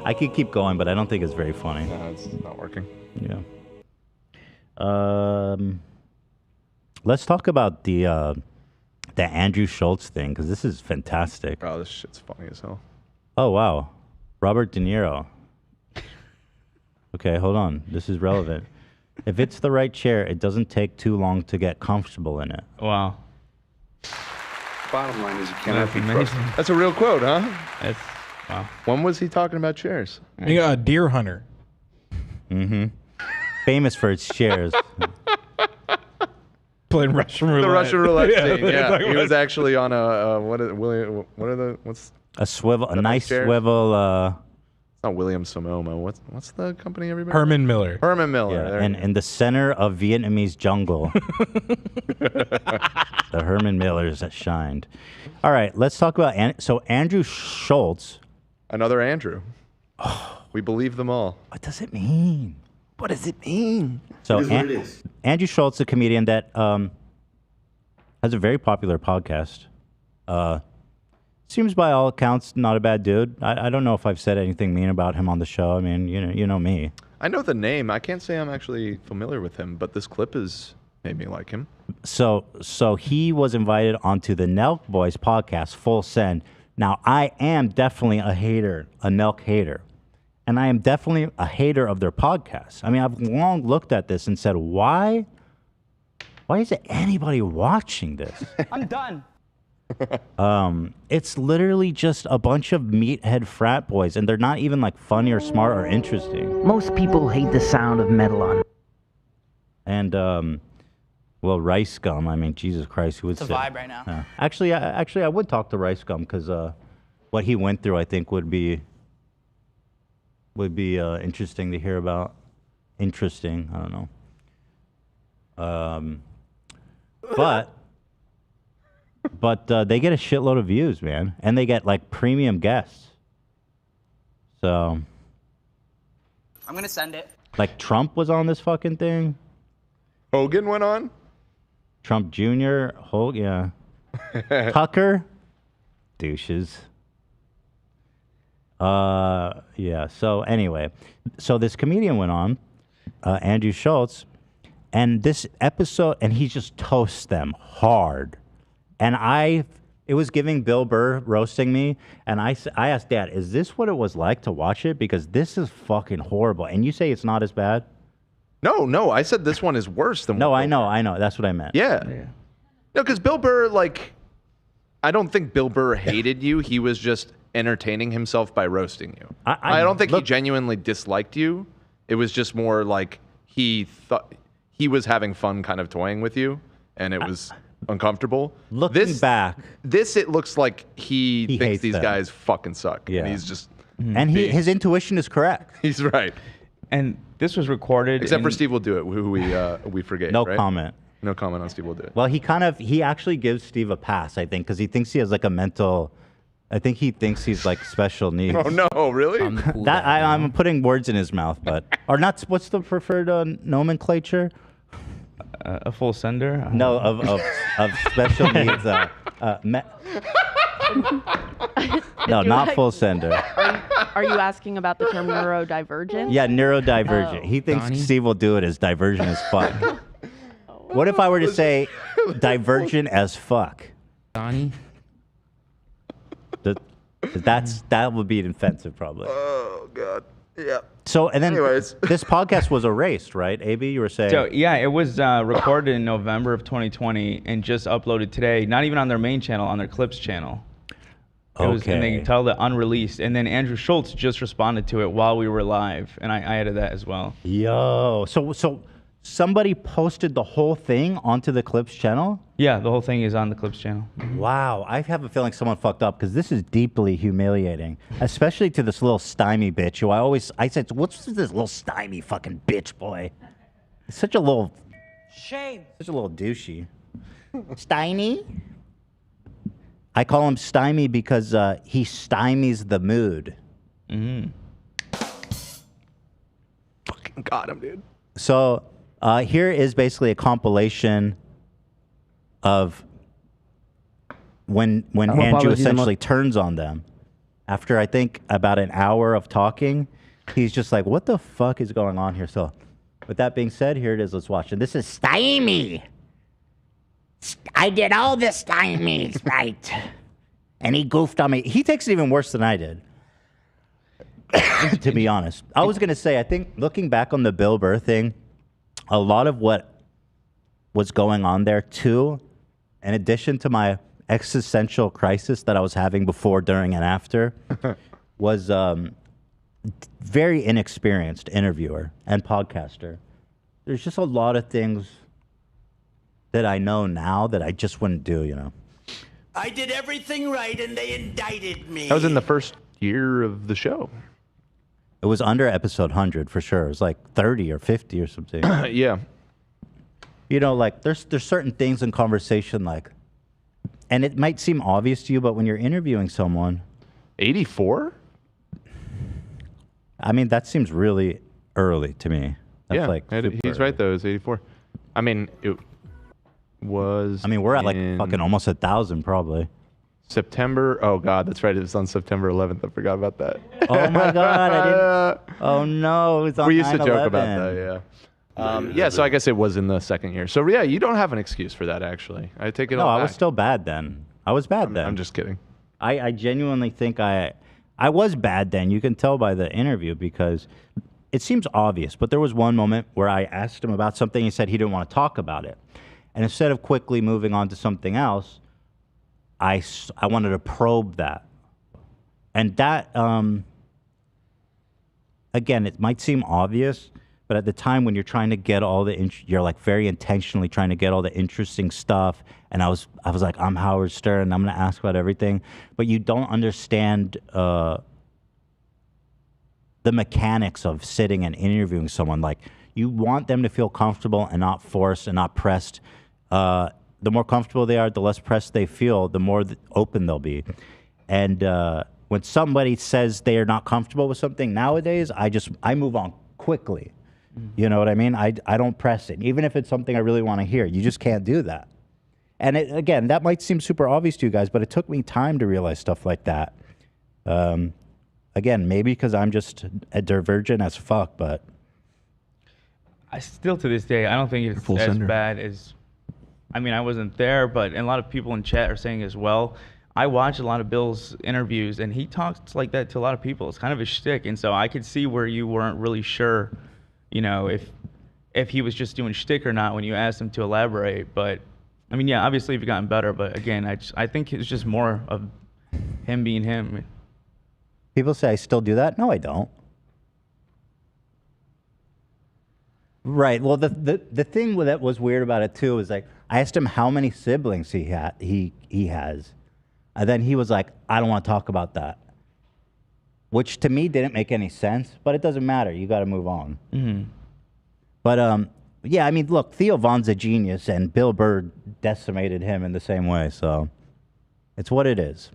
I could keep going, but I don't think it's very funny. No, it's not working. Yeah. Let's talk about the Andrew Schultz thing, because this is fantastic. Oh, this shit's funny as hell. Oh, wow. Robert De Niro. Okay, hold on. This is relevant. If it's the right chair, it doesn't take too long to get comfortable in it. Wow. Bottom line is you cannot be trusted. That's a real quote, huh? That's wow. When was he talking about chairs? A deer hunter. Mm-hmm. Famous for its chairs. Playing Russian roulette. The Russian roulette scene. Yeah, Like, he was actually on a what's a swivel, a nice chair? swivel. It's not William Sonoma. What's the company? Everybody. Herman Miller. Herman Miller. Yeah, and in the center of Vietnamese jungle, the Herman Millers that shined. All right, let's talk about Andrew Schultz. Another Andrew. We believe them all. What does it mean? What does it mean? So It is what it is. Andrew Schultz, a comedian that has a very popular podcast. Seems by all accounts not a bad dude. I don't know if I've said anything mean about him on the show. I mean, you know me. I know the name. I can't say I'm actually familiar with him, but this clip has made me like him. So he was invited onto the Nelk Boys podcast, Full Send. Now, I am definitely a Nelk hater. And I am definitely a hater of their podcast. I mean, I've long looked at this and said, why is it anybody watching this? I'm done. It's literally just a bunch of meathead frat boys, and they're not even like funny or smart or interesting. Most people hate the sound of metal on. And well, Rice Gum. I mean, Jesus Christ, who would It's a say? vibe right now. Actually, I would talk to Rice Gum because what he went through, I think, would be interesting to hear about. Interesting, I don't know. But they get a shitload of views, man, and they get like premium guests. So, I'm gonna send it. like Trump was on this fucking thing. Hogan went on. Trump Jr. Hogan, yeah. Tucker, douches. Yeah. So anyway, so this comedian went on, Andrew Schultz, and this episode, and he just toasts them hard. And it was giving Bill Burr roasting me, and I asked Dad, is this what it was like to watch it? Because this is fucking horrible. And you say it's not as bad? No, I said this one is worse than. No, I know. That's what I meant. Yeah. No, because Bill Burr, I don't think Bill Burr hated you. He was just entertaining himself by roasting you. I don't think he genuinely disliked you. It was just more like he thought he was having fun kind of toying with you, and it was uncomfortable. Looking back, it looks like he thinks hates these them. guys fucking suck. Yeah. And he's just And his intuition is correct. He's right. And this was recorded. Except for Steve Will Do It, who we forget. No right? comment. No comment on Steve Will Do It. Well, he actually gives Steve a pass, I think, because he thinks he has like a mental. I think he thinks he's like special needs. Oh no, really? I'm putting words in his mouth, but or not. What's the preferred nomenclature? A full sender? No, of special needs. No, not full sender. Are you asking about the term neurodivergent? Yeah, neurodivergent. Oh. He thinks Donnie? Steve Will Do It as divergent as fuck. What if I were to say divergent as fuck? Donnie? That would be offensive, probably. Oh God. Yeah. So and then Anyways. this podcast was erased, right? AB, you were saying. So yeah, it was recorded in November of 2020 and just uploaded today. Not even on their main channel, on their Clips channel. And they Okay. tell it unreleased. And then Andrew Schultz just responded to it while we were live, and I added that as well. Yo, so somebody posted the whole thing onto the Clips channel? Yeah, the whole thing is on the Clips channel. Wow, I have a feeling someone fucked up because this is deeply humiliating, especially to this little stymie bitch who I said, what's this little stymie fucking bitch boy? It's such a little douchey. Stymie? I call him stymie because he stymies the mood. Mm-hmm. Fucking got him, dude. So here is basically a compilation of when Andrew essentially turns on them. After I think about an hour of talking, he's just like, what the fuck is going on here? So with that being said, here it is. Let's watch it. This is stymie. I did all the stymies right. And he goofed on me. He takes it even worse than I did. To be honest. I was going to say, I think looking back on the Bill Burr thing, a lot of what was going on there too, in addition to my existential crisis that I was having before, during, and after, was very inexperienced interviewer and podcaster. There's just a lot of things that I know now that I just wouldn't do, you know. I did everything right and they indicted me. That was in the first year of the show. It was under episode 100 for sure. It was like 30 or 50 or something. Yeah. You know, like there's certain things in conversation, like, and it might seem obvious to you, but when you're interviewing someone, 84. I mean, that seems really early to me. That's Yeah, like he's right though. It's 84. I mean, it was. I mean, we're at like fucking almost 1,000 probably. September. Oh God, that's right. It was on September 11th. I forgot about that. Oh my God, I didn't. Oh no, it's on We used to 9/11. joke about that. Yeah. Yeah. So I guess it was in the second year. So yeah, you don't have an excuse for that. Actually, I take it No, all I back. was still bad then. I was bad then. I'm just kidding. I genuinely think I was bad then. You can tell by the interview because it seems obvious, but there was one moment where I asked him about something. He said he didn't want to talk about it. And instead of quickly moving on to something else, I wanted to probe that. And that, again, it might seem obvious, but at the time when you're trying to get all the, you're like very intentionally trying to get all the interesting stuff. And I was like, I'm Howard Stern, I'm going to ask about everything. But you don't understand the mechanics of sitting and interviewing someone. Like, you want them to feel comfortable and not forced and not pressed. The more comfortable they are, the less pressed they feel, the more open they'll be. And when somebody says they are not comfortable with something nowadays, I move on quickly. You know what I mean? I don't press it. Even if it's something I really want to hear, you just can't do that. And again, that might seem super obvious to you guys, but it took me time to realize stuff like that. Again, maybe because I'm just a divergent as fuck, but I still, to this day, I don't think it's as bad as, I mean, I wasn't there, but a lot of people in chat are saying as well. I watch a lot of Bill's interviews, and he talks like that to a lot of people. It's kind of a shtick, and so I could see where you weren't really sure, you know, if he was just doing shtick or not when you asked him to elaborate. But I mean, yeah, obviously you've gotten better, but again, I think it's just more of him being him. people say I still do that. No, I don't. Right. Well, the thing that was weird about it too is like I asked him how many siblings he has, and then he was like, "I don't want to talk about that," which to me didn't make any sense. But it doesn't matter. You got to move on. Mm-hmm. But yeah, I mean, look, Theo Von's a genius, and Bill Burr decimated him in the same way. So it's what it is.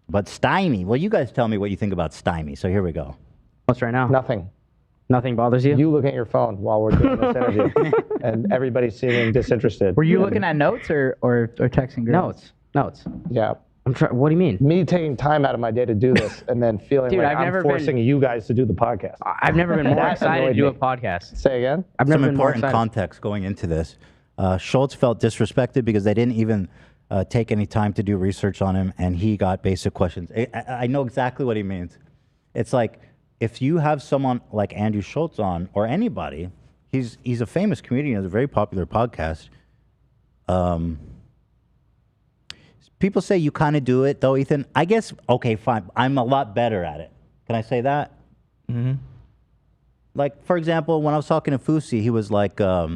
But Stymie, well, you guys tell me what you think about Stymie. So here we go. What's right now? Nothing. Nothing bothers you? You look at your phone while we're doing this interview, and everybody's seeming disinterested. Were you looking at notes or texting girls? Notes. Yeah. What do you mean? Me taking time out of my day to do this, and then feeling Dude, like I've I'm never forcing you guys to do the podcast. I've never been more That excited to annoyed do me. a podcast. Say again? I've never Some been more important excited. context going into this. Schultz felt disrespected because they didn't even take any time to do research on him, and he got basic questions. I know exactly what he means. It's like if you have someone like Andrew Schultz on, or anybody, he's a famous comedian, has a very popular podcast. People say you kind of do it, though, Ethan. I guess, okay, fine. I'm a lot better at it. Can I say that? Mm-hmm. Like, for example, when I was talking to Fousey, he was like, I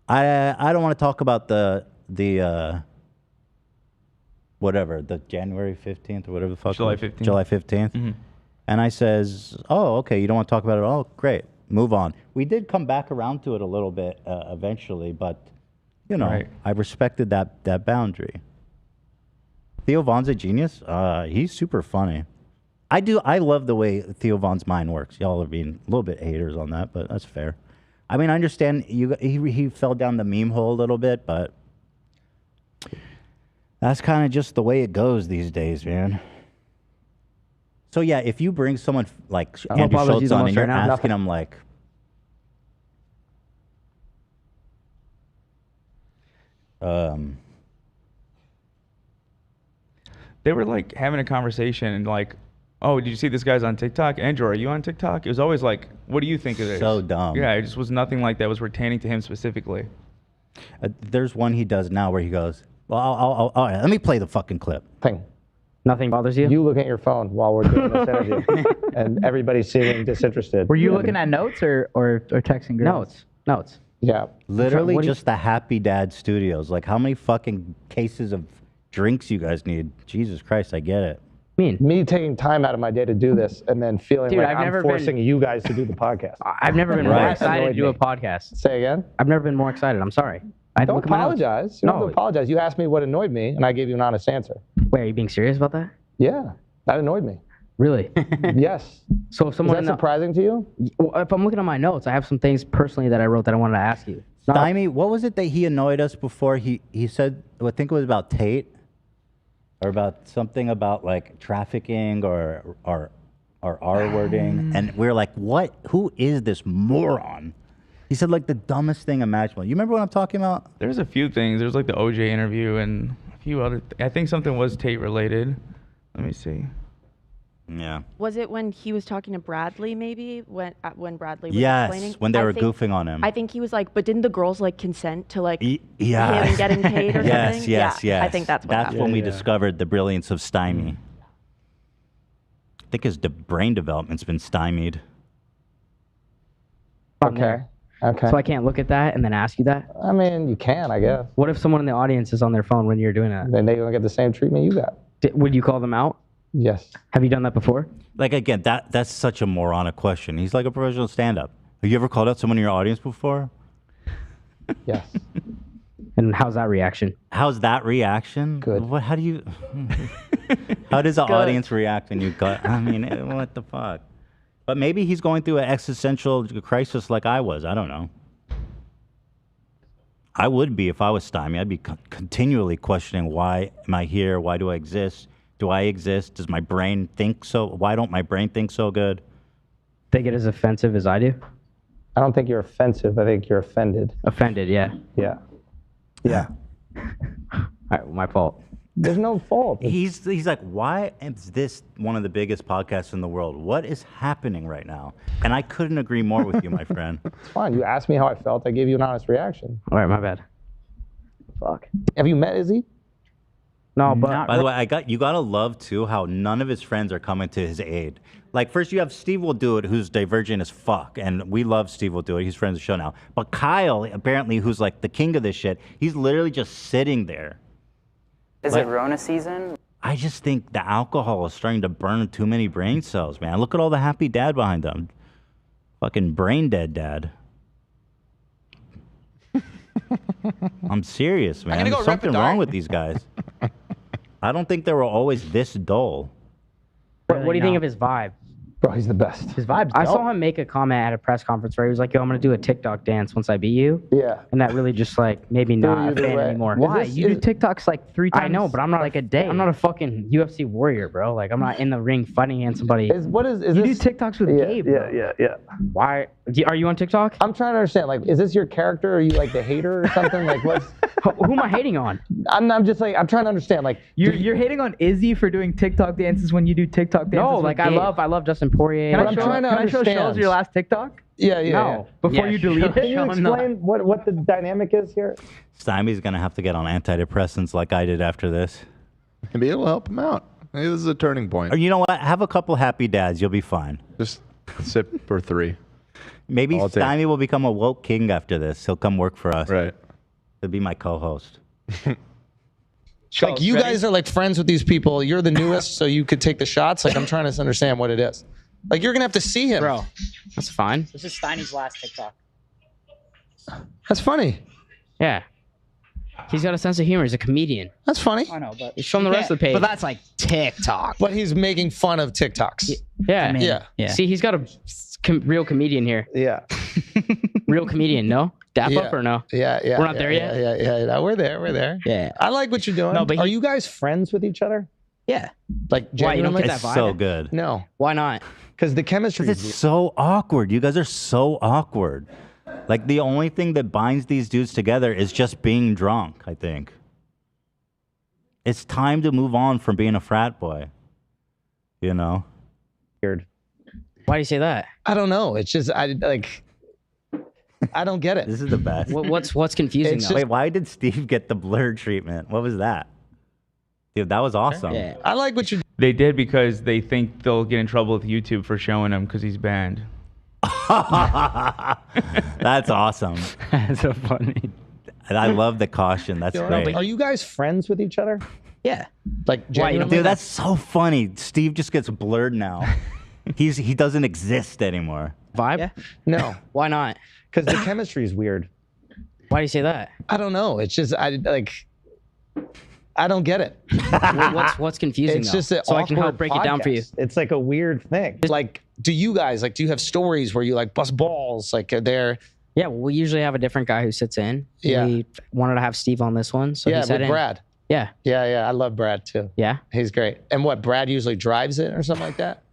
don't want to talk about the whatever, the January 15th or whatever the fuck. July it was. 15th. July 15th. Mhm. And I says, oh, okay, you don't want to talk about it at all? Great, move on. We did come back around to it a little bit eventually, but, you know, Right. I respected that boundary. Theo Von's a genius. He's super funny. I love the way Theo Von's mind works. Y'all are being a little bit haters on that, but that's fair. I mean, I understand he fell down the meme hole a little bit, but that's kind of just the way it goes these days, man. So yeah, if you bring someone like What Andrew bothers you Schultz the on most and you're right now? asking him like, They were like having a conversation, and like oh, did you see this guy's on TikTok? Andrew, are you on TikTok? It was always like, what do you think of this? So dumb. Yeah, it just was nothing like that was pertaining to him specifically. There's one he does now where he goes, well, all right, let me play the fucking clip. Nothing bothers you? You looking at your phone while we're doing this interview, and everybody's seeming disinterested. Were you looking at notes or texting girls? Notes. Yeah. Literally just the Happy Dad Studios. Like, how many fucking cases of drinks you guys need? Jesus Christ, I get it. Me taking time out of my day to do this and then feeling Dude, like I've I'm never forcing you guys to do the podcast. I've never been more excited to do a podcast. Say again? I've never been more excited. I'm sorry. I Don't apologize. You don't have to apologize. You asked me what annoyed me, and I gave you an honest answer. Wait, are you being serious about that? Yeah, that annoyed me. Really? Yes. So if someone Is that surprising to you? Well, if I'm looking at my notes, I have some things personally that I wrote that I wanted to ask you. Stymie, what was it that he annoyed us before? He said, I think it was about Tate, or about something about like trafficking or R-wording, and we were like, what? Who is this moron? He said like the dumbest thing imaginable. You remember what I'm talking about? There's a few things. There's like the OJ interview and a few other. I think something was Tate related. Let me see. Yeah. Was it when he was talking to Bradley, maybe? When Bradley was explaining? Yes, when they were goofing on him. I think he was like, but didn't the girls like consent to like yeah. him getting paid or something? Yes. I think that's what happened. when we discovered the brilliance of Stymie. I think his brain development's been stymied. Okay. So I can't look at that and then ask you that? I mean, you can, I guess. What if someone in the audience is on their phone when you're doing that? Then they're going to get the same treatment you got. Would you call them out? Yes. Have you done that before? Like, again, that's such a moronic question. He's like a professional stand-up. Have you ever called out someone in your audience before? Yes. And how's that reaction? How's that reaction? Good. What? How do you? How does the audience react when you got? I mean, what the fuck? But maybe he's going through an existential crisis like I was. I don't know. I would be if I was Stymie. I'd be continually questioning, why am I here? Why do I exist? Do I exist? Does my brain think so? Why don't my brain think so good? Think it as offensive as I do? I don't think you're offensive. I think you're offended. Offended, yeah. Yeah. Yeah. All right, well, my fault. There's no fault. He's like, why is this one of the biggest podcasts in the world? What is happening right now? And I couldn't agree more with you, my friend. It's fine. You asked me how I felt. I gave you an honest reaction. All right, my bad. Fuck. Have you met Izzy? No, but by the way, you gotta love too how none of his friends are coming to his aid. Like, first you have Steve Will Do It, who's divergent as fuck, and we love Steve Will Do It. He's friends of the show now. But Kyle, apparently, who's like the king of this shit, he's literally just sitting there. Is it Rona season? I just think the alcohol is starting to burn too many brain cells, man. Look at all the happy dad behind them. Fucking brain dead dad. I'm serious, man. There's something wrong with these guys. I don't think they were always this dull. What do you think of his vibe? Bro, he's the best. His vibe's I saw him make a comment at a press conference where he was like, yo, I'm going to do a TikTok dance once I beat you. Yeah. And that really just like made me not a fan anymore. Why? You do TikToks like 3 times. I know, but I'm not like a day. I'm not a fucking UFC warrior, bro. Like, I'm not in the ring fighting against somebody. You do TikToks with Gabe, bro. Yeah. Why? Are you on TikTok? I'm trying to understand. Like, is this your character? Are you like the hater or something? Like, what's... Who am I hating on? I'm just like, I'm trying to understand. Like, you're hating on Izzy for doing TikTok dances when you do TikTok dances. No, like I love Justin Poirier. Can I show Shells your last TikTok? Yeah. No. Before you delete it. Can you explain what the dynamic is here? Stymie's gonna have to get on antidepressants like I did after this. Maybe it'll help him out. Maybe this is a turning point. Or you know what? Have a couple happy dads. You'll be fine. Just sip for 3. Maybe Stymie will become a woke king after this. He'll come work for us. Right. He'll be my co-host. Like, you guys are like friends with these people. You're the newest, so you could take the shots. Like, I'm trying to understand what it is. Like, you're gonna have to see him, bro. That's fine. This is Steiny's last TikTok. That's funny. Yeah. He's got a sense of humor. He's a comedian. That's funny. I know, but you show him the rest of the page. But that's like TikTok. But he's making fun of TikToks. Yeah. See, he's got a real comedian here. Yeah. Real comedian, no? Dap up or no? Yeah. We're not there yet? Yeah. No, we're there. Yeah. I like what you're doing. No, but are you guys friends with each other? Yeah. Like, why, you don't genuinely? get that vibe? So good. No. Why not? Because the chemistry. Because it's so awkward. You guys are so awkward. Like, the only thing that binds these dudes together is just being drunk, I think. It's time to move on from being a frat boy. You know? weird. Why do you say that? I don't know. It's just I don't get it. This is the best. What's confusing? Wait, why did Steve get the blur treatment? What was that? Dude, that was awesome. Yeah. I like what you. They did because they think they'll get in trouble with YouTube for showing him because he's banned. That's awesome. That's so funny. I love the caution. That's great. Are you guys friends with each other? Yeah. Like, Dude, that's so funny. Steve just gets blurred now. He doesn't exist anymore. Vibe? Yeah. No. Why not? Because the chemistry is weird. Why do you say that? I don't know. It's just I don't get it. What's confusing? It's just an so I can help break it down for you. It's like a weird thing. Like, do you guys do you have stories where you like bust balls like they're? Yeah, well, we usually have a different guy who sits in. Yeah. We wanted to have Steve on this one, so yeah, he sat with in. Brad. Yeah. Yeah. I love Brad too. Yeah. He's great. And what, Brad usually drives it or something like that?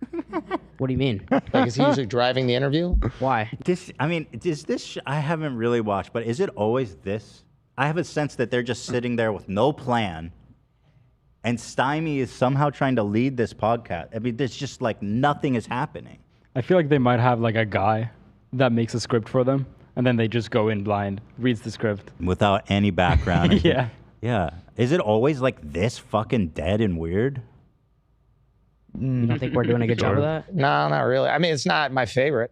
What do you mean? Like, is he usually driving the interview? Why? Is this? I haven't really watched, but is it always this? I have a sense that they're just sitting there with no plan, and Stymie is somehow trying to lead this podcast. I mean, there's just like nothing is happening. I feel like they might have like a guy that makes a script for them, and then they just go in blind, reads the script Without any background. Yeah. Yeah. Is it always like this fucking dead and weird? You don't think we're doing a good job of that? No, not really. I mean, it's not my favorite.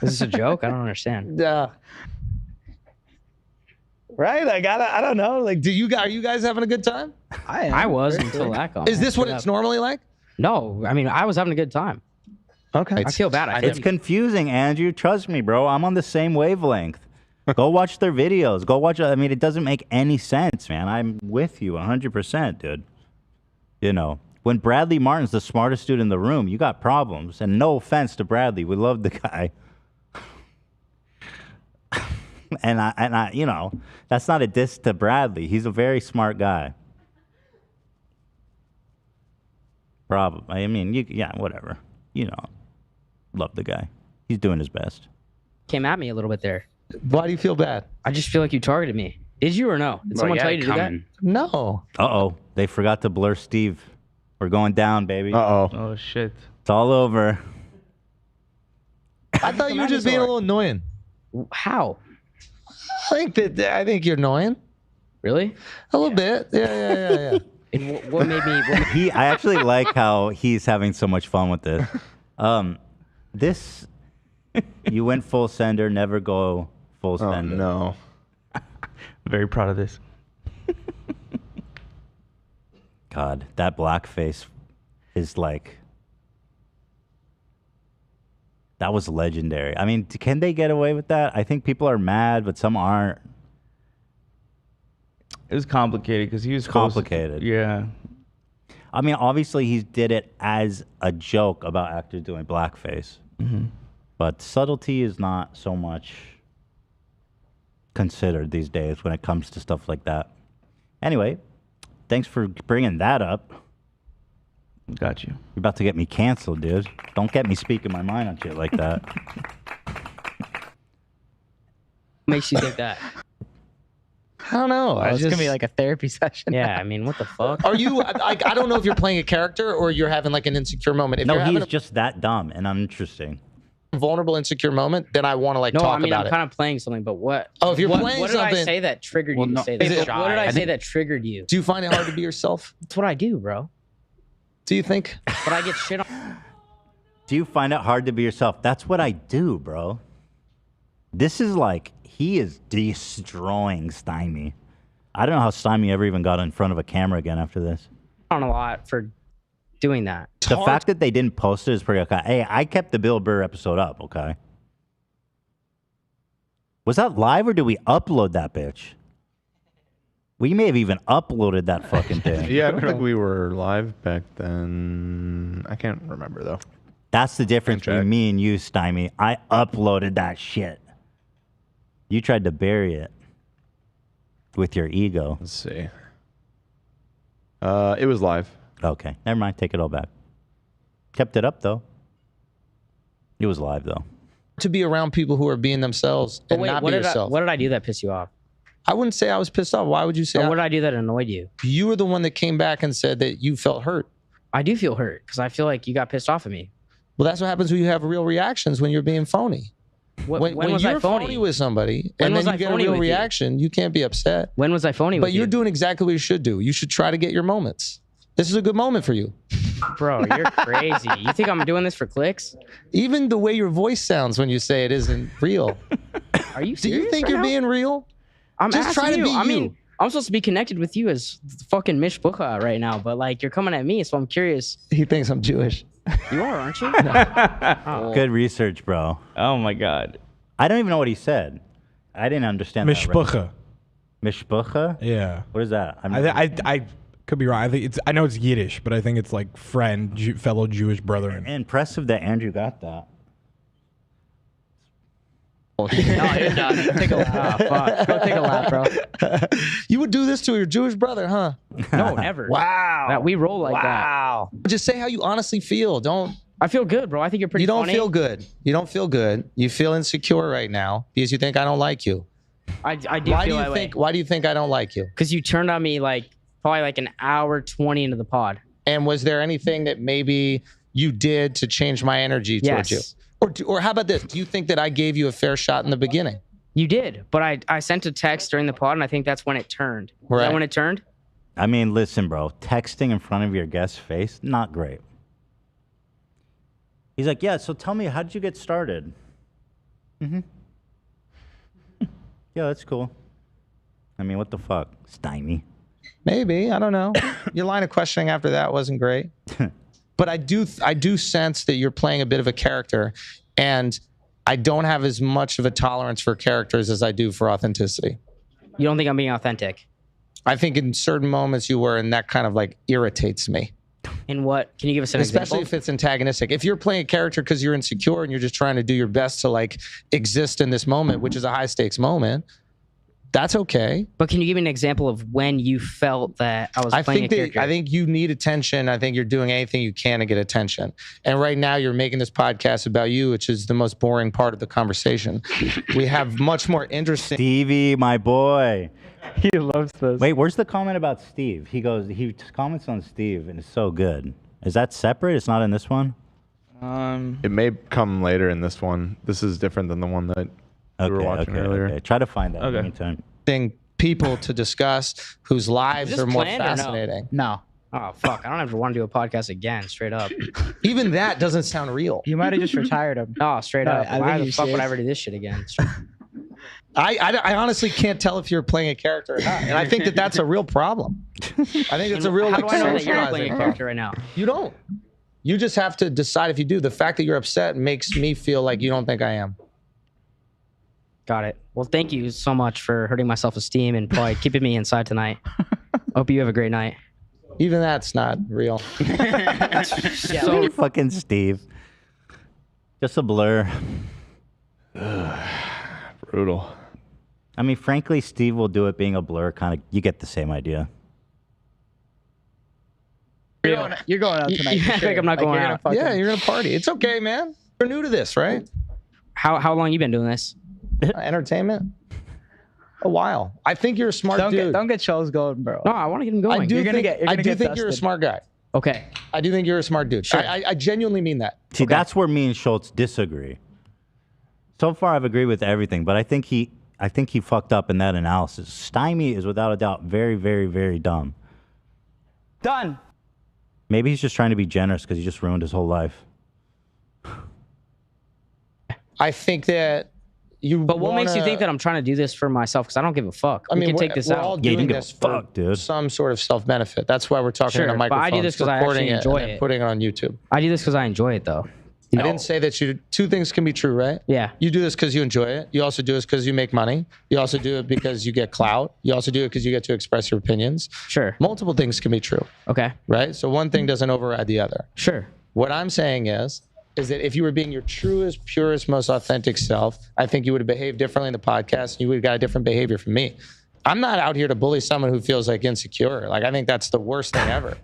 Is this a joke? I don't understand. Right? I don't know. Like, are you guys having a good time? I was until that comment. Is this what it's normally like? No, I mean, I was having a good time. Okay. I feel bad. It's confusing, Andrew. Trust me, bro. I'm on the same wavelength. Go watch their videos. Go watch. I mean, it doesn't make any sense, man. I'm with you 100%, dude. You know, when Bradley Martin's the smartest dude in the room, you got problems. And no offense to Bradley, we love the guy. and I, you know, that's not a diss to Bradley. He's a very smart guy. Problem. I mean, yeah, whatever. You know, love the guy. He's doing his best. Came at me a little bit there. Why do you feel bad? I just feel like you targeted me. Did you or no? Did someone tell you to do that? No. Uh-oh. They forgot to blur Steve. We're going down, baby. Uh-oh. Oh, shit. It's all over. I thought you were just being a little annoying. How? I think you're annoying. Really? A little bit. Yeah. And what made me... I actually like how he's having so much fun with this. You went full sender, never go full sender. Oh, no. Very proud of this. God, that blackface is like... That was legendary. I mean, can they get away with that? I think people are mad, but some aren't. It was complicated because he was complicated. Yeah. I mean, obviously he did it as a joke about actors doing blackface. Mm-hmm. But subtlety is not so much considered these days when it comes to stuff like that. Anyway, thanks for bringing that up. Got you. You're about to get me canceled, dude. Don't get me speaking my mind on shit like that. Makes you think that? I don't know. It's going to be like a therapy session. Yeah, I mean, what the fuck? Are you, I don't know if you're playing a character or you're having like an insecure moment. If No, you're having he's just that dumb and uninteresting. a vulnerable, insecure moment, then I want to like No, talk I mean, about I'm kind of playing something, but what? Oh, if you're playing what did I something- say that triggered you to say is that? it What did I shy? say that triggered you? Do you find it hard to be yourself? That's what I do, bro. Do you think? But I get shit on. Do you find it hard to be yourself? That's what I do, bro. This is like, he is destroying Stymie. I don't know how Stymie ever even got in front of a camera again after this. On a lot for doing that. The fact that they didn't post it is pretty okay. Hey, I kept the Bill Burr episode up, okay? Was that live or did we upload that bitch? We may have even uploaded that fucking thing. Yeah, I don't think we were live back then. I can't remember, though. That's the difference between me and you, Stymie. I uploaded that shit. You tried to bury it with your ego. Let's see. It was live. Okay, never mind. Take it all back. Kept it up, though. It was live, though. To be around people who are being themselves and not be yourself. What did I do that pissed you off? I wouldn't say I was pissed off. Why would you say? What did I do that annoyed you? You were the one that came back and said that you felt hurt. I do feel hurt because I feel like you got pissed off at me. Well, that's what happens when you have real reactions when you're being phony. When was you're I phony? phony with somebody When and was then I you get a phony real with you? reaction, you can't be upset. When was I phony But with you're you? doing exactly what you should do. You should try to get your moments. This is a good moment for you. Bro, you're crazy. You think I'm doing this for clicks? Even the way your voice sounds when you say it isn't real. Are you Do serious you think right you're now? being real? I'm Just asking try to you. be I you. mean, I'm supposed to be connected with you as fucking Mishpucha right now, but like you're coming at me, so I'm curious. He thinks I'm Jewish. You are, aren't you? Good research, bro. Oh my God. I don't even know what he said. I didn't understand that. Mishpucha. Mishpucha? Yeah. What is that? I could be wrong. I know it's Yiddish, but I think it's like friend, fellow Jewish brethren. Impressive that Andrew got that. No, you're done. Take a lap. Fuck. Go take a lap, bro. You would do this to your Jewish brother, huh? No, never. Wow. That we roll like that. Wow. Just say how you honestly feel. Don't. I feel good, bro. I think you're pretty You don't funny. feel good. You don't feel good. You feel insecure right now because you think I don't like you. I do Why feel do you that think? way. Why do you think I don't like you? Because you turned on me like probably like an hour 20 into the pod. And was there anything that maybe you did to change my energy towards you? Yes. Or how about this? Do you think that I gave you a fair shot in the beginning? You did, but I sent a text during the pod, and I think that's when it turned. Is Right. that when it turned? I mean, listen, bro. Texting in front of your guest's face, not great. He's like, yeah, so tell me, how did you get started? Mm-hmm. Yeah, that's cool. I mean, what the fuck? Stymie. Maybe, I don't know. Your line of questioning after that wasn't great. But I do sense that you're playing a bit of a character, and I don't have as much of a tolerance for characters as I do for authenticity. You don't think I'm being authentic? I think in certain moments you were, and that kind of like irritates me. In what? Can you give us an Especially example? if it's antagonistic. If you're playing a character because you're insecure and you're just trying to do your best to like exist in this moment, which is a high stakes moment, that's okay. But can you give me an example of when you felt that I was playing a character? I think you need attention. I think you're doing anything you can to get attention. And right now you're making this podcast about you, which is the most boring part of the conversation. We have much more interesting. Stevie, my boy. He loves this. Wait, where's the comment about Steve? He comments on Steve, and it's so good. Is that separate? It's not in this one? It may come later in this one. This is different than the one that we were watching earlier. Okay. Try to find that in the meantime. People to discuss whose lives Is this are more planned or no? fascinating. No. Oh, fuck. I don't ever want to do a podcast again, straight up. Even that doesn't sound real. You might have just retired him. No, straight No, up. I Why think the you fuck would should. I ever do this shit again? I honestly can't tell if you're playing a character or not. And I think that that's a real problem. I think it's a real How like, do I know that you're not socializing playing a problem. character right now? You don't. You just have to decide if you do. The fact that you're upset makes me feel like you don't think I am. Got it. Well, thank you so much for hurting my self-esteem and probably keeping me inside tonight. Hope you have a great night. Even that's not real. So fucking Steve. Just a blur. Brutal. I mean, frankly, Steve will do it being a blur. Kind of, you get the same idea. You're going out tonight. I think I'm not going out. Yeah, you're gonna party. It's okay, man. You're new to this, right? How long you been doing this? Entertainment. A while. I think you're a smart dude. Don't get shows going, bro. No, I want to get him going. I do You're gonna think, get- I you're gonna do get think you're a dusted. smart guy. Okay. I do think you're a smart dude. Sure. I genuinely mean that. See, that's where me and Schultz disagree. So far, I've agreed with everything, but I think he fucked up in that analysis. Stymie is without a doubt very, very, very dumb. Done. Maybe he's just trying to be generous because he just ruined his whole life. I think that you. But what makes you think that I'm trying to do this for myself? Because I don't give a fuck. We can take this we're out. all doing this for some sort of self-benefit. That's why we're talking Sure, in a but I microphone. do this 'cause I recording actually it, enjoy and then it. putting it on YouTube. I do this because I enjoy it, though. I didn't say that you. Two things can be true, right? Yeah. You do this because you enjoy it. You also do this because you make money. You also do it because you get clout. You also do it because you get to express your opinions. Sure. Multiple things can be true. Okay. Right? So one thing doesn't override the other. Sure. What I'm saying is that if you were being your truest, purest, most authentic self, I think you would have behaved differently in the podcast. You would have got a different behavior from me. I'm not out here to bully someone who feels like insecure. Like, I think that's the worst thing ever.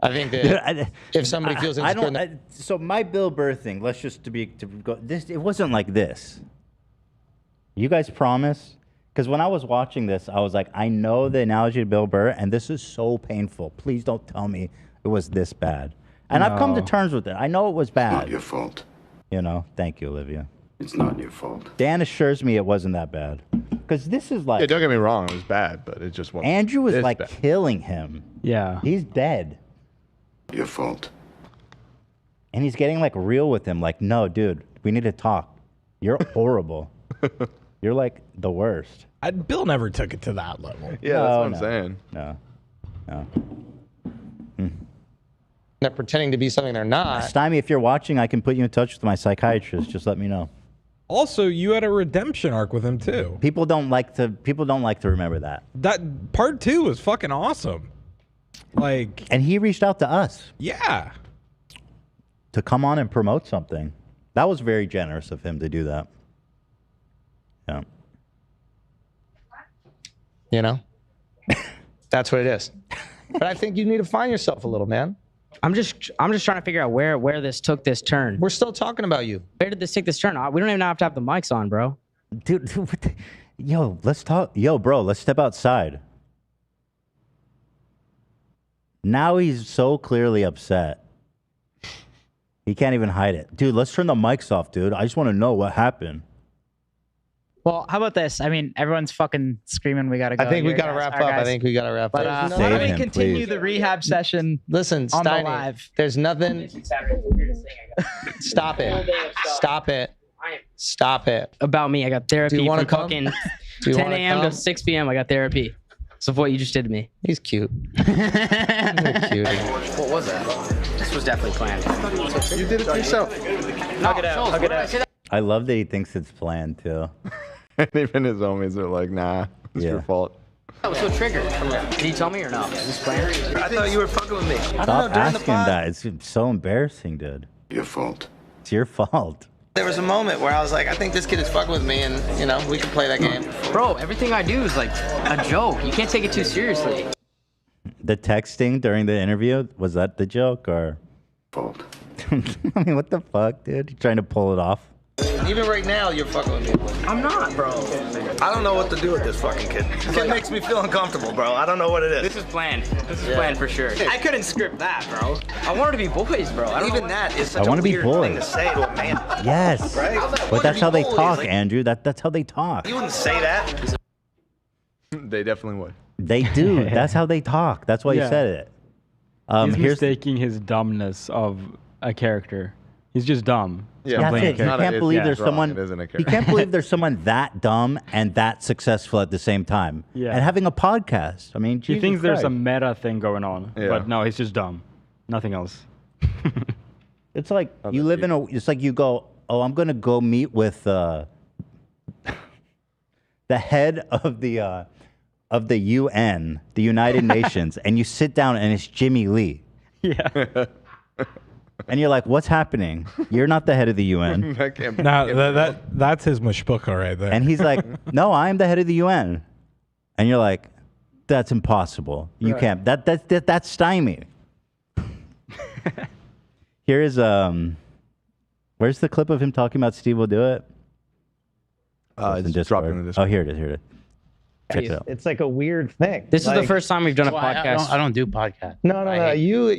I think that if somebody feels insecure, So my Bill Burr thing. Let's just it wasn't like this. You guys promise? Because when I was watching this, I was like, I know the analogy to Bill Burr, and this is so painful. Please don't tell me it was this bad. And I've come to terms with it. I know it was bad. Not your fault. You know, thank you, Olivia. It's not your fault. Dan assures me it wasn't that bad. Because this is like... Yeah, don't get me wrong. It was bad, but it just wasn't. Andrew was this like bad. killing him. Yeah. He's dead. Your fault. And he's getting like real with him. Like, no, dude, we need to talk. You're horrible. You're like the worst. Bill never took it to that level. Yeah, that's what I'm saying. No. They're pretending to be something they're not. Stymie, if you're watching, I can put you in touch with my psychiatrist. Just let me know. Also, you had a redemption arc with him too. People don't like to remember that. That part 2 was fucking awesome. Like, and he reached out to us. Yeah. To come on and promote something. That was very generous of him to do that. Yeah. You know? That's what it is. But I think you need to find yourself a little, man. I'm just trying to figure out where this took this turn. We're still talking about you. Where did this take this turn? We don't even have to have the mics on, bro. Dude, yo, let's talk. Yo, bro, let's step outside. Now he's so clearly upset. He can't even hide it. Dude, let's turn the mics off, dude. I just want to know what happened. Well, how about this? I mean, everyone's fucking screaming. We gotta go. I think we here, gotta guys. wrap All right, up. I guys. think we gotta wrap But up. why don't we him, continue please. the rehab session? Listen, on the Steiny, live. there's nothing. Stop it. Stop it. Stop it. About me, I got therapy Do you wanna from come? fucking Do you 10 wanna a.m. to come? 6 p.m. I got therapy. So what you just did to me. He's cute. What was that? This was definitely planned. You did it to yourself. Hug it out. Hug it out. I love that he thinks it's planned, too. And even his homies are like, nah, it's your fault. I was so triggered. Did you tell me or no? Is this planned? I thought you were fucking with me. Stop asking that. It's so embarrassing, dude. Your fault. It's your fault. There was a moment where I was like, I think this kid is fucking with me, and you know, we can play that game. Bro, everything I do is like a joke. You can't take it too seriously. The texting during the interview, was that the joke or? Fault. I mean, what the fuck, dude? You trying to pull it off? Even right now, you're fucking with me. I'm not, bro. I don't know what to do with this fucking kid. This kid makes me feel uncomfortable, bro. I don't know what it is. This is planned. This is planned for sure. I couldn't script that, bro. I wanted to be boys, bro. I don't Even know that is I such a wanna be weird thing to boys. say to a man. Yes. Right? But that's how they talk, Like, Andrew. That's how they talk. you wouldn't say that. They definitely would. They do. That's how they talk. That's why you Yeah. said it. He's Here's mistaking his dumbness of a character. He's just dumb. Yeah, That's playing it. a You character. can't believe there's wrong. someone. It isn't a You character. can't believe there's someone that dumb and that successful at the same time. Yeah. And having a podcast. I mean, He Jesus thinks there's a Christ. meta thing going on, Yeah. but no, he's just dumb. Nothing else. It's like you live in a. It's like you go. Oh, I'm gonna go meet with the head of the UN, the United Nations, and you sit down and it's Jimmy Lee. Yeah. And you're like, what's happening? You're not the head of the UN. That can't be- No, that's his mushbuka right there. And he's like, no, I'm the head of the UN. And you're like, that's impossible. You Right. can't. That's stymie. Here is where's the clip of him talking about Steve will do it? It's Discord. dropped in the Discord. Oh, here it is. Here it is. Check it out. It's like a weird thing. This is Like- the first time we've done a That's why podcast. I don't do podcasts. No. You're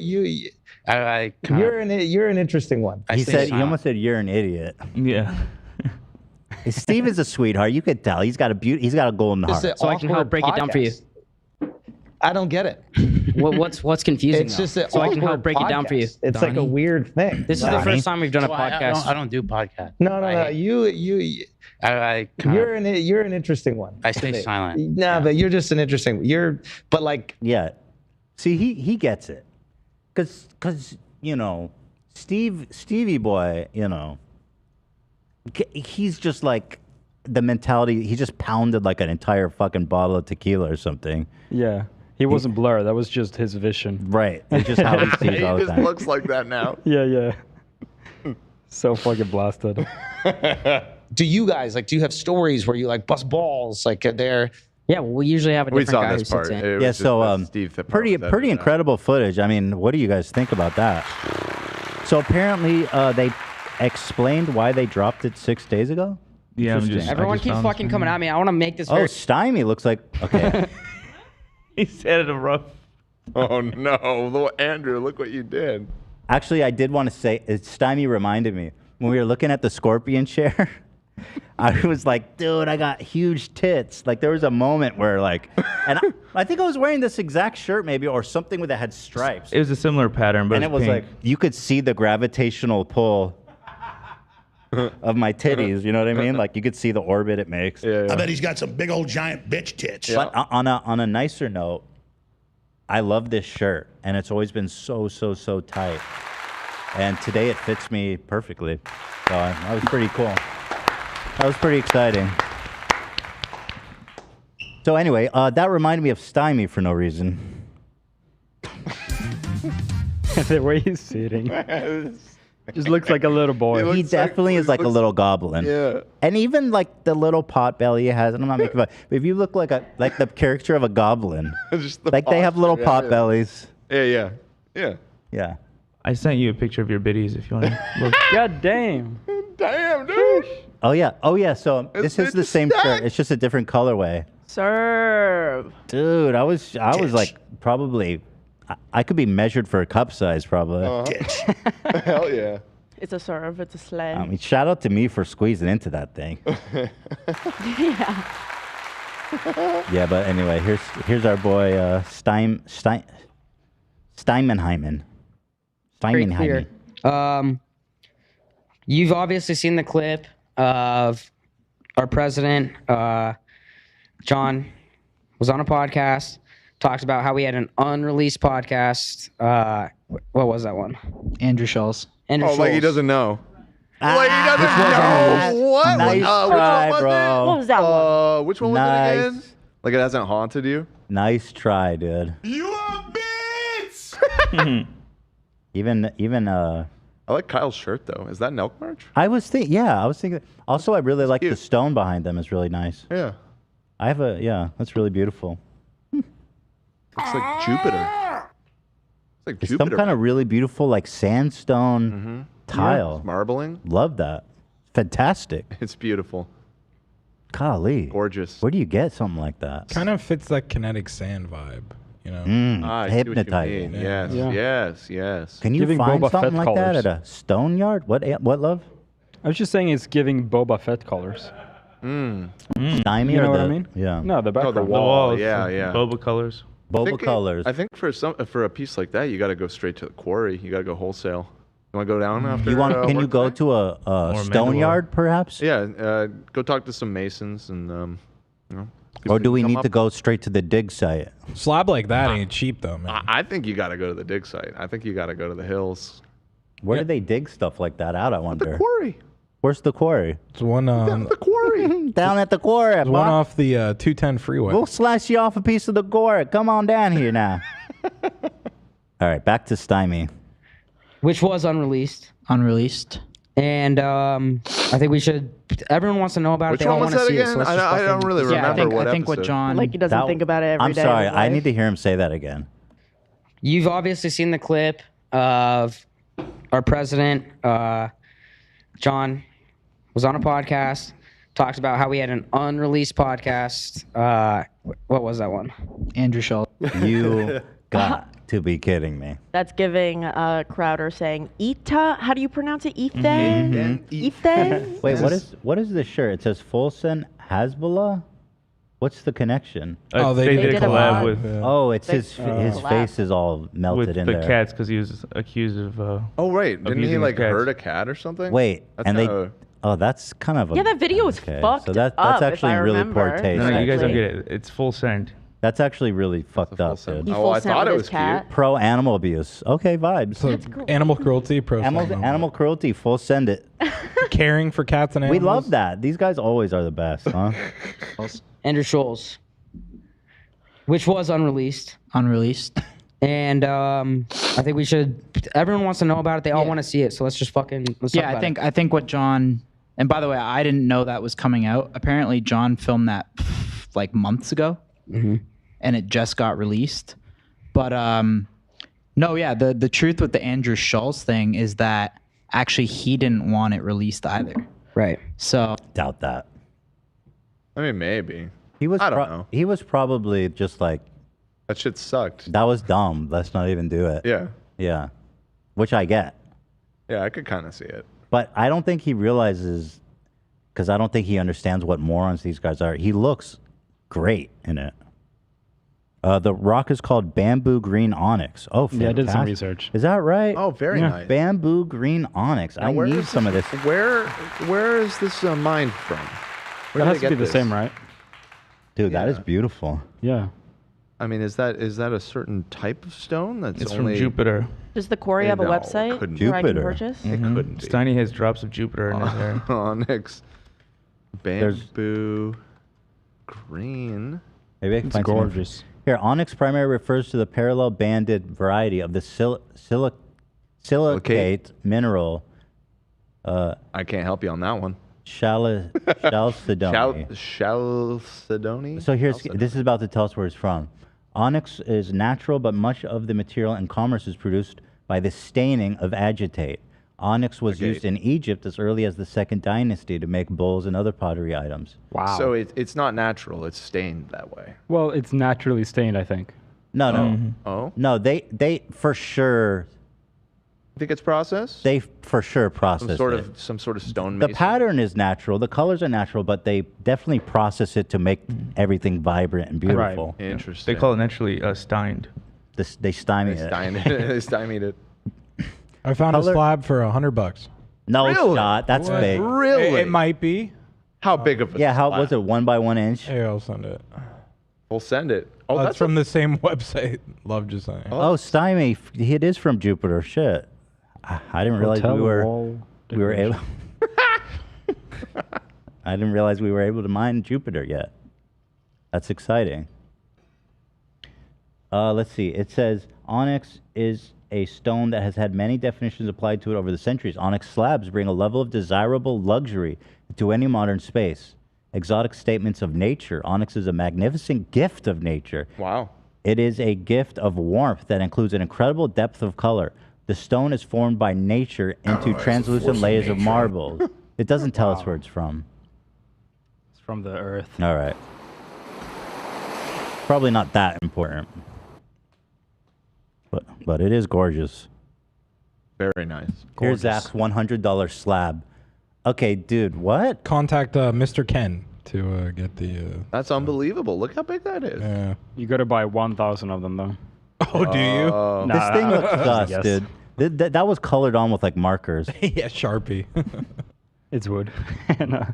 an interesting one. He said he almost said you're an idiot. Yeah. Steve is a sweetheart. You could tell. He's got a golden heart. So I can help break it down for you. I don't get it. What's confusing? It's though? just an so I can help awkward break it down for you. podcast. It's like a weird thing. This is the first time we've done a podcast. I don't do podcasts. No. You're an interesting one. I stay silent. No, but you're just an interesting. But like Yeah. See, he gets it. Cause you know, Stevie boy, you know, he's just like the mentality. He just pounded like an entire fucking bottle of tequila or something. Yeah. He wasn't Blur. That was just his vision. Right. It's just how he sees He all the just time. looks like that now. Yeah. So fucking blasted. do you guys do you have stories where you like bust balls like there? Yeah, well, we usually have a We different saw guy this who sits part. in. It was Yeah, just so that Steve that pretty brought that incredible footage. I mean, what do you guys think about that? So apparently they explained why they dropped it 6 days ago. Yeah, Interesting. Everyone keeps fucking coming at me. I want to make this Oh, very... Stymie looks like okay. He said it rough. Oh no, little Andrew, look what you did. Actually, I did want to say, Stymie reminded me when we were looking at the scorpion chair. I was like, dude, I got huge tits. Like there was a moment where like, and I think I was wearing this exact shirt maybe or something that had stripes. It was a similar pattern, but and it was pink. like you could see the gravitational pull of my titties. You know what I mean? Like you could see the orbit it makes. I bet he's got some big old giant bitch tits. But on a nicer note, I love this shirt, and it's always been so tight. And today it fits me perfectly. So that was pretty cool. That was pretty exciting. So anyway, that reminded me of Stymie for no reason. The way he's sitting. Just looks like a little boy. He definitely is like a little goblin. Yeah. And even like the little pot belly he has, and I'm not making fun, but if you look like the caricature of a goblin, like they have little pot bellies. Yeah. Yeah. I sent you a picture of your biddies if you want to look. God damn. Damn, dude. Oh yeah. So this is the same shirt. It's just a different colorway. Serve. Dude, I was like probably I could be measured for a cup size probably. Hell yeah. It's a serve. It's a sleigh. I mean, shout out to me for squeezing into that thing. Yeah. Yeah, but anyway, here's our boy Steimenheimen. Very clear. You've obviously seen the clip of our president, John, was on a podcast, talked about how we had an unreleased podcast. What was that one? Andrew Schultz. Like he doesn't know. Like he doesn't know. What? Nice try, bro. What was that one? Which one was it again? Like it hasn't haunted you? Nice try, dude. You a bitch! Even I like Kyle's shirt though. Is that Nelk merch? I was thinking. Also, I really like the stone behind them. Is really nice. Yeah. That's really beautiful. It's like Jupiter. It's like It's Jupiter. some kind of really beautiful like sandstone tile. Yeah, it's marbling. Love that. Fantastic. It's beautiful. Golly. Gorgeous. Where do you get something like that? Kind of fits that kinetic sand vibe, you know? I see what you Hypnotizing. mean. Yes. Can you Giving find Boba something Fett like that colors. at a stone yard? What love? I was just saying it's giving Boba Fett colors. Stymie You or know what the- I mean? Yeah. No, the Oh, background. the wall. walls, Yeah. Boba colors. Boba colors. I think for a piece like that, you got to go straight to the quarry. You got to go wholesale. You want to go down after? Can you work go today? to a stone Mandalore. yard perhaps? Yeah. Go talk to some masons and Or do we come need up- to go straight to the dig site? Slab like that ain't cheap though, man. I think you got to go to the dig site. I think you got to go to the hills. Where do they dig stuff like that out? I wonder. The quarry. Where's the quarry? It's one The quarry. Down at the quarry. it's one Bob. off the 210 freeway. We'll slice you off a piece of the quarry. Come on down here now. All right, back to Stymie. Which was unreleased. Unreleased. And I think we should. Everyone wants to know about Which it. They all one was want to that see it. again? So let's just I don't fucking- really remember I think what episode. John. Like he doesn't think about it every I'm day sorry. of his I life. need to hear him say that again. You've obviously seen the clip of our president, John, was on a podcast, talked about how we had an unreleased podcast. What was that one? Andrew Schultz. You got to be kidding me. That's giving Crowder saying Ita. How do you pronounce it? Ite? Ite? Wait, what is this shirt? It says Folsom Hezbollah? What's the connection? They did a collab with Oh, it's his collab. face is all melted with in the there. cats because he was accused of. Oh right, didn't he abusing like cats. hurt a cat or something? Wait, That's and they kinda- oh, that's kind of a Yeah, that video was okay. fucked So that's up, actually if I really poor remember. taste. No, you guys don't Actually. get it. It's full send. That's actually really fucked up, dude. He Oh, I full sent thought with it his was cat. cute. Pro animal abuse. Okay, vibes. So animal cruelty, pro Animal cruelty, full send it. caring for cats and We animals. love that. These guys always are the best, huh? Andrew Schultz, which was unreleased. Unreleased. And I think we should. Everyone wants to know about it. They all want to see it. So let's just fucking. Let's talk Yeah, about I think what John. And by the way, I didn't know that was coming out. Apparently, John filmed that like months ago, and it just got released. But no, yeah, the truth with the Andrew Schultz thing is that actually he didn't want it released either. Right. So Doubt that. I mean, maybe. He was. I don't know. He was probably just like That shit sucked. that was dumb. Let's not even do it. Yeah. Yeah. which I get. Yeah, I could kind of see it. But I don't think he realizes, because I don't think he understands what morons these guys are. He looks great in it. The rock is called bamboo green onyx. Oh, fantastic. Yeah, I did some research. Is that right? Oh, very nice. Bamboo green onyx. Now, I where need is some of this. Where is this mined from? Where That did has they to be get the this? same, right? Dude, that is beautiful. Yeah. I mean, is that a certain type of stone that's It's only from Jupiter. Does the quarry have a website where I can purchase? It couldn't be. Steiny has drops of Jupiter in his hair. Onyx. Bamboo. Green. Maybe I can find some gorgeous. Here, onyx primarily refers to the parallel banded variety of the silicate mineral. I can't help you on that one. Chalcedony. Chalcedony? So this is about to tell us where it's from. Onyx is natural, but much of the material in commerce is produced by the staining of agitate. Onyx was used in Egypt as early as the Second Dynasty to make bowls and other pottery items. Wow. So it's not natural. It's stained that way. Well, it's naturally stained, I think. No. Oh? No, they for sure. You think it's processed? They for sure process Some sort of stone The mason. pattern is natural. The colors are natural, but they definitely process it to make everything vibrant and beautiful. Right. Interesting. They call it naturally steined. They stymie it. They stymied it. I found a slab for $100. No Really? shot. That's What? fake. Really? It might be. How big of a Yeah, how slab? was it? 1 by 1 inch? Hey, I'll send it. We'll send it. Oh, that's from the same website. Love just saying. Oh, stymie. It is from Jupiter. Shit. I didn't realize Hotel we were wall able. I didn't realize we were able to mine Jupiter yet. That's exciting. Let's see. It says onyx is a stone that has had many definitions applied to it over the centuries. Onyx slabs bring a level of desirable luxury to any modern space. Exotic statements of nature. Onyx is a magnificent gift of nature. Wow. It is a gift of warmth that includes an incredible depth of color. The stone is formed by nature into translucent layers of marble. It doesn't tell us where it's from. It's from the earth. All right. Probably not that important. But it is gorgeous. Very nice. Here's Zach's $100 slab. Okay, dude, what? Contact Mr. Ken to get the. That's unbelievable. Look how big that is. Yeah. You got to buy 1,000 of them, though. Oh, do you? This thing looks sus, Yes. dude. That was colored on with like markers. Yeah, Sharpie. It's wood. No.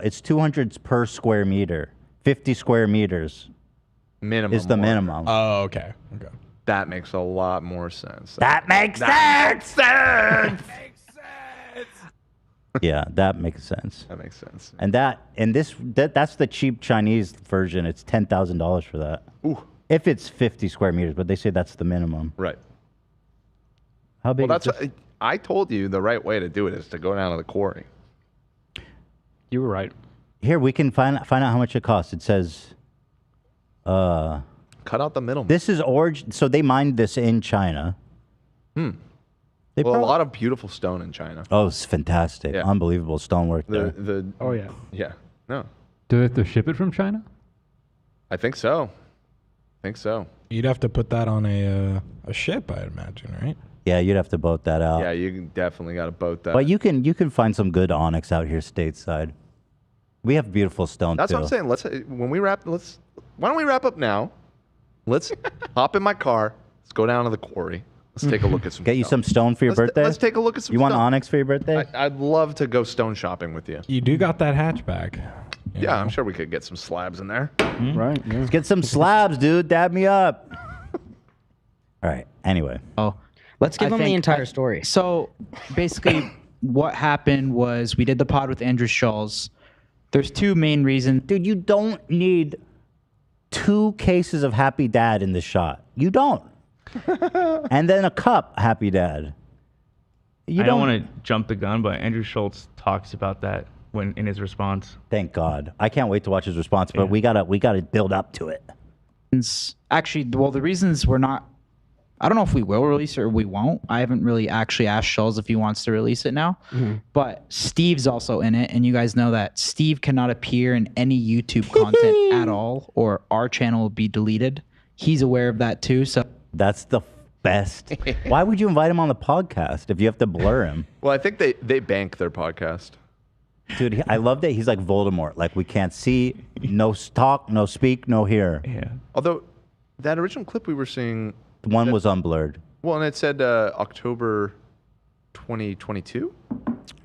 It's 200 per square meter. 50 square meters Minimum. is the minimum. Oh, okay. Okay. That makes a lot more sense. That makes sense. Yeah, that makes sense. That makes sense. And that's the cheap Chinese version. It's $10,000 for that. Ooh. If it's 50 square meters, but they say that's the minimum. Right. How big? Well, is that's this? I told you the right way to do it is to go down to the quarry. You were right. Here we can find out how much it costs. It says, cut out the middleman. This is origin. So they mined this in China. A lot of beautiful stone in China. Oh, it's fantastic! Yeah. Unbelievable stonework there. Oh yeah. Yeah. No. Do they have to ship it from China? I think so. You'd have to put that on a ship, I'd imagine, right? Yeah, you'd have to boat that out. Yeah, you definitely got to boat that. But you can find some good onyx out here stateside. We have beautiful stone That's too. what I'm saying. Why don't we wrap up now? Let's hop in my car. Let's go down to the quarry. Let's take a look at some. Get you some stone for your birthday. Let's take a look at some. You want stone. onyx for your birthday? I'd love to go stone shopping with you. You do got that hatchback. Yeah, I'm sure we could get some slabs in there. Right. Yeah. Let's get some slabs, dude. Dab me up. All right. Anyway. Oh, Let's give them the entire story. So basically, what happened was we did the pod with Andrew Schulz. There's two main reasons. Dude, you don't need 2 cases of Happy Dad in this shot. You don't. And then a cup Happy Dad. I don't want to jump the gun, but Andrew Schulz talks about that when in his response. Thank God. I can't wait to watch his response, but we gotta build up to it. Actually, well, the reasons we're not. I don't know if we will release it or we won't. I haven't really actually asked Schulz if he wants to release it now. Mm-hmm. But Steve's also in it, and you guys know that Steve cannot appear in any YouTube content at all, or our channel will be deleted. He's aware of that too. So that's the best. Why would you invite him on the podcast if you have to blur him? Well, I think they bank their podcast. Dude, I love that he's like Voldemort. Like, we can't see, no talk, no speak, no hear. Yeah. Although that original clip we were seeing, One was unblurred. well, and it said October 2022.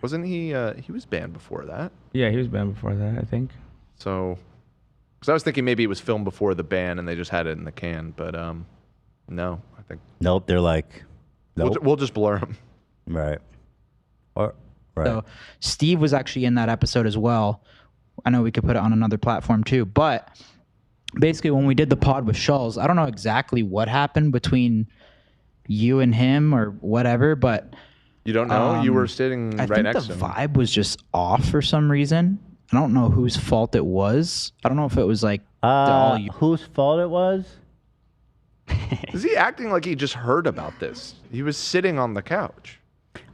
Wasn't he? He was banned before that. Yeah, he was banned before that, I think. So, because I was thinking maybe it was filmed before the ban and they just had it in the can, but no, I think. Nope, they're like, nope. We'll just blur him. Right. Or right. So Steve was actually in that episode as well. I know we could put it on another platform too, but basically when we did the pod with Schulz, I don't know exactly what happened between you and him or whatever, but you don't know. You were sitting I right think next the to him. vibe was just off for some reason. I don't know whose fault it was. I don't know if it was like whose fault it was. Is he acting like he just heard about this? He was sitting on the couch.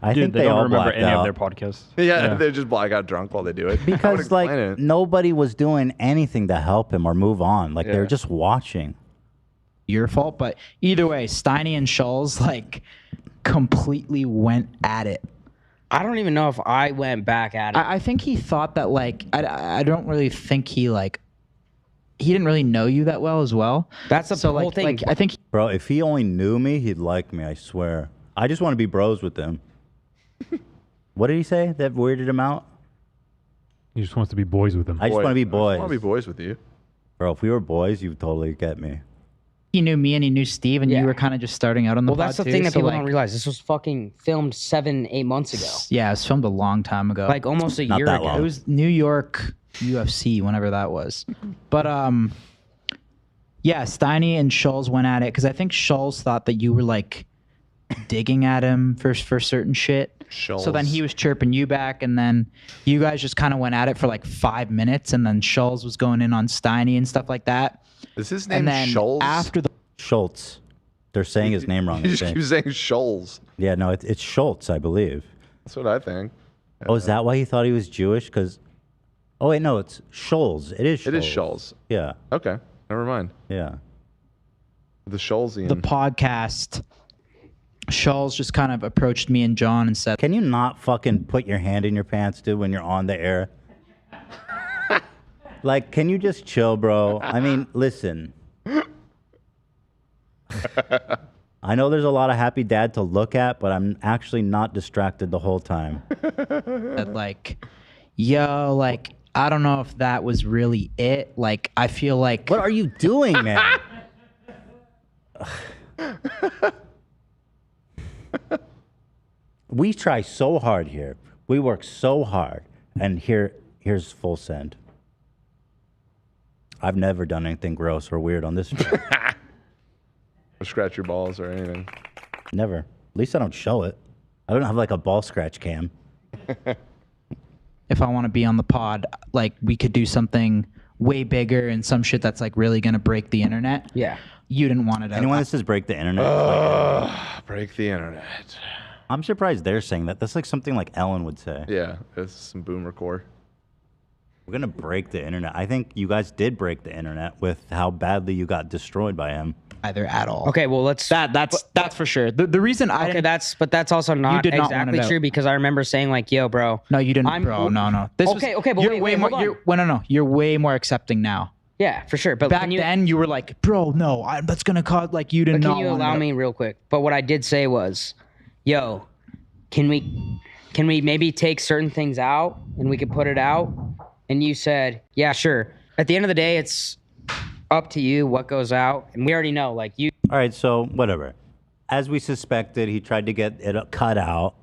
I Dude, think they they don't all remember blacked any out. of their podcasts. Yeah, they just black out drunk while they do it. That would Because like explain it. nobody was doing anything to help him or move on. Like they Yeah. were just watching. your fault. But either way, Steiny and Schulz like completely went at it. I don't even know if I went back at it. I think he thought that like I don't really think he didn't really know you that well as well. That's the whole thing. Like, I think Bro, if he only knew me, he'd like me, I swear. I just want to be bros with him. What did he say that weirded him out? He just wants to be boys with him. I just want to be I boys. want to be boys with you. Bro, if we were boys, you'd totally get me. he knew me and he knew Steve, and you were kind of just starting out on the Well, that's the pod thing too, that so, people like, don't realize. This was fucking filmed 7-8 months ago. Yeah, it was filmed a long time ago. Like almost a year ago. It was New York UFC, whenever that was. But yeah, Steiny and Schulz went at it because I think Schulz thought that you were like digging at him for certain shit. So then he was chirping you back, and then you guys just kind of went at it for like 5 minutes, and then Schulz was going in on Steiny and stuff like that. Is his name And then Schulz? after the Schultz. They're saying his name wrong. He I just think. keeps saying Schulz. Yeah, no, it's Schultz, I believe. That's what I think. Oh, is that why he thought he was Jewish? Because, oh wait, no, it's Schulz. It is Schulz. It is Schulz. Yeah. Okay, never mind. Yeah. The Schulzian. the podcast, Schulz just kind of approached me and John and said, Can you not fucking put your hand in your pants, dude, when you're on the air? Like, can you just chill, bro? I mean, listen. I know there's a lot of happy dad to look at, but I'm actually not distracted the whole time. that like, yo, like, I don't know if that was really it. Like, I feel like. What are you doing, man? We try so hard here. We work so hard, and here's full send. I've never done anything gross or weird on this show. Or scratch your balls or anything. Never. At least I don't show it. I don't have like a ball scratch cam. If I want to be on the pod, like, we could do something way bigger and some shit that's like really gonna break the internet. Yeah. You didn't want it out. Anyone that says break the internet? Break the internet. I'm surprised they're saying that. That's like something like Ellen would say. Yeah, it's some boomer core. We're gonna break the internet. I think you guys did break the internet with how badly you got destroyed by him. Either at all. Okay, well let's. That's for sure. The reason I Okay, that's also not did not want exactly it out. true because I remember saying like, "Yo, bro." No, you didn't, I'm- bro. No. This Okay, was, okay, but you're wait, way more. hold on. No. You're way more accepting now. Yeah, for sure. But Back then, you were like, bro, no, that's gonna cause like you did But not. can you want allow it. me real quick? But what I did say was, "Yo, can we maybe take certain things out and we could put it out?" And you said, "Yeah, sure." At the end of the day, it's up to you what goes out, and we already know, like you. All right, so whatever. As we suspected, he tried to get it cut out,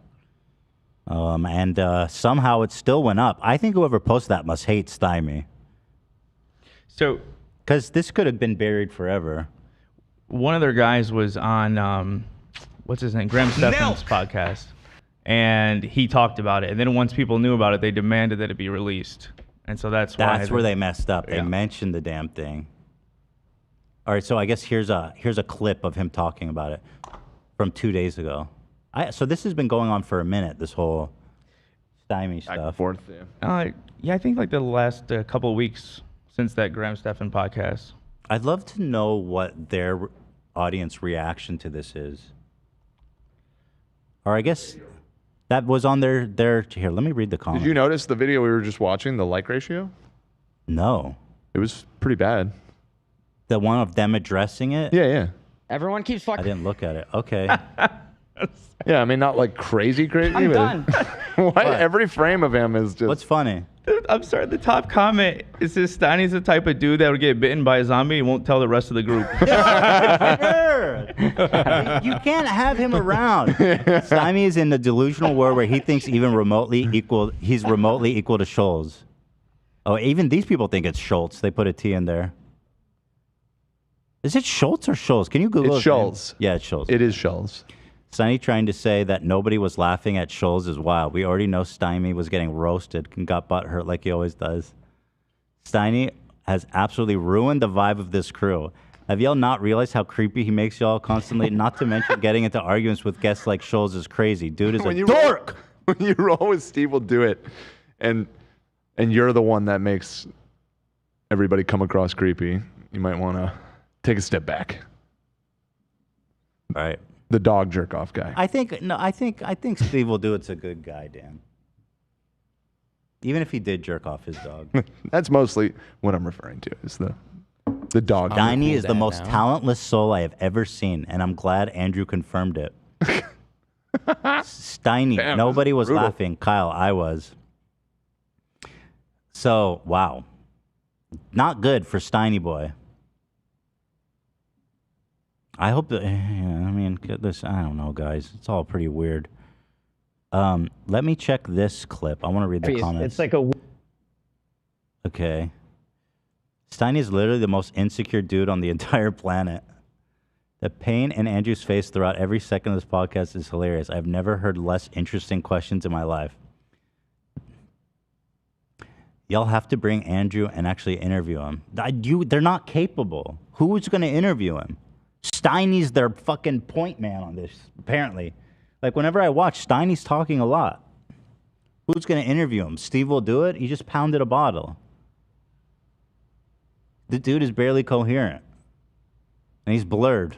and somehow it still went up. I think whoever posted that must hate Stymie. So, because this could have been buried forever. One of their guys was on, what's his name? Graham Stephan's podcast. And he talked about it. And then once people knew about it, they demanded that it be released. And so that's why. That's where they messed up. They Yeah. mentioned the damn thing. All right, so I guess here's a clip of him talking about it from 2 days ago. So this has been going on for a minute, this whole Stymie stuff. Yeah, I think like the last couple of weeks since that Graham Stephan podcast. I'd love to know what their audience reaction to this is. Or I guess that was on their here. Let me read the comment. Did you notice the video we were just watching, the like ratio? No. It was pretty bad. The one of them addressing it? Yeah. Everyone keeps fucking. I didn't look at it. Okay. Yeah, I mean, not like crazy. I'm but done. What? Every frame of him is just. What's funny? Dude, I'm sorry. The top comment is this: Steiny's the type of dude that would get bitten by a zombie and won't tell the rest of the group. You can't have him around. Steiny is in the delusional world where he thinks he's remotely equal to Scholes. Oh, even these people think it's Schultz. They put a T in there. Is it Schultz or Scholes? Can you Google It's his name? Schultz. Yeah, it's Schultz. It is Schultz. Steiny trying to say that nobody was laughing at Scholes is wild. We already know Steiny was getting roasted and got butthurt like he always does. Steiny has absolutely ruined the vibe of this crew. Have y'all not realized how creepy he makes y'all constantly? Not to mention getting into arguments with guests like Scholes is crazy. Dude is a dork. When you roll with Steve will do it, and you're the one that makes everybody come across creepy. You might want to take a step back. All right. The dog jerk off guy. I think Steve will do it's a good guy, Dan. Even if he did jerk off his dog. That's mostly what I'm referring to. Is the dog. Steiny is the most talentless soul I have ever seen, and I'm glad Andrew confirmed it. Steiny, Damn, nobody was brutal. laughing. Kyle, I was. So, wow. Not good for Steiny boy. I hope that, this, I don't know, guys. It's all pretty weird. Let me check this clip. I want to read the comments. It's like a. Okay. Steiny is literally the most insecure dude on the entire planet. The pain in Andrew's face throughout every second of this podcast is hilarious. I've never heard less interesting questions in my life. Y'all have to bring Andrew and actually interview him. They're not capable. Who's going to interview him? Steiny's their fucking point man on this, apparently. Like, whenever I watch, Steiny's talking a lot. Who's going to interview him? Steve will do it? He just pounded a bottle. The dude is barely coherent. And he's blurred.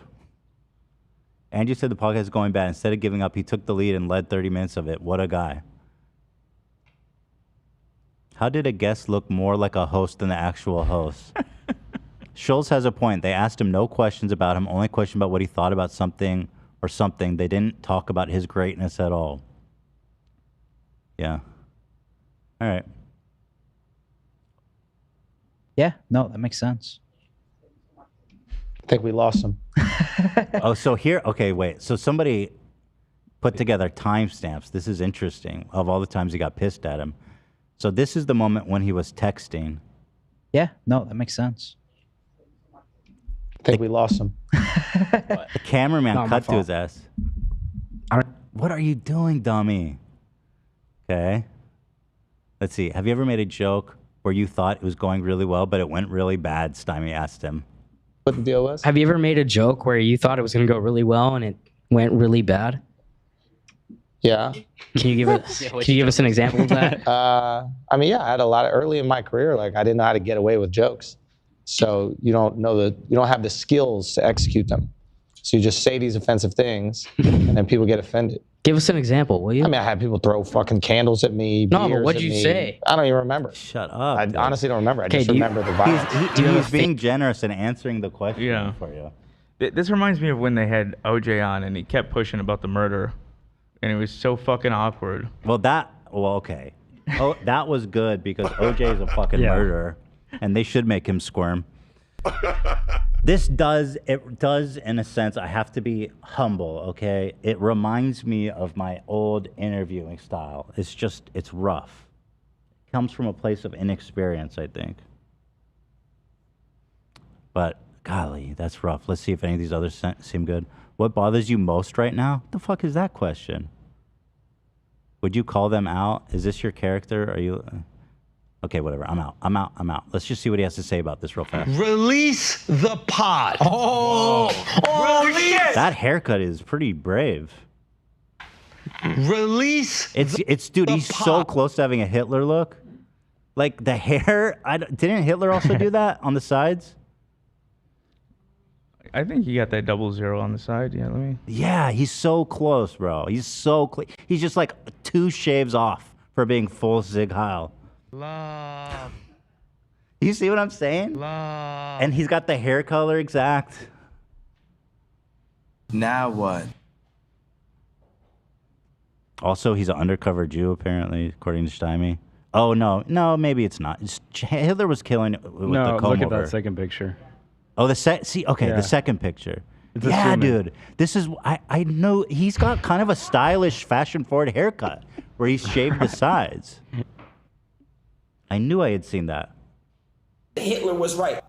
Andrew said the podcast is going bad. Instead of giving up, he took the lead and led 30 minutes of it. What a guy. How did a guest look more like a host than the actual host? Schultz has a point. They asked him no questions about him, only question about what he thought about something or something. They didn't talk about his greatness at all. Yeah. All right. Yeah, no, that makes sense. I think we lost him. Oh, so here, okay, wait. So somebody put together timestamps. This is interesting, of all the times he got pissed at him. So this is the moment when he was texting. Yeah, no, that makes sense. I think we lost him. The cameraman Not my cut to fault. his ass. What are you doing, dummy? Okay. Let's see. Have you ever made a joke where you thought it was going really well, but it went really bad? Steiny asked him. What the deal was? Have you ever made a joke where you thought it was going to go really well and it went really bad? Yeah. Can you give us an example of that? I mean, yeah, I had a lot of early in my career. Like, I didn't know how to get away with jokes. So you don't have the skills to execute them. So you just say these offensive things, and then people get offended. Give us an example, will you? I mean, I had people throw fucking candles at me. No, but beers what'd at you me. say? I don't even remember. Shut up. I dude. honestly don't remember. I Okay, just do you- remember the vibe. He's being generous and answering the question for you. This reminds me of when they had OJ on and he kept pushing about the murder. And it was so fucking awkward. Okay. Oh, that was good because OJ is a fucking murderer and they should make him squirm. It does in a sense, I have to be humble, okay? It reminds me of my old interviewing style. It's rough. It comes from a place of inexperience, I think. But golly, that's rough. Let's see if any of these others seem good. What bothers you most right now? What the fuck is that question? Would you call them out? Is this your character? Are you... Okay, whatever. I'm out. Let's just see what he has to say about this real fast. Release the pod. Oh shit! That haircut is pretty brave. Release. It's dude. He's so close to having a Hitler look. Like the hair. Didn't Hitler also do that on the sides? I think he got that 00 on the side. Yeah, let me. Yeah, he's so close, bro. He's so close. He's just like 2 shaves off for being full Sig Heil. Love. You see what I'm saying? Love. And he's got the hair color exact. Now what? Also, he's an undercover Jew, apparently, according to Stymie. Oh, no, maybe it's not. Hitler was killing with the comb look at over. that second picture. Oh, the second picture. It's a Yeah, human. dude. This is, I know, he's got kind of a stylish, fashion-forward haircut where he's shaved the sides. I knew I had seen that. Hitler was right.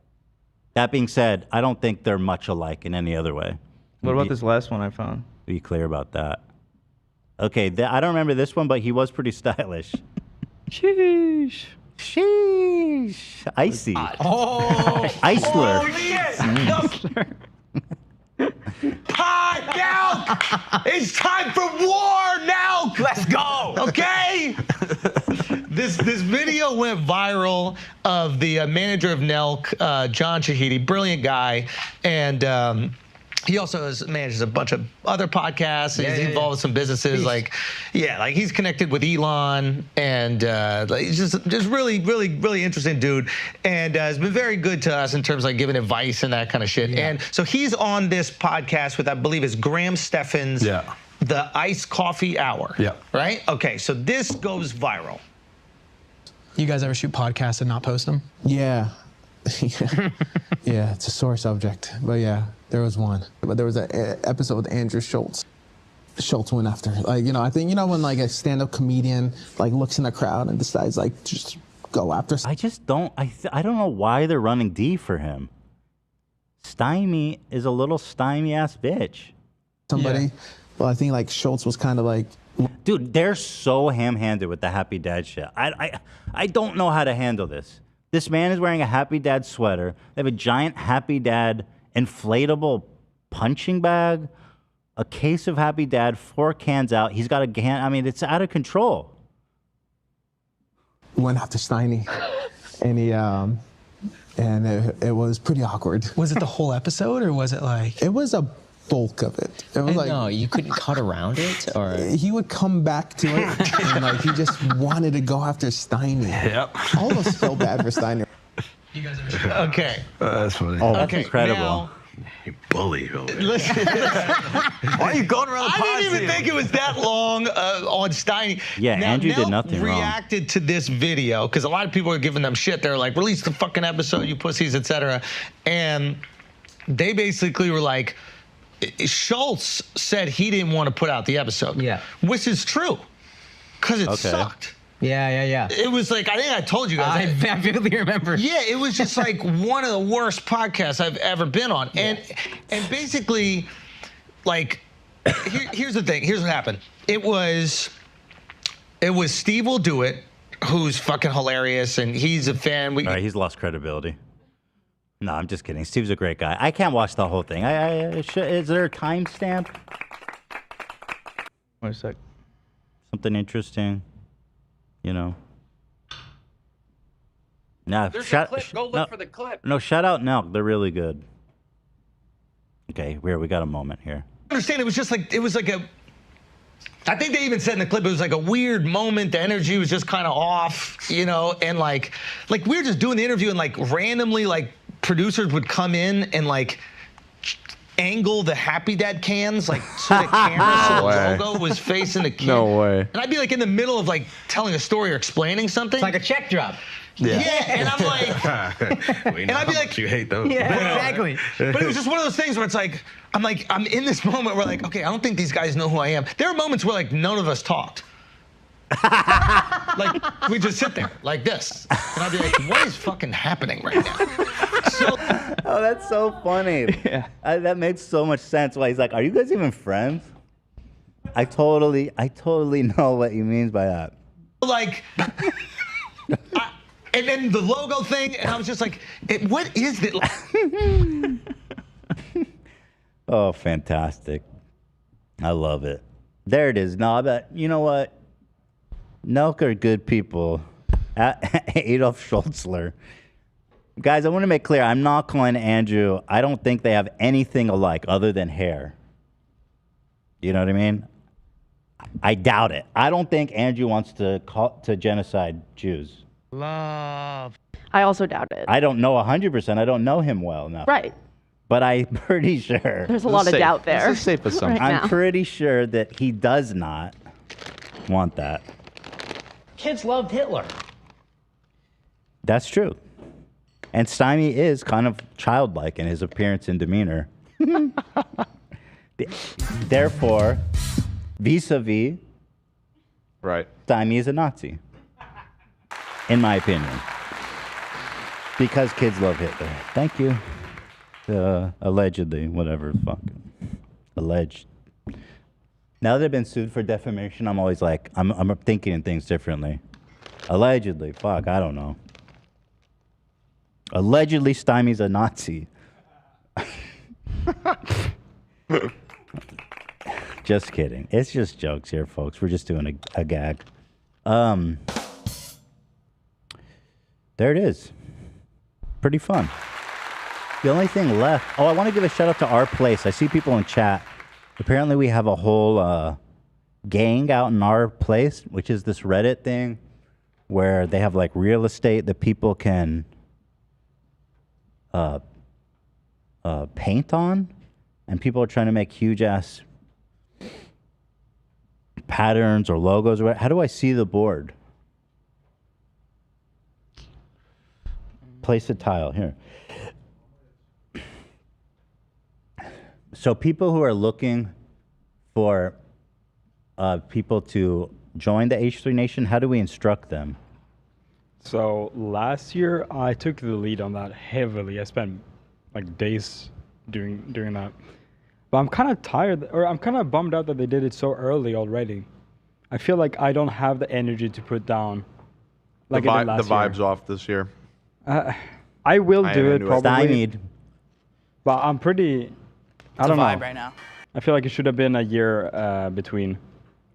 That being said, I don't think they're much alike in any other way. What about this last one I found? Be clear about that. Okay, I don't remember this one, but he was pretty stylish. Sheesh. Sheesh. Icy. Oh. Eisler. Hi, Nelk! It's time for war, Nelk! Let's go! Okay? This video went viral of the manager of Nelk, John Shahidi, brilliant guy, and he also manages a bunch of other podcasts. He's involved with some businesses, like he's connected with Elon, and he's just really, really, really interesting dude, and has been very good to us in terms of like giving advice and that kind of shit. And so he's on this podcast with, I believe, is Graham Stephan's The Iced Coffee Hour. Yeah. Right? Okay, so this goes viral. You guys ever shoot podcasts and not post them? Yeah. Yeah, it's a sore subject. But yeah, there was one. But there was an episode with Andrew Schultz. Schultz went after. Like, I think, when like a stand-up comedian like looks in the crowd and decides like just go after. I just don't, I don't know why they're running D for him. Stymie is a little stymie-ass bitch. Somebody. Well, I think like Schultz was kind of like. Dude, they're so ham-handed with the Happy Dad shit. I don't know how to handle this. This man is wearing a Happy Dad sweater. They have a giant Happy Dad inflatable punching bag, a case of Happy Dad, 4 cans out. He's got a can. I mean, it's out of control. Went after Steiny, and he and it was pretty awkward. Was it the whole episode, or was it like? It was a bulk of it. It was like, no, you couldn't cut around it, or he would come back to it, and like he just wanted to go after Steiny. Yep. I almost felt bad for Steiny. You guys ever? Okay. That's funny. Oh, that's Okay, incredible. now- You bully. Listen, Why are you going around the I didn't even think it was that long on Steiny. Yeah, Now, Andrew did Nelk nothing wrong. reacted to this video because a lot of people are giving them shit. They're like, release the fucking episode, you pussies, etc. And they basically were like, Schultz said he didn't want to put out the episode. Yeah. Which is true. Because it sucked. Yeah. It was like, I think I told you guys. I vividly remember. Yeah, it was just like one of the worst podcasts I've ever been on. And basically, like, here's the thing. Here's what happened. It was Steve Will Do It, who's fucking hilarious, and he's a fan. All right, he's lost credibility. No, I'm just kidding. Steve's a great guy. I can't watch the whole thing. Is there a timestamp? Wait a sec. Something interesting, Nah, There's a clip. Go look for the clip. No, shout out Nelk. They're really good. Okay, we got a moment here. I understand it was just like, I think they even said in the clip it was like a weird moment. The energy was just kind of off, and like we were just doing the interview and like randomly like producers would come in and like angle the Happy Dad cans like so the camera so the logo was facing the can. No way. And I'd be like in the middle of like telling a story or explaining something. It's like a check drop. Yeah, and I'm like, We know I'd be how like, much you hate those. Yeah, exactly. But it was just one of those things where it's like, I'm in this moment where like, okay, I don't think these guys know who I am. There are moments where like none of us talked. Like we just sit there like this, and I'd be like, what is fucking happening right now? Oh, that's so funny. Yeah. That makes so much sense. Why he's like, are you guys even friends? I totally know what he means by that. Like, and then the logo thing, and I was just like, what is it? Oh, fantastic. I love it. There it is. No, I bet, you know what? Nelk are good people. Adolf Schultzler. Guys, I want to make clear, I'm not calling Andrew. I don't think they have anything alike other than hair. You know what I mean? I doubt it. I don't think Andrew wants to genocide Jews. Love. I also doubt it. I don't know 100%. I don't know him well enough. Right. But I'm pretty sure. There's a lot of doubt there. This is safe assumption. Right I'm now. pretty sure that he does not want that. Kids loved Hitler. That's true. And Stymie is kind of childlike in his appearance and demeanor. Therefore, vis-a-vis, right? Stymie is a Nazi, in my opinion. Because kids love Hitler. Thank you. Allegedly, whatever, fuck. Alleged. Now that I've been sued for defamation, I'm always like, I'm thinking of things differently. Allegedly, fuck, I don't know. Allegedly, Stymie's a Nazi. Just kidding. It's just jokes here, folks. We're just doing a gag. There it is. Pretty fun. The only thing left... Oh, I want to give a shout out to Our Place. I see people in chat. Apparently, we have a whole gang out in Our Place, which is this Reddit thing where they have like real estate that people can paint on, and people are trying to make huge ass patterns or logos. Or how do I see the board? Place a tile here. So people who are looking for people to join the H3 Nation, how do we instruct them? So last year, I took the lead on that heavily. I spent like days doing that. But I'm kind of tired, or I'm kind of bummed out that they did it so early already. I feel like I don't have the energy to put down like the I did last vibe's year. off this year. I will do it probably. Stymied. But I'm pretty... I don't a vibe know. right now. I feel like it should have been a year between,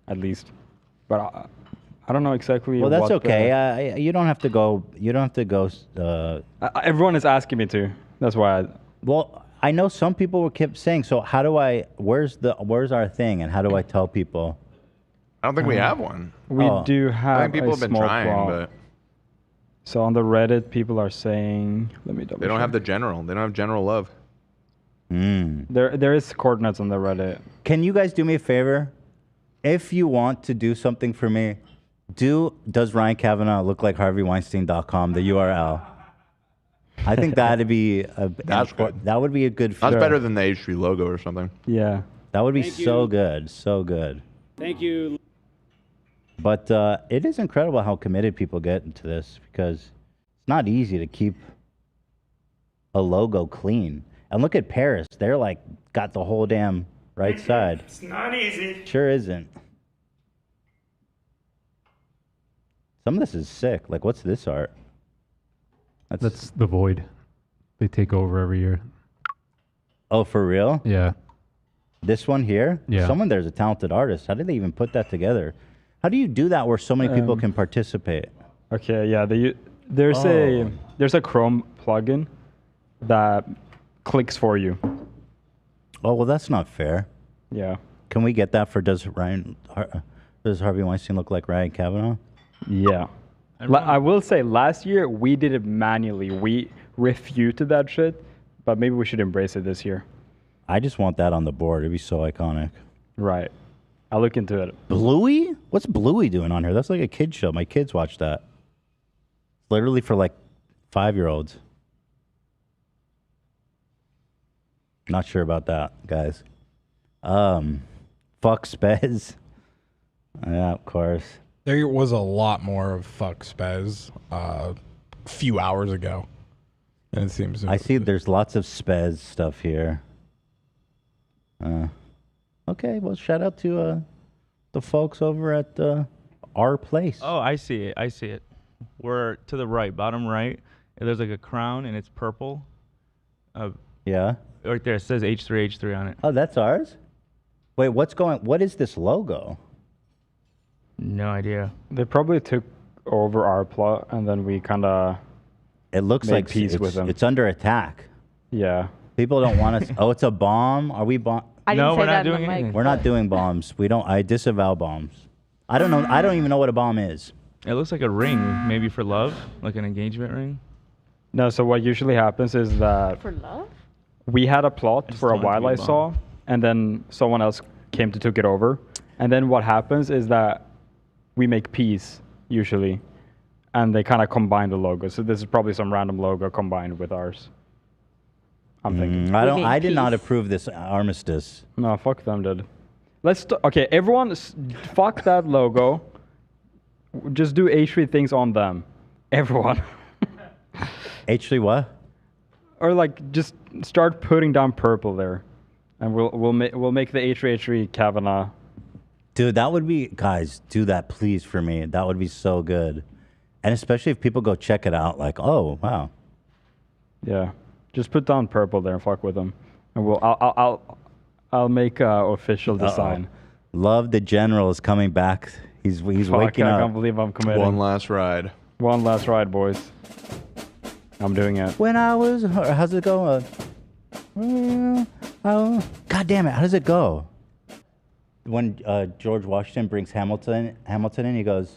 at least. But I don't know exactly. Well, that's what okay. You don't have to go. You don't have to go. Everyone is asking me to. That's why. Well, I know some people kept saying. So how do I? Where's our thing? And how do I tell people? I don't think we have one. We do have. I think people a have been small trying, prop. but So on the Reddit, people are saying. Let me double. they don't have the general. They don't have general love. There is coordinates on the Reddit. Can you guys do me a favor? If you want to do something for me, does Ryan Kavanaugh look like HarveyWeinstein.com, the URL? I think that'd be that would be a good. That's better than the H3 logo or something. Yeah, that would be Thank so you. good, so good. Thank you. But it is incredible how committed people get into this, because it's not easy to keep a logo clean. And look at Paris; they're like got the whole damn right side. It's not easy. Sure isn't. Some of this is sick. Like, what's this art? That's The Void. They take over every year. Oh, for real? Yeah. This one here? Yeah. Someone there's a talented artist. How did they even put that together? How do you do that where so many people can participate? Okay, yeah. There's a Chrome plugin that clicks for you. Oh, well, that's not fair. Yeah. Can we get that for does Harvey Weinstein look like Ryan Kavanaugh? Yeah. I will say last year we did it manually. We refuted that shit, but maybe we should embrace it this year. I just want that on the board. It'd be so iconic. Right. I'll look into it. Bluey? What's Bluey doing on here? That's like a kid show. My kids watch that. Literally for like 5-year-olds. Not sure about that, guys. Fuck Spez. Yeah, of course. There was a lot more of fuck Spez a few hours ago. And it seems I see there's lots of Spez stuff here. Okay, well, shout out to the folks over at Our Place. Oh, I see it. I see it. We're to the right, bottom right. There's like a crown and it's purple. Yeah. Right there, it says H3 on it. Oh, that's ours? Wait, what is this logo? No idea. They probably took over our plot and then we kind of It looks Made like peace with them. it's under attack. Yeah. People don't want us. Oh, it's a bomb. Are we bomb? I didn't say that in the mic. We're not doing bombs. We don't. I disavow bombs. I don't know. I don't even know what a bomb is. It looks like a ring, maybe for love, like an engagement ring. No, so what usually happens is that For love? we had a plot for a thought it while, would I be a saw, and then someone else came to took it over. And then what happens is that we make peace, usually, and they kind of combine the logo. So this is probably some random logo combined with ours. I'm thinking. I did not approve this armistice. No, fuck them, dude. Okay, everyone, fuck that logo. Just do H3 things on them. Everyone. H3 what? Or like just start putting down purple there, and we'll make the H3 Kavanaugh. Dude, that would be, guys, do that please for me. That would be so good. And especially if people go check it out, like, oh, wow. Yeah, just put down purple there and fuck with them, and I'll make official design. Love the General is coming back. He's waking up. I can't believe I'm committing. One last ride. One last ride, boys. I'm doing it. When I was, how's it go? God damn it, how does it go? When George Washington brings Hamilton in, he goes,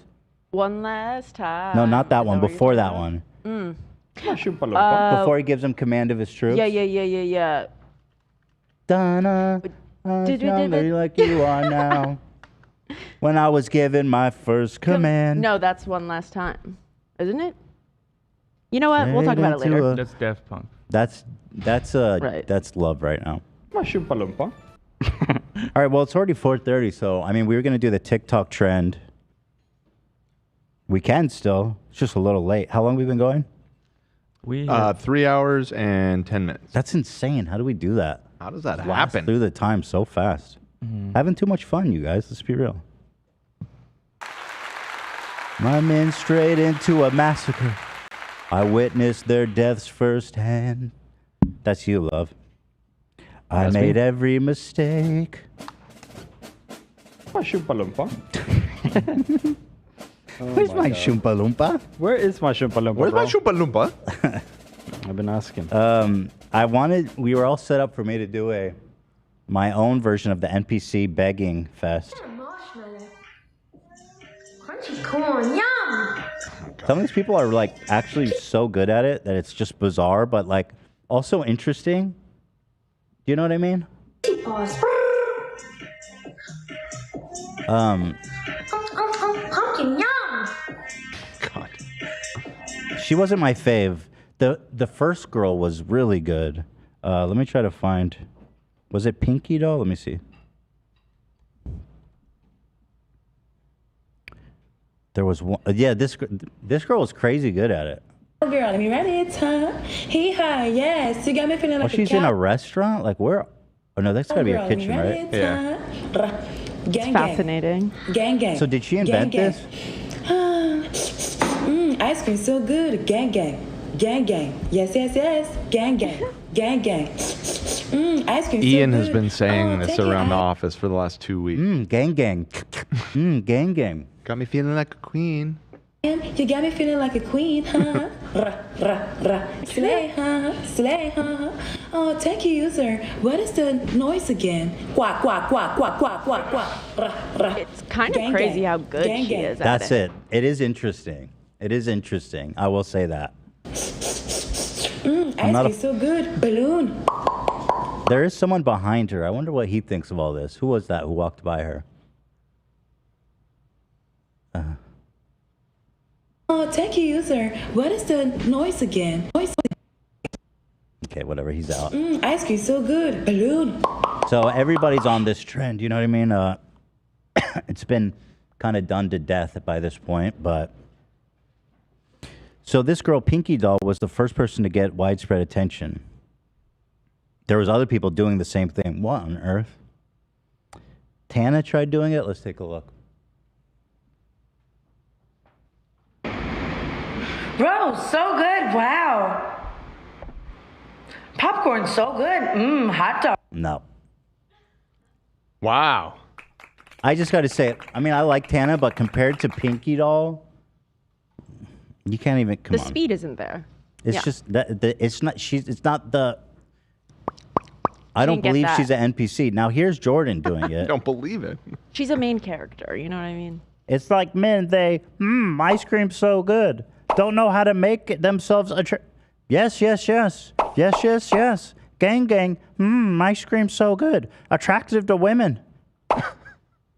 One last time. no, not that Is one, what you're before that talking one. about? Before he gives him command of his troops. Yeah. Donna, I was younger like you are now. When I was given my first command. No, that's One Last Time, isn't it? You know what? We'll talk about it later. That's Daft Punk. That's Right. that's love right now. All right, well, it's already 4:30, so I mean, we were gonna do the TikTok trend. We can still. It's just a little late. How long have we been going? 3 hours and 10 minutes. That's insane. How do we do that? How does that Blast happen? through the time so fast. Having too much fun, you guys. Let's be real. My men straight into a massacre. I witnessed their deaths firsthand. That's you, love. I That's made me? every mistake. My Shoompa Loompa. Where's my Shoompa Loompa? Where is my Shoompa Loompa? Where's my bro? Shoompa Loompa? I've been asking. We were all set up for me to do my own version of the NPC begging fest. Crunchy corn, yum! Some of these people are like actually so good at it that it's just bizarre, but like also interesting. Do you know what I mean? Pumpkin, yum! She wasn't my fave. The first girl was really good. Let me try to find. Was it Pinky Doll? Let me see. There was one. Yeah, this girl was crazy good at it. Oh, girl, let me ride it, huh? Hee-haw, yes. You got me feeling Oh, like she's a in cat. a restaurant? Like where? Oh no, that's gotta be a kitchen, right? Yeah. Gang, fascinating. Gang, gang. So did she invent gang, this? Ice cream so good. Gang, gang. Gang, gang. Yes, yes, yes. Gang, gang. Gang, gang. Ice cream Ian so has good. been saying this take it around the out. office for the last 2 weeks. Gang, gang. Gang, gang. Got me feeling like a queen. You got me feeling like a queen, huh? Rah, rah, rah. Slay, huh? Slay, huh? Oh, thank you, user. What is the noise again? Quack, quack, quack, quack, quack, quack, quack. Rah, rah. It's kind of crazy how good she is at That's it. It is interesting. It is interesting. I will say that. I'm Ice not a- cream so good. Balloon. There is someone behind her. I wonder what he thinks of all this. Who was that who walked by her? Oh, thank you, user. What is the noise again? Noise. Okay, whatever. He's out. Ice cream so good. Balloon. So everybody's on this trend. You know what I mean? It's been kind of done to death by this point, but. So this girl, Pinky Doll, was the first person to get widespread attention. There was other people doing the same thing. What on earth? Tana tried doing it. Let's take a look. Bro, so good. Wow. Popcorn, so good. Hot dog. No. Wow. I just got to say, I mean, I like Tana, but compared to Pinky Doll, you can't even, come The on. speed isn't there. It's just that it's not. It's not the. I don't didn't get believe that. she's an NPC. Now here's Jordan doing it. Don't believe it. She's a main character. You know what I mean? It's like men. Ice cream's so good. Don't know how to make it themselves. Yes. Gang. Ice cream's so good. Attractive to women.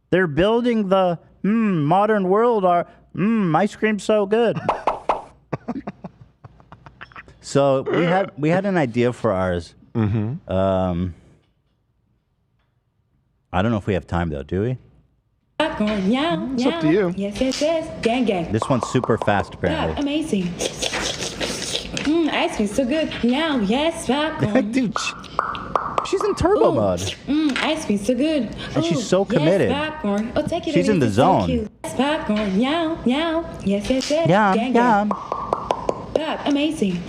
They're building the modern world. Ice cream's so good. So we had an idea for ours. Mm-hmm. I don't know if we have time though. Do we? It's up to you. Yes. Gang. This one's super fast apparently. Yeah, amazing. Ice cream so good. Yes, popcorn. Dude, she's in turbo mode. Ice cream so good. And she's so committed. Yes, popcorn. Oh, take it. She's in the zone. So cute. Yes, popcorn. Yes. Yum. Pop, amazing.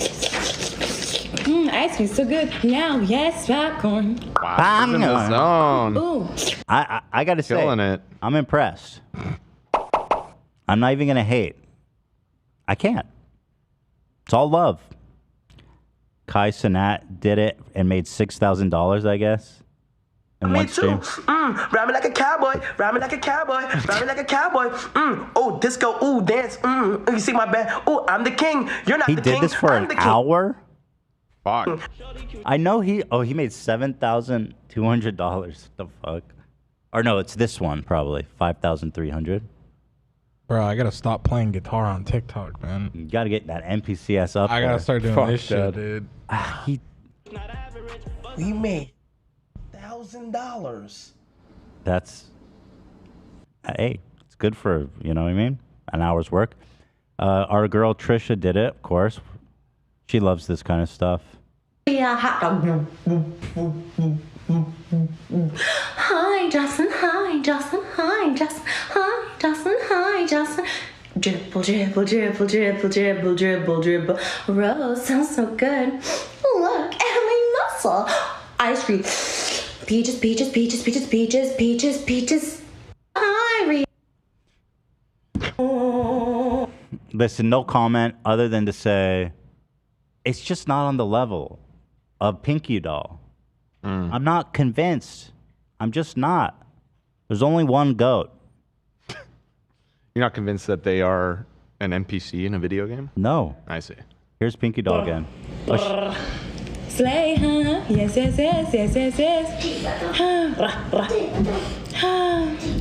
Ice cream so good. Yes, popcorn. Wow, she's in the zone. Ooh. I gotta say, Killing it. I'm impressed. I'm not even gonna hate. I can't. It's all love. Kai Cenat did it and made $6,000, I guess. In one stream. Ride me like a cowboy. Oh, disco. Ooh, dance. You see my band. Ooh, I'm the king. You're not He the did king. this for I'm an the king. hour? Fuck. I know he made $7,200. The fuck? Or no, it's this one probably. 5,300. Bro, I gotta stop playing guitar on TikTok, man. You gotta get that NPCS up. I gotta there. start doing Fuck this shit, that. dude. We made $1,000. That's hey, it's good for, you know what I mean? An hour's work. Our girl Trisha did it, of course. She loves this kind of stuff. Yeah, hot dog. Hi, Justin. Dribble. Rose sounds so good. Look at my muscle. Ice cream. Peaches. Hi, Listen, no comment other than to say it's just not on the level of Pinky Doll. I'm not convinced. I'm just not. There's only one goat. You're not convinced that they are an NPC in a video game? No. I see. Here's Pinky Doll again. Slay, huh? Yes.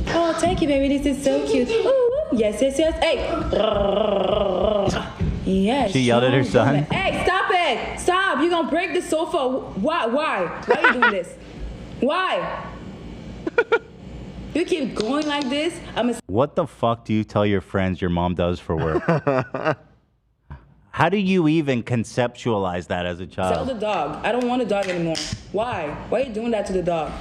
Oh, thank you, baby. This is so cute. Ooh, yes. Hey. Yes. She yelled at her son. Hey, stop it! Stop! You're gonna break the sofa. Why? Why are you doing this? Why? You keep going like this. What the fuck do you tell your friends your mom does for work? How do you even conceptualize that as a Tell child? the dog. I don't want a dog anymore. Why? Why are you doing that to the dog?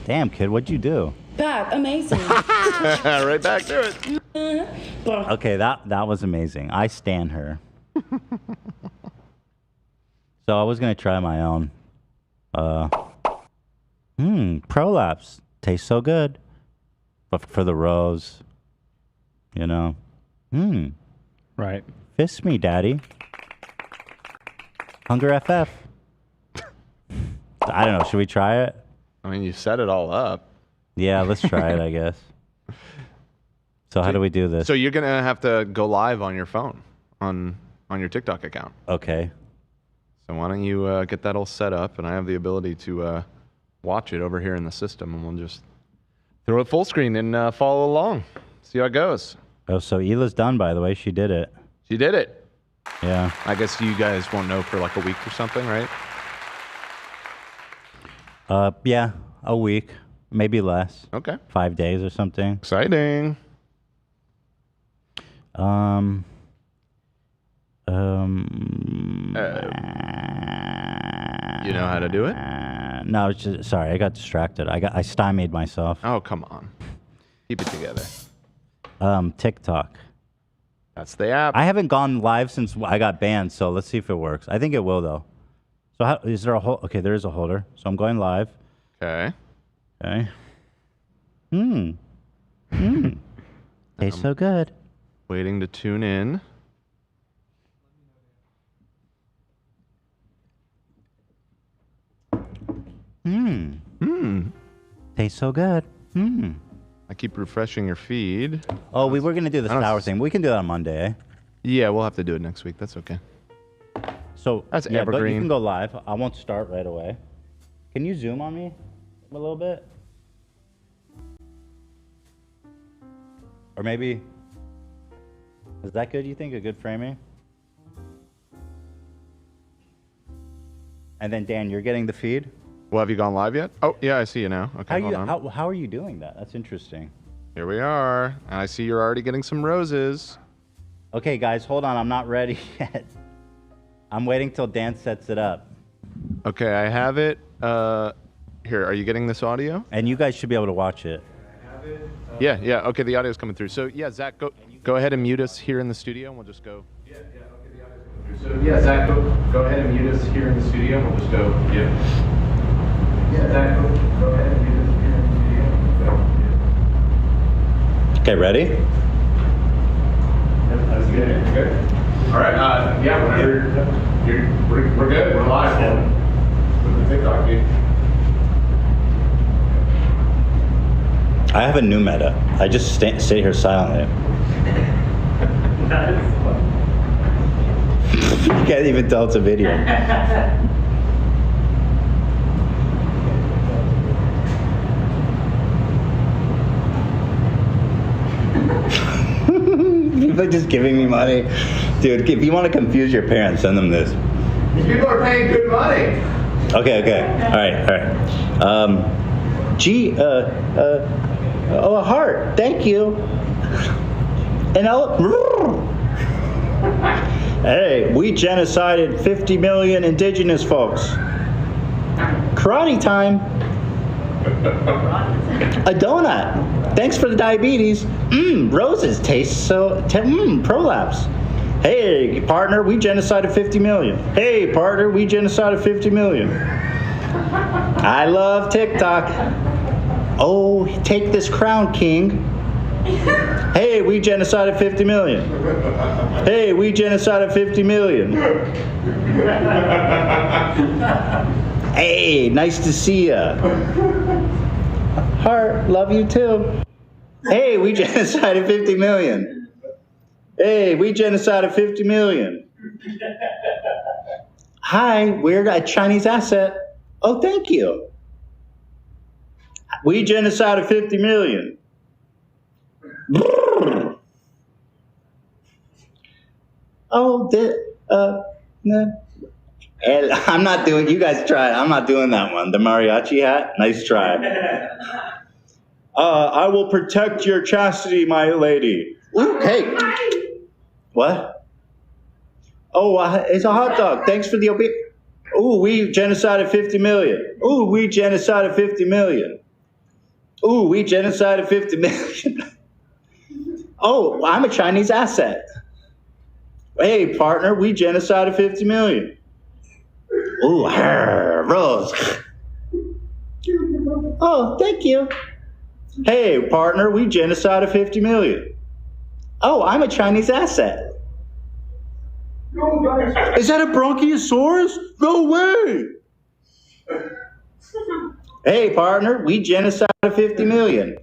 Damn, kid, what'd you do? Pat, amazing. Right back to it. Okay, that was amazing. I stan her. So I was gonna try my own. Prolapse tastes so good, but for the rose, you know. Right. Fist me, daddy. Hunger FF. I don't know. Should we try it? I mean, you set it all up. Yeah, let's try it, I guess. So how do we do this? So you're gonna have to go live on your phone on your TikTok account. Okay. So why don't you get that all set up, and I have the ability to watch it over here in the system, and we'll just throw it full screen and follow along. See how it goes. Oh, so Hila's done, by the way. She did it. She did it. Yeah. I guess you guys won't know for like a week or something, right? Yeah, a week, maybe less. Okay. 5 days or something. Exciting. You know how to do it? No, it's just, sorry, I got distracted. I stymied myself. Oh, come on. Keep it together. TikTok. That's the app. I haven't gone live since I got banned, so let's see if it works. I think it will, though. So how, is there a hold? Okay, there is a holder. So I'm going live. Okay. Okay. Tastes so good. Waiting to tune in. Tastes so good. I keep refreshing your feed. Oh, we were going to do the sour thing. We can do that on Monday, eh? Yeah, we'll have to do it next week. That's okay. So That's but you evergreen. can go live. I won't start right away. Can you zoom on me a little bit? Or maybe, is that good, you think? A good framing? And then, Dan, you're getting the feed? Well, have you gone live yet? Oh, yeah, I see you now. Okay, How are you doing that? That's interesting. Here we are. And I see you're already getting some roses. Okay, guys, hold on. I'm not ready yet. I'm waiting till Dan sets it up. Okay, I have it. Here, are you getting this audio? And you guys should be able to watch it. Yeah. Okay, the audio's coming through. So, yeah, Zach, go ahead and mute us here in the studio, and we'll just go. Okay, the audio's coming through. So, yeah, Zach, go ahead and mute us here in the studio, and we'll just go. Yeah, Zach, go ahead and mute us here in the studio. Okay, ready? That's good. Good. All right. Yeah, whenever we're good. We're live. With the TikTok feed. I have a new meta. I just sit here silently. You can't even tell it's a video. People are just giving me money. Dude, if you want to confuse your parents, send them this. People are paying good money. Okay. All right. Oh, a heart. Thank you. And hey, we genocided 50 million indigenous folks. Karate time. A donut. Thanks for the diabetes. Roses taste so. Prolapse. Hey, partner, we genocided 50 million. Hey, partner, we genocided 50 million. I love TikTok. Oh, take this crown, king. Hey, we genocided 50 million. Hey, we genocided 50 million. Hey, nice to see ya. Heart, love you too. Hey, we genocided 50 million. Hey, we genocided 50 million. Hi, we're a Chinese asset. Oh, thank you. We genocided 50 million. Oh, I'm not doing, you guys try it. I'm not doing that one. The mariachi hat, nice try. I will protect your chastity, my lady. Ooh, hey. What? Oh, it's a hot dog. Thanks for the Ooh, we genocided 50 million. Ooh, we genocided 50 million. Ooh, we genocided 50 million. Oh, I'm a Chinese asset. Hey, partner, we genocided 50 million. Ooh, Rose. Oh, thank you. Hey, partner, we genocided 50 million. Oh, I'm a Chinese asset. Is that a Bronchiosaurus? No way. Hey, partner, we genocided 50 million.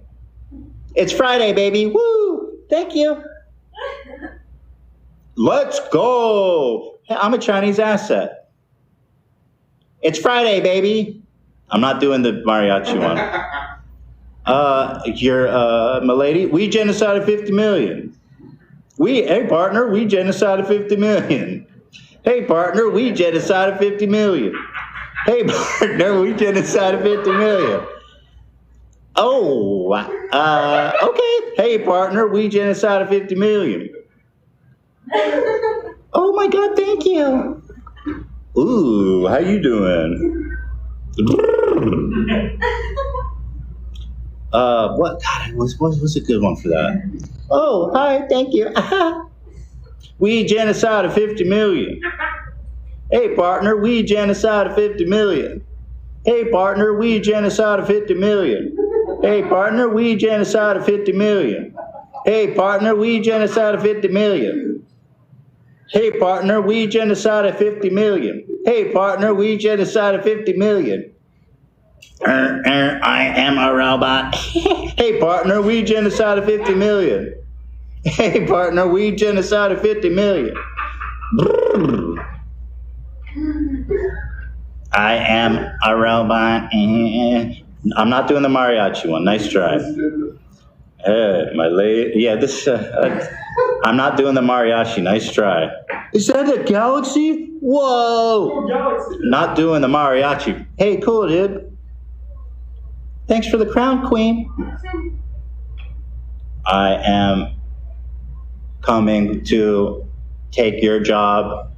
It's Friday, baby. Woo! Thank you. Let's go. Hey, I'm a Chinese asset. It's Friday, baby. I'm not doing the mariachi one. Milady, we genocided 50 million. Hey, partner, we genocided 50 million. Hey, partner, we genocided 50 million. Hey, partner, we genocided 50 million. Oh, okay. Hey, partner, we genocided 50 million. Oh, my God, thank you. Ooh, how you doing? What? God, what's a good one for that? Oh, hi, thank you. We genocided 50 million. Hey, partner, we genocided 50 million. Hey, partner, we genocided 50 million. Hey, partner, we genocided 50 million. Hey, partner, we genocided 50 million. Hey, partner, we genocided 50 million. Hey, partner, we genocided 50 million. I am a robot. Hey, partner, we genocide of 50 million. Hey, partner, we genocide of 50 million. I am a robot. I'm not doing the mariachi one. Nice try. My lady. Yeah, this. I'm not doing the mariachi. Nice try. Is that a galaxy? Whoa! Not doing the mariachi. Hey, cool, dude. Thanks for the crown, queen. I am coming to take your job.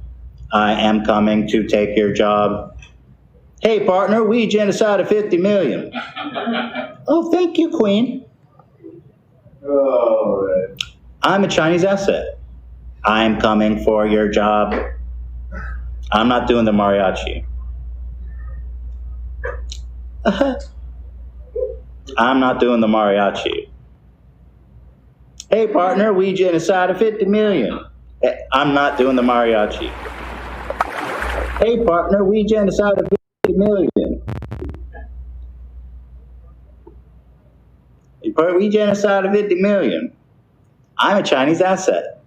I am coming to take your job. Hey, partner, we genocide of 50 million. Oh, thank you, queen. All right. I'm a Chinese asset. I'm coming for your job. I'm not doing the mariachi. I'm not doing the mariachi. Hey, partner, we genocide of 50 million. I'm not doing the mariachi. Hey, partner, we genocide of 50 million. We genocide of 50 million. I'm a Chinese asset.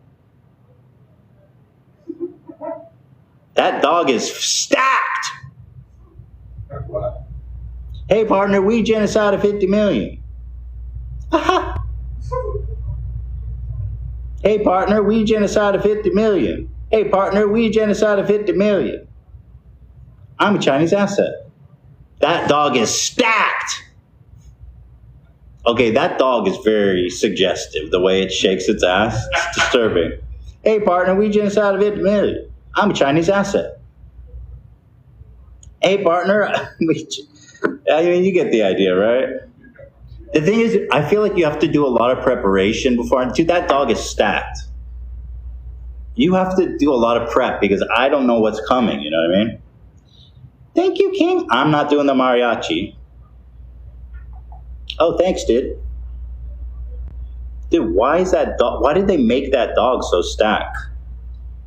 That dog is stacked. Hey, partner, we genocide of 50 million. Hey, partner, we genocide of 50 million. Hey, partner, we genocide of 50 million. I'm a Chinese asset. That dog is stacked. Okay, that dog is very suggestive. The way it shakes its ass, it's disturbing. Hey, partner, we genocide of 50 million. I'm a Chinese asset. Hey, partner, I mean, you get the idea, right? The thing is, I feel like you have to do a lot of preparation before. Dude, that dog is stacked. You have to do a lot of prep because I don't know what's coming, you know what I mean? Thank you, King. I'm not doing the mariachi. Oh, thanks, dude. Dude, why is that dog? Why did they make that dog so stacked?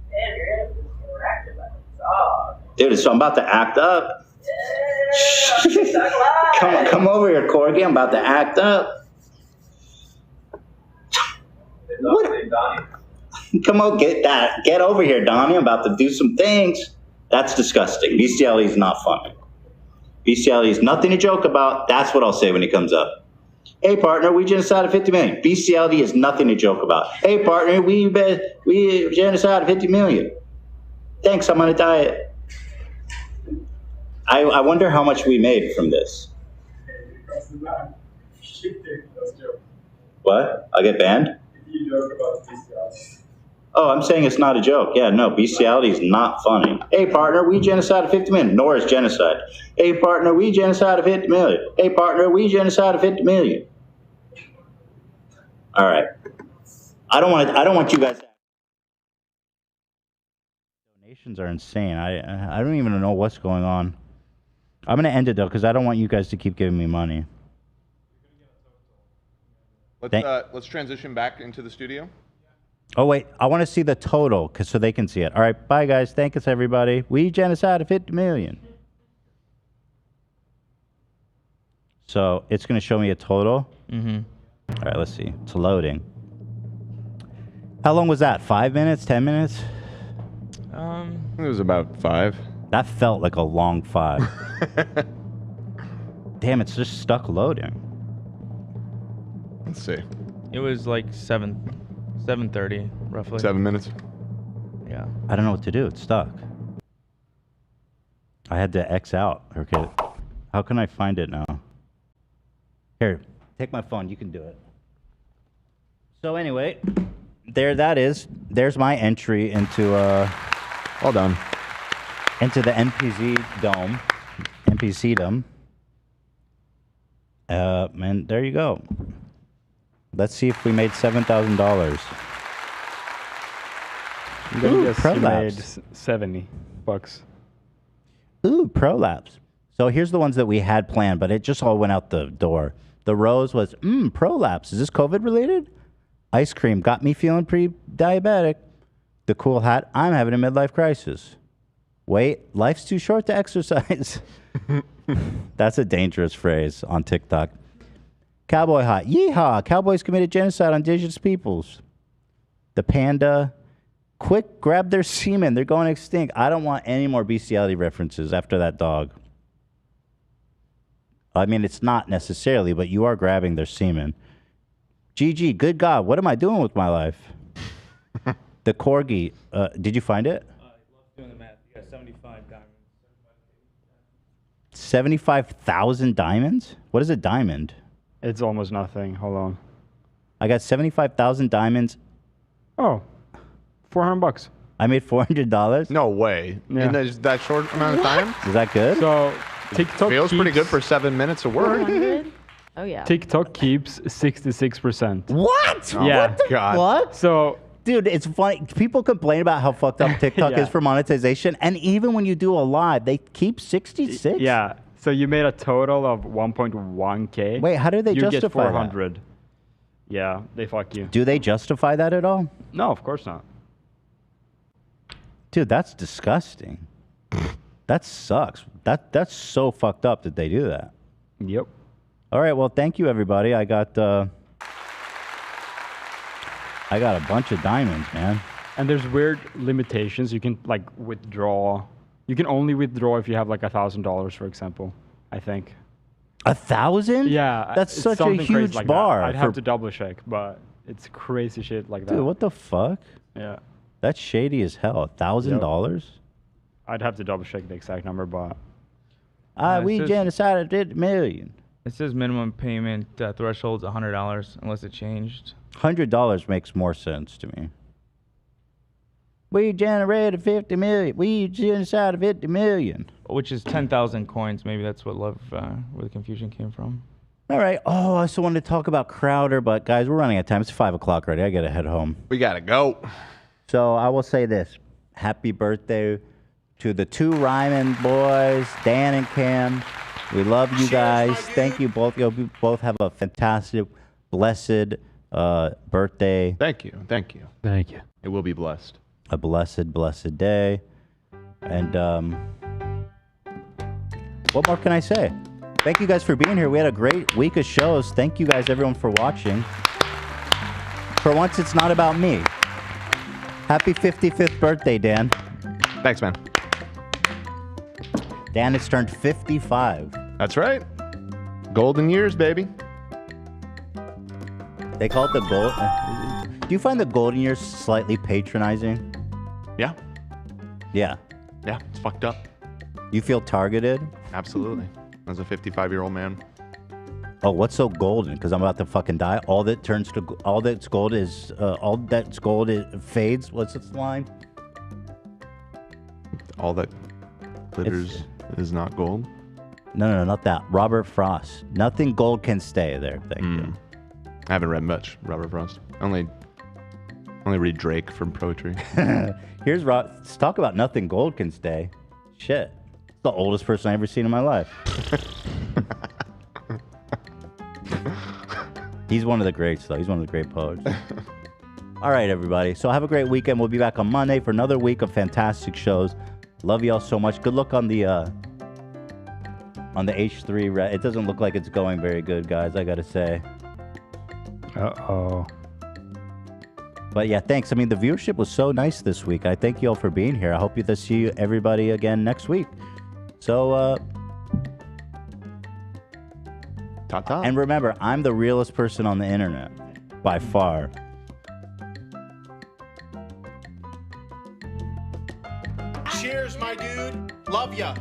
Damn, you're gonna be interactive by the dog. Dude, so I'm about to act up. Come over here, Corgi. I'm about to act up. What? Come on, get over here, Donnie. I'm about to do some things. That's disgusting. Bestiality is not funny. Bestiality is nothing to joke about. That's what I'll say when he comes up. Hey, partner, we genocide of 50 million. Bestiality is nothing to joke about. Hey, partner, we genocide of 50 million. Thanks, I'm on a diet. I wonder how much we made from this. What? I'll get banned? You joke about bestiality. Oh, I'm saying it's not a joke. Yeah, no, bestiality is not funny. Hey, partner, we genocide of 50 million. Nor is genocide. Hey, partner, we genocide of 50 million. Hey, partner, we genocide of 50 million. All right. I don't want you guys to. Donations are insane. I don't even know what's going on. I'm going to end it, though, because I don't want you guys to keep giving me money. Let's transition back into the studio. Oh, wait. I want to see the total so they can see it. All right. Bye, guys. Thank us, everybody. We genocide of 50 million. So it's going to show me a total. Mm-hmm. All right. Let's see. It's loading. How long was that? 5 minutes? 10 minutes? It was about 5. That felt like a long 5. Damn, it's just stuck loading. Let's see. It was like 7:30, roughly. 7 minutes. Yeah. I don't know what to do. It's stuck. I had to X out. Okay. How can I find it now? Here, take my phone. You can do it. So anyway, there that is. There's my entry into all done. Into the NPC dome. NPC-dom. And there you go. Let's see if we made $7,000. You made 70 bucks. Ooh, prolapse. So here's the ones that we had planned, but it just all went out the door. The rose was, prolapse. Is this COVID related? Ice cream got me feeling pre-diabetic. The cool hat, I'm having a midlife crisis. Wait, life's too short to exercise. That's a dangerous phrase on TikTok. Cowboy hot. Yeehaw. Cowboys committed genocide on indigenous peoples. The panda. Quick, grab their semen. They're going extinct. I don't want any more bestiality references after that dog. I mean, it's not necessarily, but you are grabbing their semen. GG, good God, what am I doing with my life? The corgi. Did you find it? Doing the math. You got 75 diamonds. 75,000 diamonds? What is a diamond? It's almost nothing. Hold on. I got 75,000 diamonds. Oh, $400. I made $400? No way. Yeah. In that short amount of time? Is that good? So TikTok feels pretty keeps- good for 7 minutes of work. 400? Oh yeah. TikTok keeps 66%. What? Yeah. What the God. What? So, dude, it's funny. People complain about how fucked up TikTok Yeah. is for monetization, and even when you do a live, they keep 66. Yeah. So you made a total of 1.1K. Wait, how do they you justify get 400. Yeah, they fuck you. Do they justify that at all? No, of course not. Dude, that's disgusting. That sucks. That's so fucked up that they do that. Yep. All right, well, thank you, everybody. I got a bunch of diamonds, man. And there's weird limitations. You can like withdraw. You can only withdraw if you have like $1,000, for example. I think. 1,000? Yeah, That's it's such a something huge crazy like bar. That. I'd have to double check, but it's crazy shit like that. Dude, what the fuck? Yeah. That's shady as hell. $1,000? I'd have to double check the exact number, but. We genocided 50 million. It says minimum payment threshold is $100 unless it changed. $100 makes more sense to me. We generated 50 million. We genocided 50 million. Which is 10,000 coins. Maybe that's what where the confusion came from. All right. Oh, I also wanted to talk about Crowder, but guys, we're running out of time. It's 5 o'clock already. I gotta head home. We gotta go. So I will say this: happy birthday to the two Ryman boys, Dan and Cam. We love you guys. Thank you both. You both have a fantastic, blessed birthday. Thank you. Thank you. Thank you. It will be blessed. A blessed day. And what more can I say? Thank you guys for being here. We had a great week of shows. Thank you guys, everyone, for watching. For once, it's not about me. Happy 55th birthday, Dan. Thanks, man. Dan has turned 55. That's right. Golden years, baby. They call it the gold. Do you find the golden years slightly patronizing? Yeah. Yeah. Yeah, it's fucked up. You feel targeted? Absolutely. As a 55-year-old man. Oh, what's so golden? Because I'm about to fucking die. All that's gold is fades. What's its line? All that glitters is not gold. No, not that. Robert Frost. Nothing gold can stay there. Thank you. I haven't read much Robert Frost. Only read Drake from poetry. Here's let's talk about nothing gold can stay. Shit. It's the oldest person I've ever seen in my life. He's one of the greats, though. He's one of the great poets. All right, everybody. So have a great weekend. We'll be back on Monday for another week of fantastic shows. Love y'all so much. Good luck on the H3. It doesn't look like it's going very good, guys, I gotta say. Uh-oh. But yeah, thanks. I mean, the viewership was so nice this week. I thank you all for being here. I hope to see everybody again next week. So, ta-ta. And remember, I'm the realest person on the internet, by far. Cheers, my dude. Love ya.